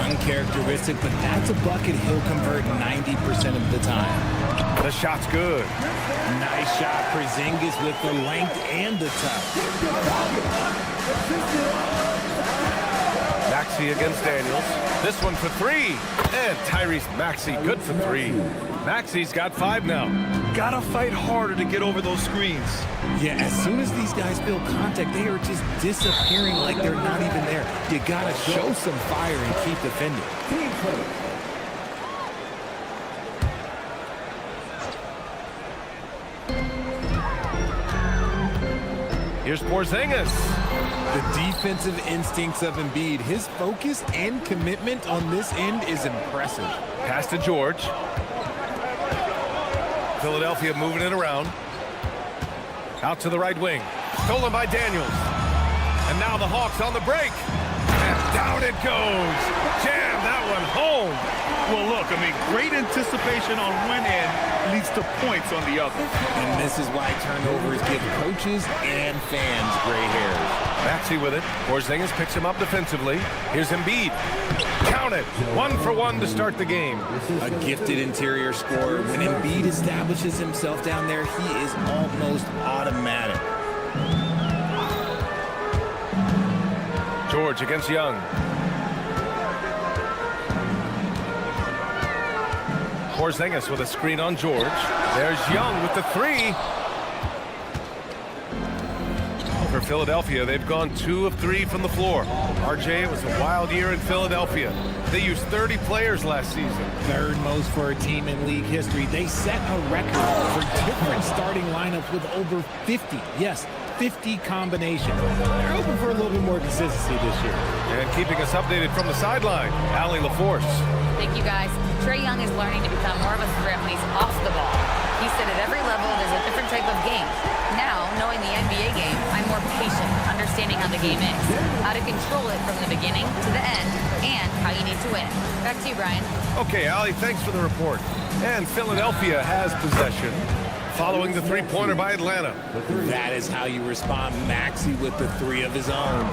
Uncharacteristic, but that's a bucket he'll convert 90% of the time. The shot's good. Nice shot. Porzingis with the length and the touch. Maxey against Daniels. This one for 3. And Tyrese Maxey good for 3. Maxey's got 5 now. Gotta fight harder to get over those screens. Yeah, as soon as these guys feel contact, they are just disappearing like they're not even there. You gotta show some fire and keep defending. Here's Porzingis. The defensive instincts of Embiid, his focus and commitment on this end is impressive. Pass to George. Philadelphia moving it around. Out to the right wing. Stolen by Daniels. And now the Hawks on the break. And down it goes. Jam that one home. Well, look, I mean, great anticipation on one end leads to points on the other. And this is why turnovers give coaches and fans gray hairs. Maxey with it. Porzingis picks him up defensively. Here's Embiid. Count it. 1 for 1 to start the game. A gifted interior scorer. When Embiid establishes himself down there, he is almost automatic. George against Young. Porzingis with a screen on George. There's Young with the 3. For Philadelphia, they've gone 2 of 3 from the floor. RJ, it was a wild year in Philadelphia. They used 30 players last season. Third most for a team in league history. They set a record for different starting lineups with over 50. Yes, 50 combinations. They're hoping for a little bit more consistency this year. And keeping us updated from the sideline, Allie LaForce. Thank you, guys. Trae Young is learning to become more of a threat when he's off the ball. He said at every level there's a different type of game. Now, knowing the NBA game, I'm more patient, understanding how the game is, how to control it from the beginning to the end, and how you need to win. Back to you, Brian. Okay, Allie, thanks for the report. And Philadelphia has possession following the three-pointer by Atlanta. That is how you respond. Maxey with the 3 of his own.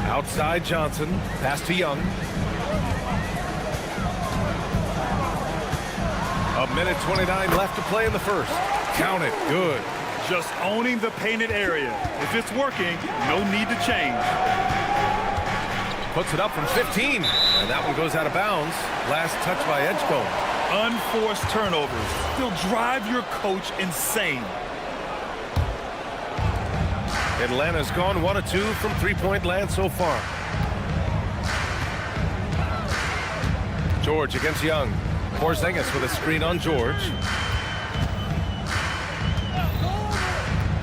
Outside Johnson. Pass to Young. A minute 29 left to play in the first. Count it. Good. Just owning the painted area. If it's working, no need to change. Puts it up from 15. And that one goes out of bounds. Last touch by Edgecombe. Unforced turnovers. They'll drive your coach insane. Atlanta's gone 1 of 2 from three-point land so far. George against Young. Porzingis with a screen on George.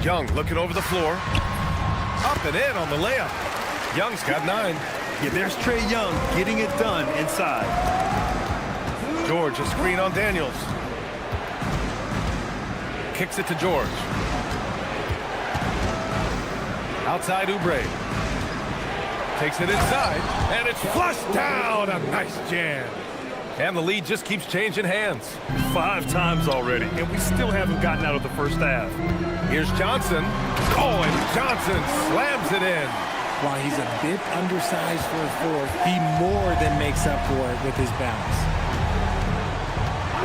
Young looking over the floor. Up and in on the layup. Young's got 9. Yeah, there's Trae Young getting it done inside. George, a screen on Daniels. Kicks it to George. Outside Oubre. Takes it inside, and it's flushed down. A nice jam. And the lead just keeps changing hands. 5 times already, and we still haven't gotten out of the first half. Here's Johnson. Oh, and Johnson slams it in. While he's a bit undersized for a fourth, he more than makes up for it with his bounce.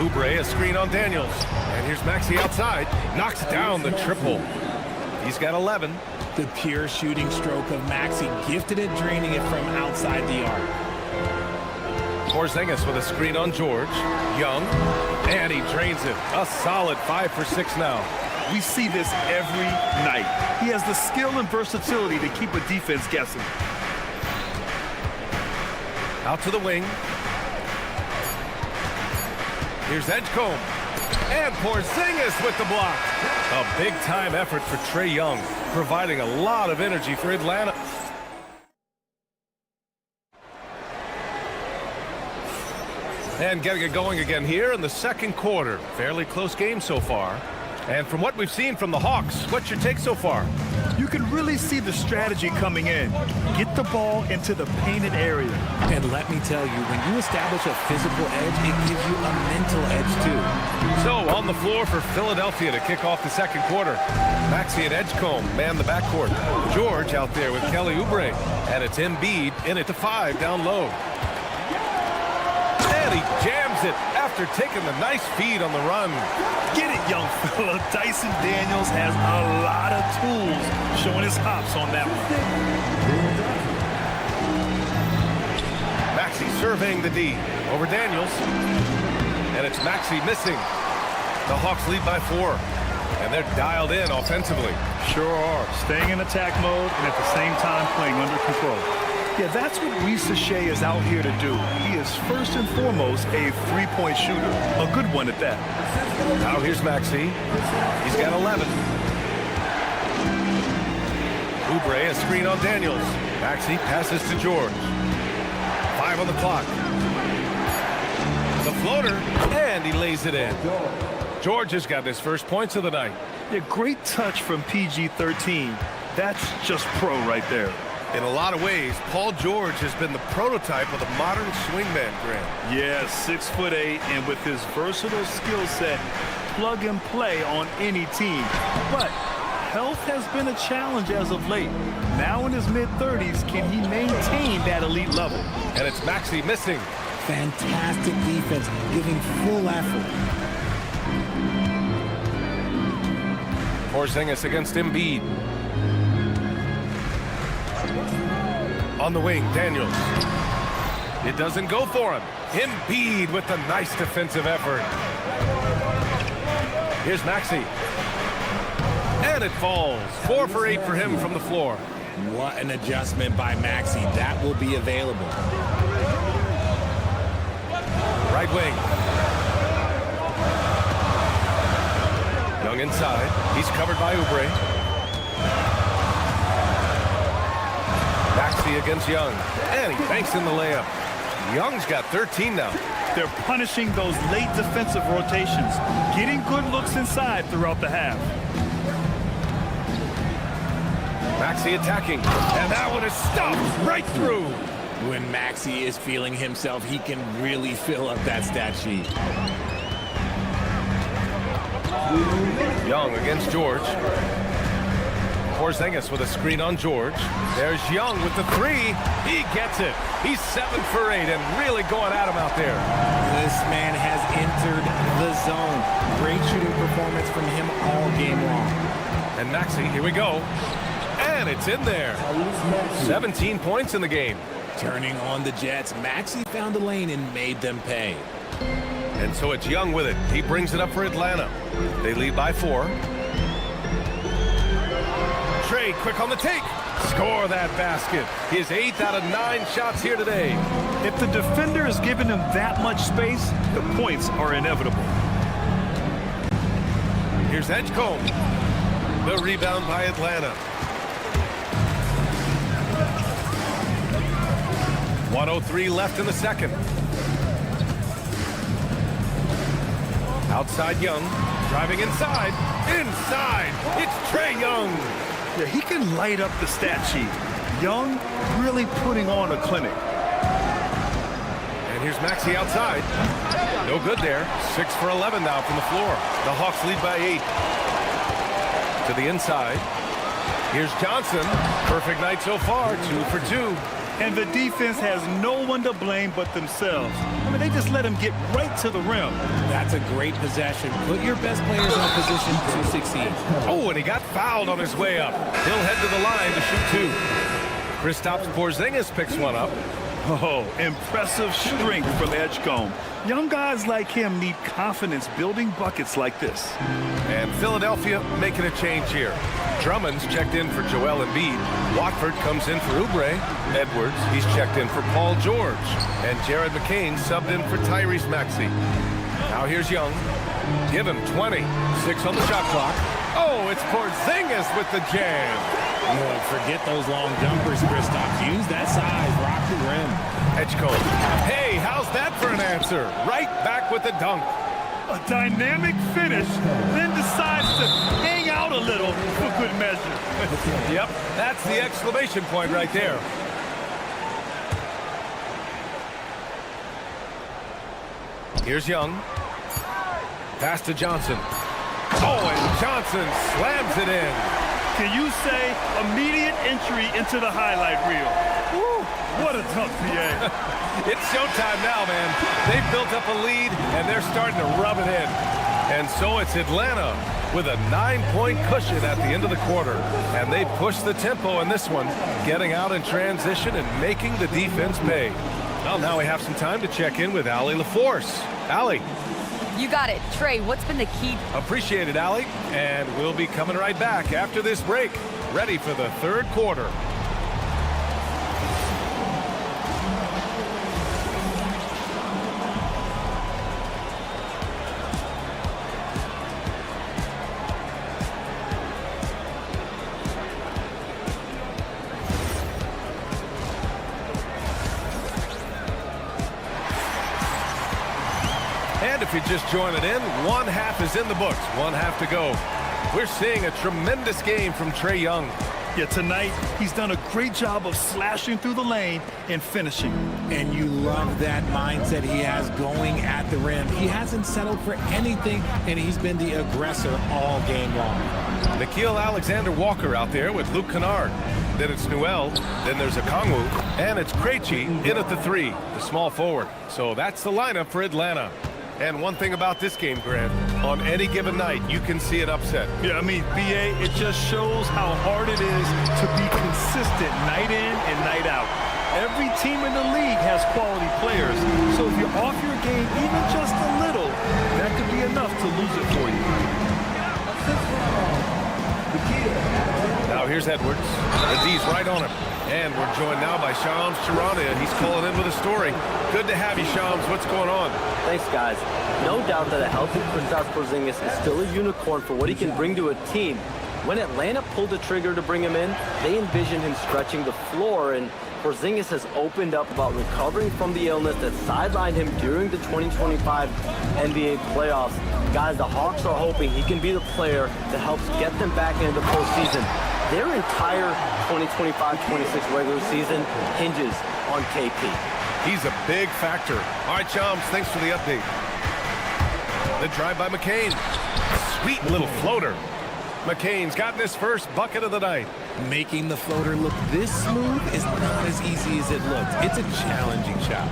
Oubre, a screen on Daniels. And here's Maxey outside. Knocks down the triple. He's got 11. The pure shooting stroke of Maxey, gifted at draining it from outside the arc. Porzingis with a screen on George. Young. And he drains it. A solid 5 for 6 now. We see this every night. He has the skill and versatility to keep a defense guessing. Out to the wing. Here's Edgecombe. And Porzingis with the block. A big-time effort for Trae Young, providing a lot of energy for Atlanta. And getting it going again here in the second quarter. Fairly close game so far. And from what we've seen from the Hawks, what's your take so far? You can really see the strategy coming in. Get the ball into the painted area. And let me tell you, when you establish a physical edge, it gives you a mental edge too. So on the floor for Philadelphia to kick off the second quarter. Maxey and Edgecombe man the backcourt. George out there with Kelly Oubre. And it's Embiid in at the 5 down low. And he jams it after taking the nice feed on the run. Get it, young fella. Dyson Daniels has a lot of tools, showing his hops on that one. Maxey surveying the D over Daniels. And it's Maxey missing. The Hawks lead by 4. And they're dialed in offensively. Sure are. Staying in attack mode and at the same time playing under control. Yeah, that's what Reese Shea is out here to do. He is first and foremost a three-point shooter. A good one at that. Now here's Maxey. He's got 11. Oubre, a screen on Daniels. Maxey passes to George. 5 on the clock. The floater, and he lays it in. George has got his first points of the night. Yeah, great touch from PG-13. That's just pro right there. In a lot of ways, Paul George has been the prototype of the modern swingman, Grant. Yeah, 6'8", and with his versatile skill set, plug and play on any team. But health has been a challenge as of late. Now in his mid-30s, can he maintain that elite level? And it's Maxey missing. Fantastic defense, giving full effort. Porzingis against Embiid. On the wing, Daniels. It doesn't go for him. Embiid with the nice defensive effort. Here's Maxey. And it falls. 4 for 8 for him from the floor. What an adjustment by Maxey. That will be available. Right wing. Young inside. He's covered by Oubre. Maxey against Young. And he banks in the layup. Young's got 13 now. They're punishing those late defensive rotations, getting good looks inside throughout the half. Maxey attacking. And that one is stopped right through. When Maxey is feeling himself, he can really fill up that stat sheet. Young against George. Porzingis with a screen on George. There's Young with the 3. He gets it. He's 7 for 8 and really going at him out there. This man has entered the zone. Great shooting performance from him all game long. And Maxey, here we go. And it's in there. 17 points in the game. Turning on the Jets, Maxey found a lane and made them pay. And so it's Young with it. He brings it up for Atlanta. They lead by 4. Trae quick on the take. Score that basket. His 8th out of 9 shots here today. If the defender is giving him that much space, the points are inevitable. Here's Edgecombe. The rebound by Atlanta. 1:03 left in the second. Outside Young. Driving inside. Inside. It's Trae Young. Yeah, he can light up the stat sheet. Young really putting on a clinic. And here's Maxey outside. No good there. 6 for 11 now from the floor. The Hawks lead by 8. to the inside. Here's Johnson. Perfect night so far, 2 for 2. And the defense has no one to blame but themselves. I mean, they just let him get right to the rim. That's a great possession. Put your best players in a position to succeed. Oh, and he got fouled on his way up. He'll head to the line to shoot 2. Kristaps Porzingis picks one up. Oh, impressive strength from Edgecombe. Young guys like him need confidence building buckets like this. And Philadelphia making a change here. Drummond's checked in for Joel Embiid. Watford comes in for Oubre. Edwards, he's checked in for Paul George. And Jared McCain subbed in for Tyrese Maxey. Now here's Young. Give him 20. 6 on the shot clock. Oh, it's Porzingis with the jam. Oh, forget those long jumpers, Kristaps. Use that size. Rock the rim. Edgecombe. Hey, how's that for an answer? Right back with the dunk. A dynamic finish, then decides to hang out a little for good measure. Yep, that's the exclamation point right there. Here's Young. Pass to Johnson. Oh, and Johnson slams it in. Can you say immediate entry into the highlight reel? Woo, what a dunk, PA. It's showtime now, man. They've built up a lead, and they're starting to rub it in. And so it's Atlanta with a 9-point cushion at the end of the quarter. And they push the tempo in this one, getting out in transition and making the defense pay. Well, now we have some time to check in with Allie LaForce. Allie. You got it. Trey, what's been the key? Appreciate it, Allie. And we'll be coming right back after this break, ready for the third quarter. And if you're just joining in, one half is in the books, one half to go. We're seeing a tremendous game from Trae Young. Yeah, tonight he's done a great job of slashing through the lane and finishing. And you love that mindset he has going at the rim. He hasn't settled for anything, and he's been the aggressor all game long. Nickeil Alexander-Walker out there with Luke Kennard. Then it's Newell, then there's Okongwu, and it's Krejci in at the 3, the small forward. So that's the lineup for Atlanta. And one thing about this game, Grant, on any given night, you can see an upset. Yeah, I mean, BA, it just shows how hard it is to be consistent night in and night out. Every team in the league has quality players, so if you're off your game even just a little, that could be enough to lose it for you. Now here's Edwards. The D's right on him. And we're joined now by Shams Charania. He's calling in with a story. Good to have you, Shams. What's going on? Thanks, guys. No doubt that a healthy Kristaps Porzingis is still a unicorn for what he can bring to a team. When Atlanta pulled the trigger to bring him in, they envisioned him stretching the floor, and Porzingis has opened up about recovering from the illness that sidelined him during the 2025 NBA playoffs. Guys, the Hawks are hoping he can be the player that helps get them back into the postseason. Their entire 2025-26 regular season hinges on KP. He's a big factor. All right, Shams, thanks for the update. The drive by McCain. Sweet little floater. McCain's gotten his first bucket of the night. Making the floater look this smooth is not as easy as it looks. It's a challenging shot.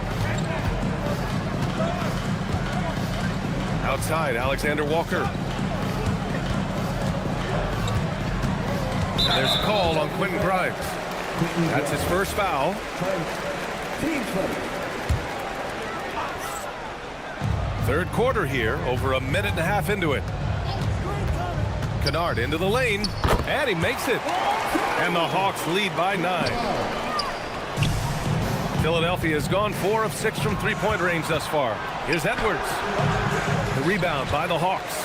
Outside, Alexander Walker. And there's a call on Quentin Grimes. That's his first foul. Third quarter here, over a minute and a half into it. Kennard into the lane, and he makes it. And the Hawks lead by 9. Philadelphia has gone 4 of 6 from three-point range thus far. Here's Edwards. The rebound by the Hawks.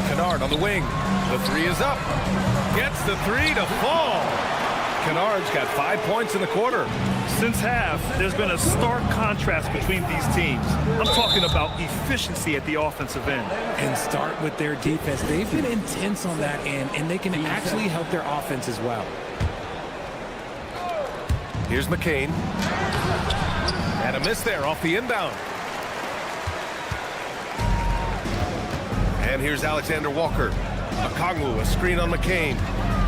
Kennard on the wing. The 3 is up. Gets the 3 to fall. Kennard's got 5 points in the quarter. Since half, there's been a stark contrast between these teams. I'm talking about efficiency at the offensive end. And start with their defense. They've been intense on that end, and they can actually help their offense as well. Here's McCain. And a miss there off the inbound. And here's Alexander Walker. Okongwu, a screen on McCain.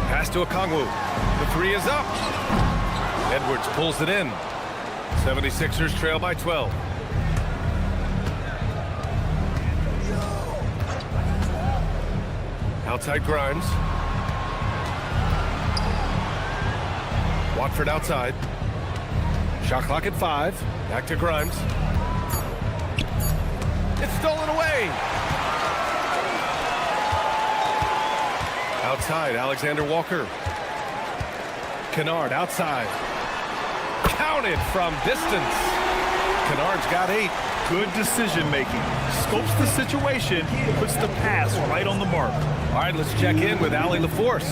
Pass to Okongwu. The three is up. Edwards pulls it in. 76ers trail by 12. Outside Grimes. Watford outside. Shot clock at 5. Back to Grimes. It's stolen away. Outside, Alexander Walker. Kennard outside. Counted from distance. Kennard's got 8. Good decision making. Scopes the situation, puts the pass right on the mark. All right, let's check in with Allie LaForce.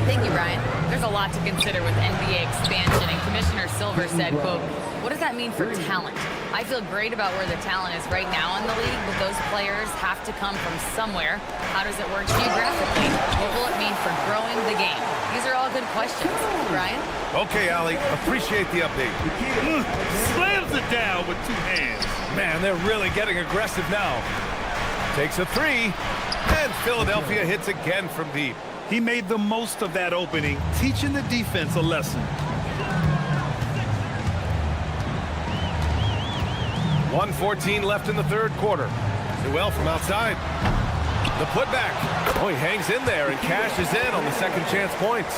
Thank you, Brian. There's a lot to consider with NBA expansion, and Commissioner Silver said, quote, "What does that mean for talent? I feel great about where the talent is right now in the league, but those players have to come from somewhere. How does it work geographically? What will it mean for growing the game?" These are all good questions. Brian? Okay, Allie, appreciate the update. Slams it down with 2 hands. Man, they're really getting aggressive now. Takes a 3, and Philadelphia hits again from deep. He made the most of that opening, teaching the defense a lesson. 1:14 left in the third quarter. Newell from outside. The putback. Oh, he hangs in there and cashes in on the second chance points.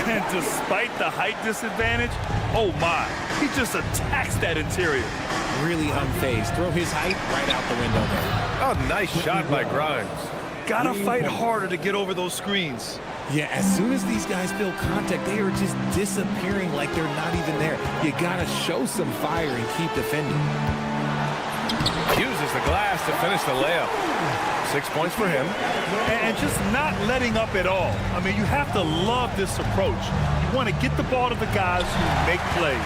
And despite the height disadvantage, oh my, he just attacks that interior. Really unfazed. Throw his height right out the window there. Oh, nice shot by Grimes. Gotta fight harder to get over those screens. Yeah, as soon as these guys feel contact, they are just disappearing like they're not even there. You gotta show some fire and keep defending. Uses the glass to finish the layup. 6 points for him. And just not letting up at all. I mean, you have to love this approach. You want to get the ball to the guys who make plays.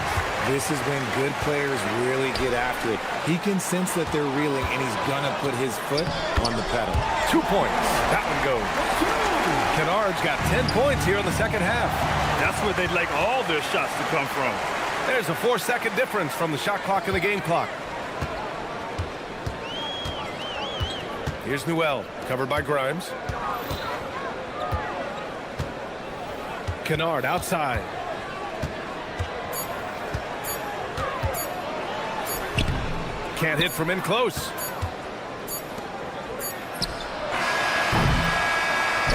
This is when good players really get after it. He can sense that they're reeling, and he's gonna put his foot on the pedal. 2 points. That one goes. Kennard's got 10 points here in the second half. That's where they'd like all their shots to come from. There's a 4-second difference from the shot clock and the game clock. Here's Newell, covered by Grimes. Kennard outside. Can't hit from in close.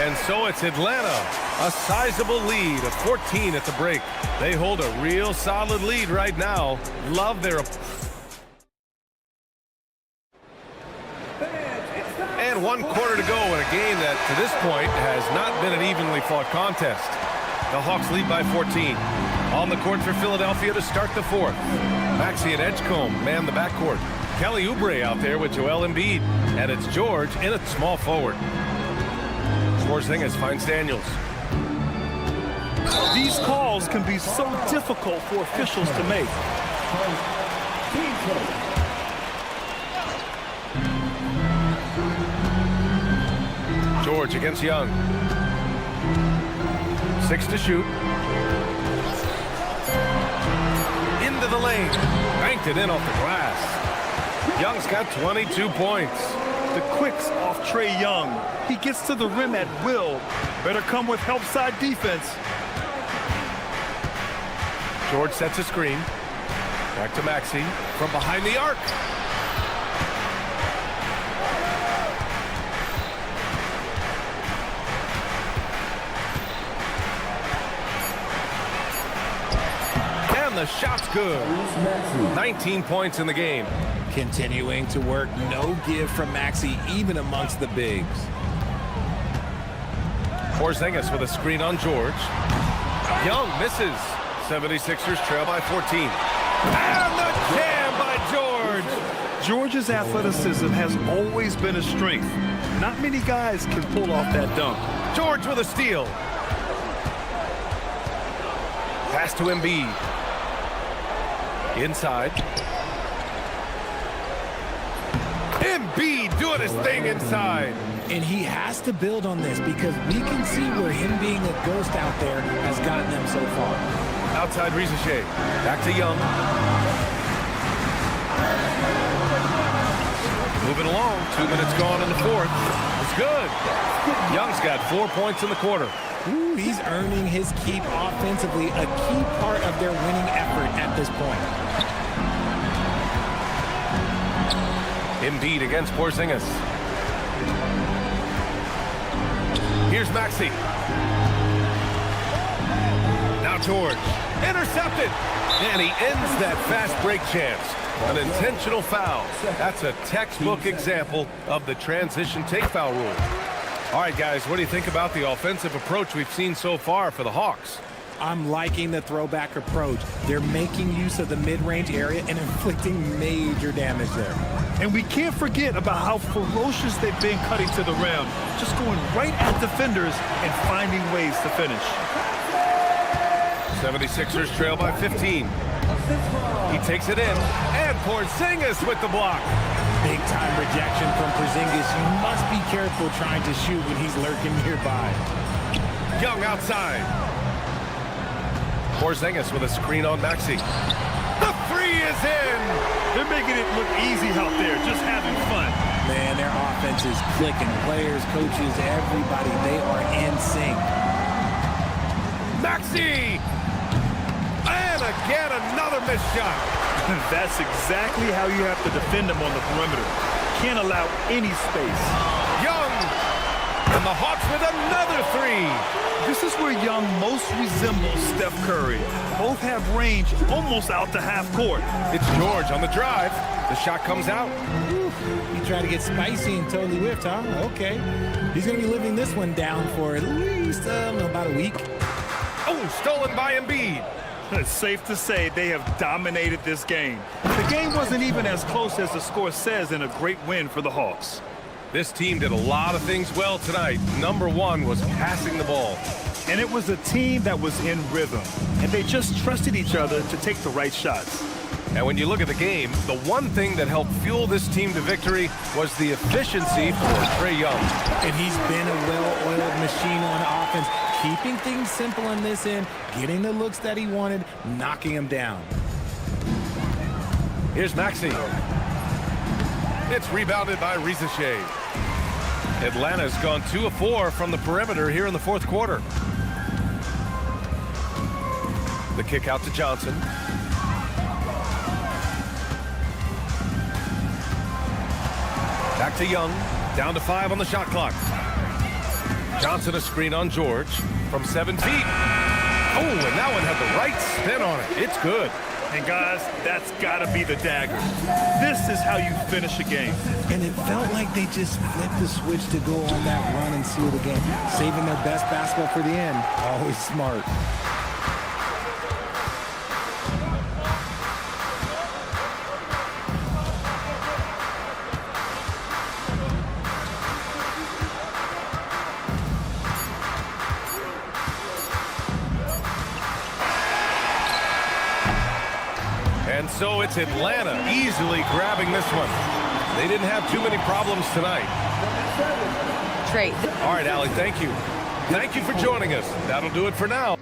And so it's Atlanta, a sizable lead of 14 at the break. They hold a real solid lead right now. Love their... And 1 quarter to go in a game that, to this point, has not been an evenly fought contest. The Hawks lead by 14. On the court for Philadelphia to start the fourth. Maxey and Edgecombe man the backcourt. Kelly Oubre out there with Joel Embiid. And it's George in at small forward. Porzingis finds Daniels. These calls can be so difficult for officials to make. George against Young. 6 to shoot. Into the lane. Banked it in off the glass. Young's got 22 points. The quicks off Trae Young. He gets to the rim at will. Better come with help side defense. George sets a screen. Back to Maxey from behind the arc. And the shot's good. 19 points in the game. Continuing to work, no give from Maxey, even amongst the bigs. Porzingis with a screen on George. Young misses. 76ers trail by 14. And the jam by George. George's athleticism has always been a strength. Not many guys can pull off that dunk. George with a steal. Pass to Embiid. Inside. Embiid doing his thing inside. And he has to build on this because we can see where him being a ghost out there has gotten them so far. Outside Rizichet. Back to Young. Moving along. 2 minutes gone in the fourth. The good. Young's got 4 points in the quarter. Ooh, he's earning his keep offensively, a key part of their winning effort at this point. Embiid against Porzingis. Here's Maxey. Now George. Intercepted. And he ends that fast break chance. An intentional foul. That's a textbook example of the transition take foul rule. All right, guys, what do you think about the offensive approach we've seen so far for the Hawks? I'm liking the throwback approach. They're making use of the mid-range area and inflicting major damage there. And we can't forget about how ferocious they've been cutting to the rim, just going right at defenders and finding ways to finish. 76ers trail by 15. He takes it in, and Porzingis with the block. Big-time rejection from Porzingis. You must be careful trying to shoot when he's lurking nearby. Young outside. Porzingis with a screen on Maxey. The three is in. They're making it look easy out there, just having fun. Man, their offense is clicking. Players, coaches, everybody, they are in sync. Maxey! And again, another missed shot. That's exactly how you have to defend them on the perimeter. Can't allow any space. Young! And the Hawks with another three. This is where Young most resembles Steph Curry. Both have range almost out to half court. It's George on the drive. The shot comes out. He tried to get spicy and totally whiffed, huh? Okay. He's going to be living this one down for at least about a week. Oh, stolen by Embiid. It's safe to say they have dominated this game. The game wasn't even as close as the score says in a great win for the Hawks. This team did a lot of things well tonight. Number one was passing the ball. And it was a team that was in rhythm. And they just trusted each other to take the right shots. And when you look at the game, the one thing that helped fuel this team to victory was the efficiency for Trae Young. And he's been a well-oiled machine on offense, keeping things simple on this end, getting the looks that he wanted, knocking him down. Here's Maxey. It's rebounded by Rizachet. Atlanta's gone 2 of 4 from the perimeter here in the fourth quarter. The kick out to Johnson. Back to Young. Down to 5 on the shot clock. Johnson a screen on George from 7 feet. Oh, and that one had the right spin on it. It's good. And guys, that's got to be the dagger. This is how you finish a game. And it felt like they just flipped the switch to go on that run and seal the game. Saving their best basketball for the end. Always smart. And so it's Atlanta easily grabbing this one. They didn't have too many problems tonight. Trey. All right, Allie, thank you. Thank you for joining us. That'll do it for now.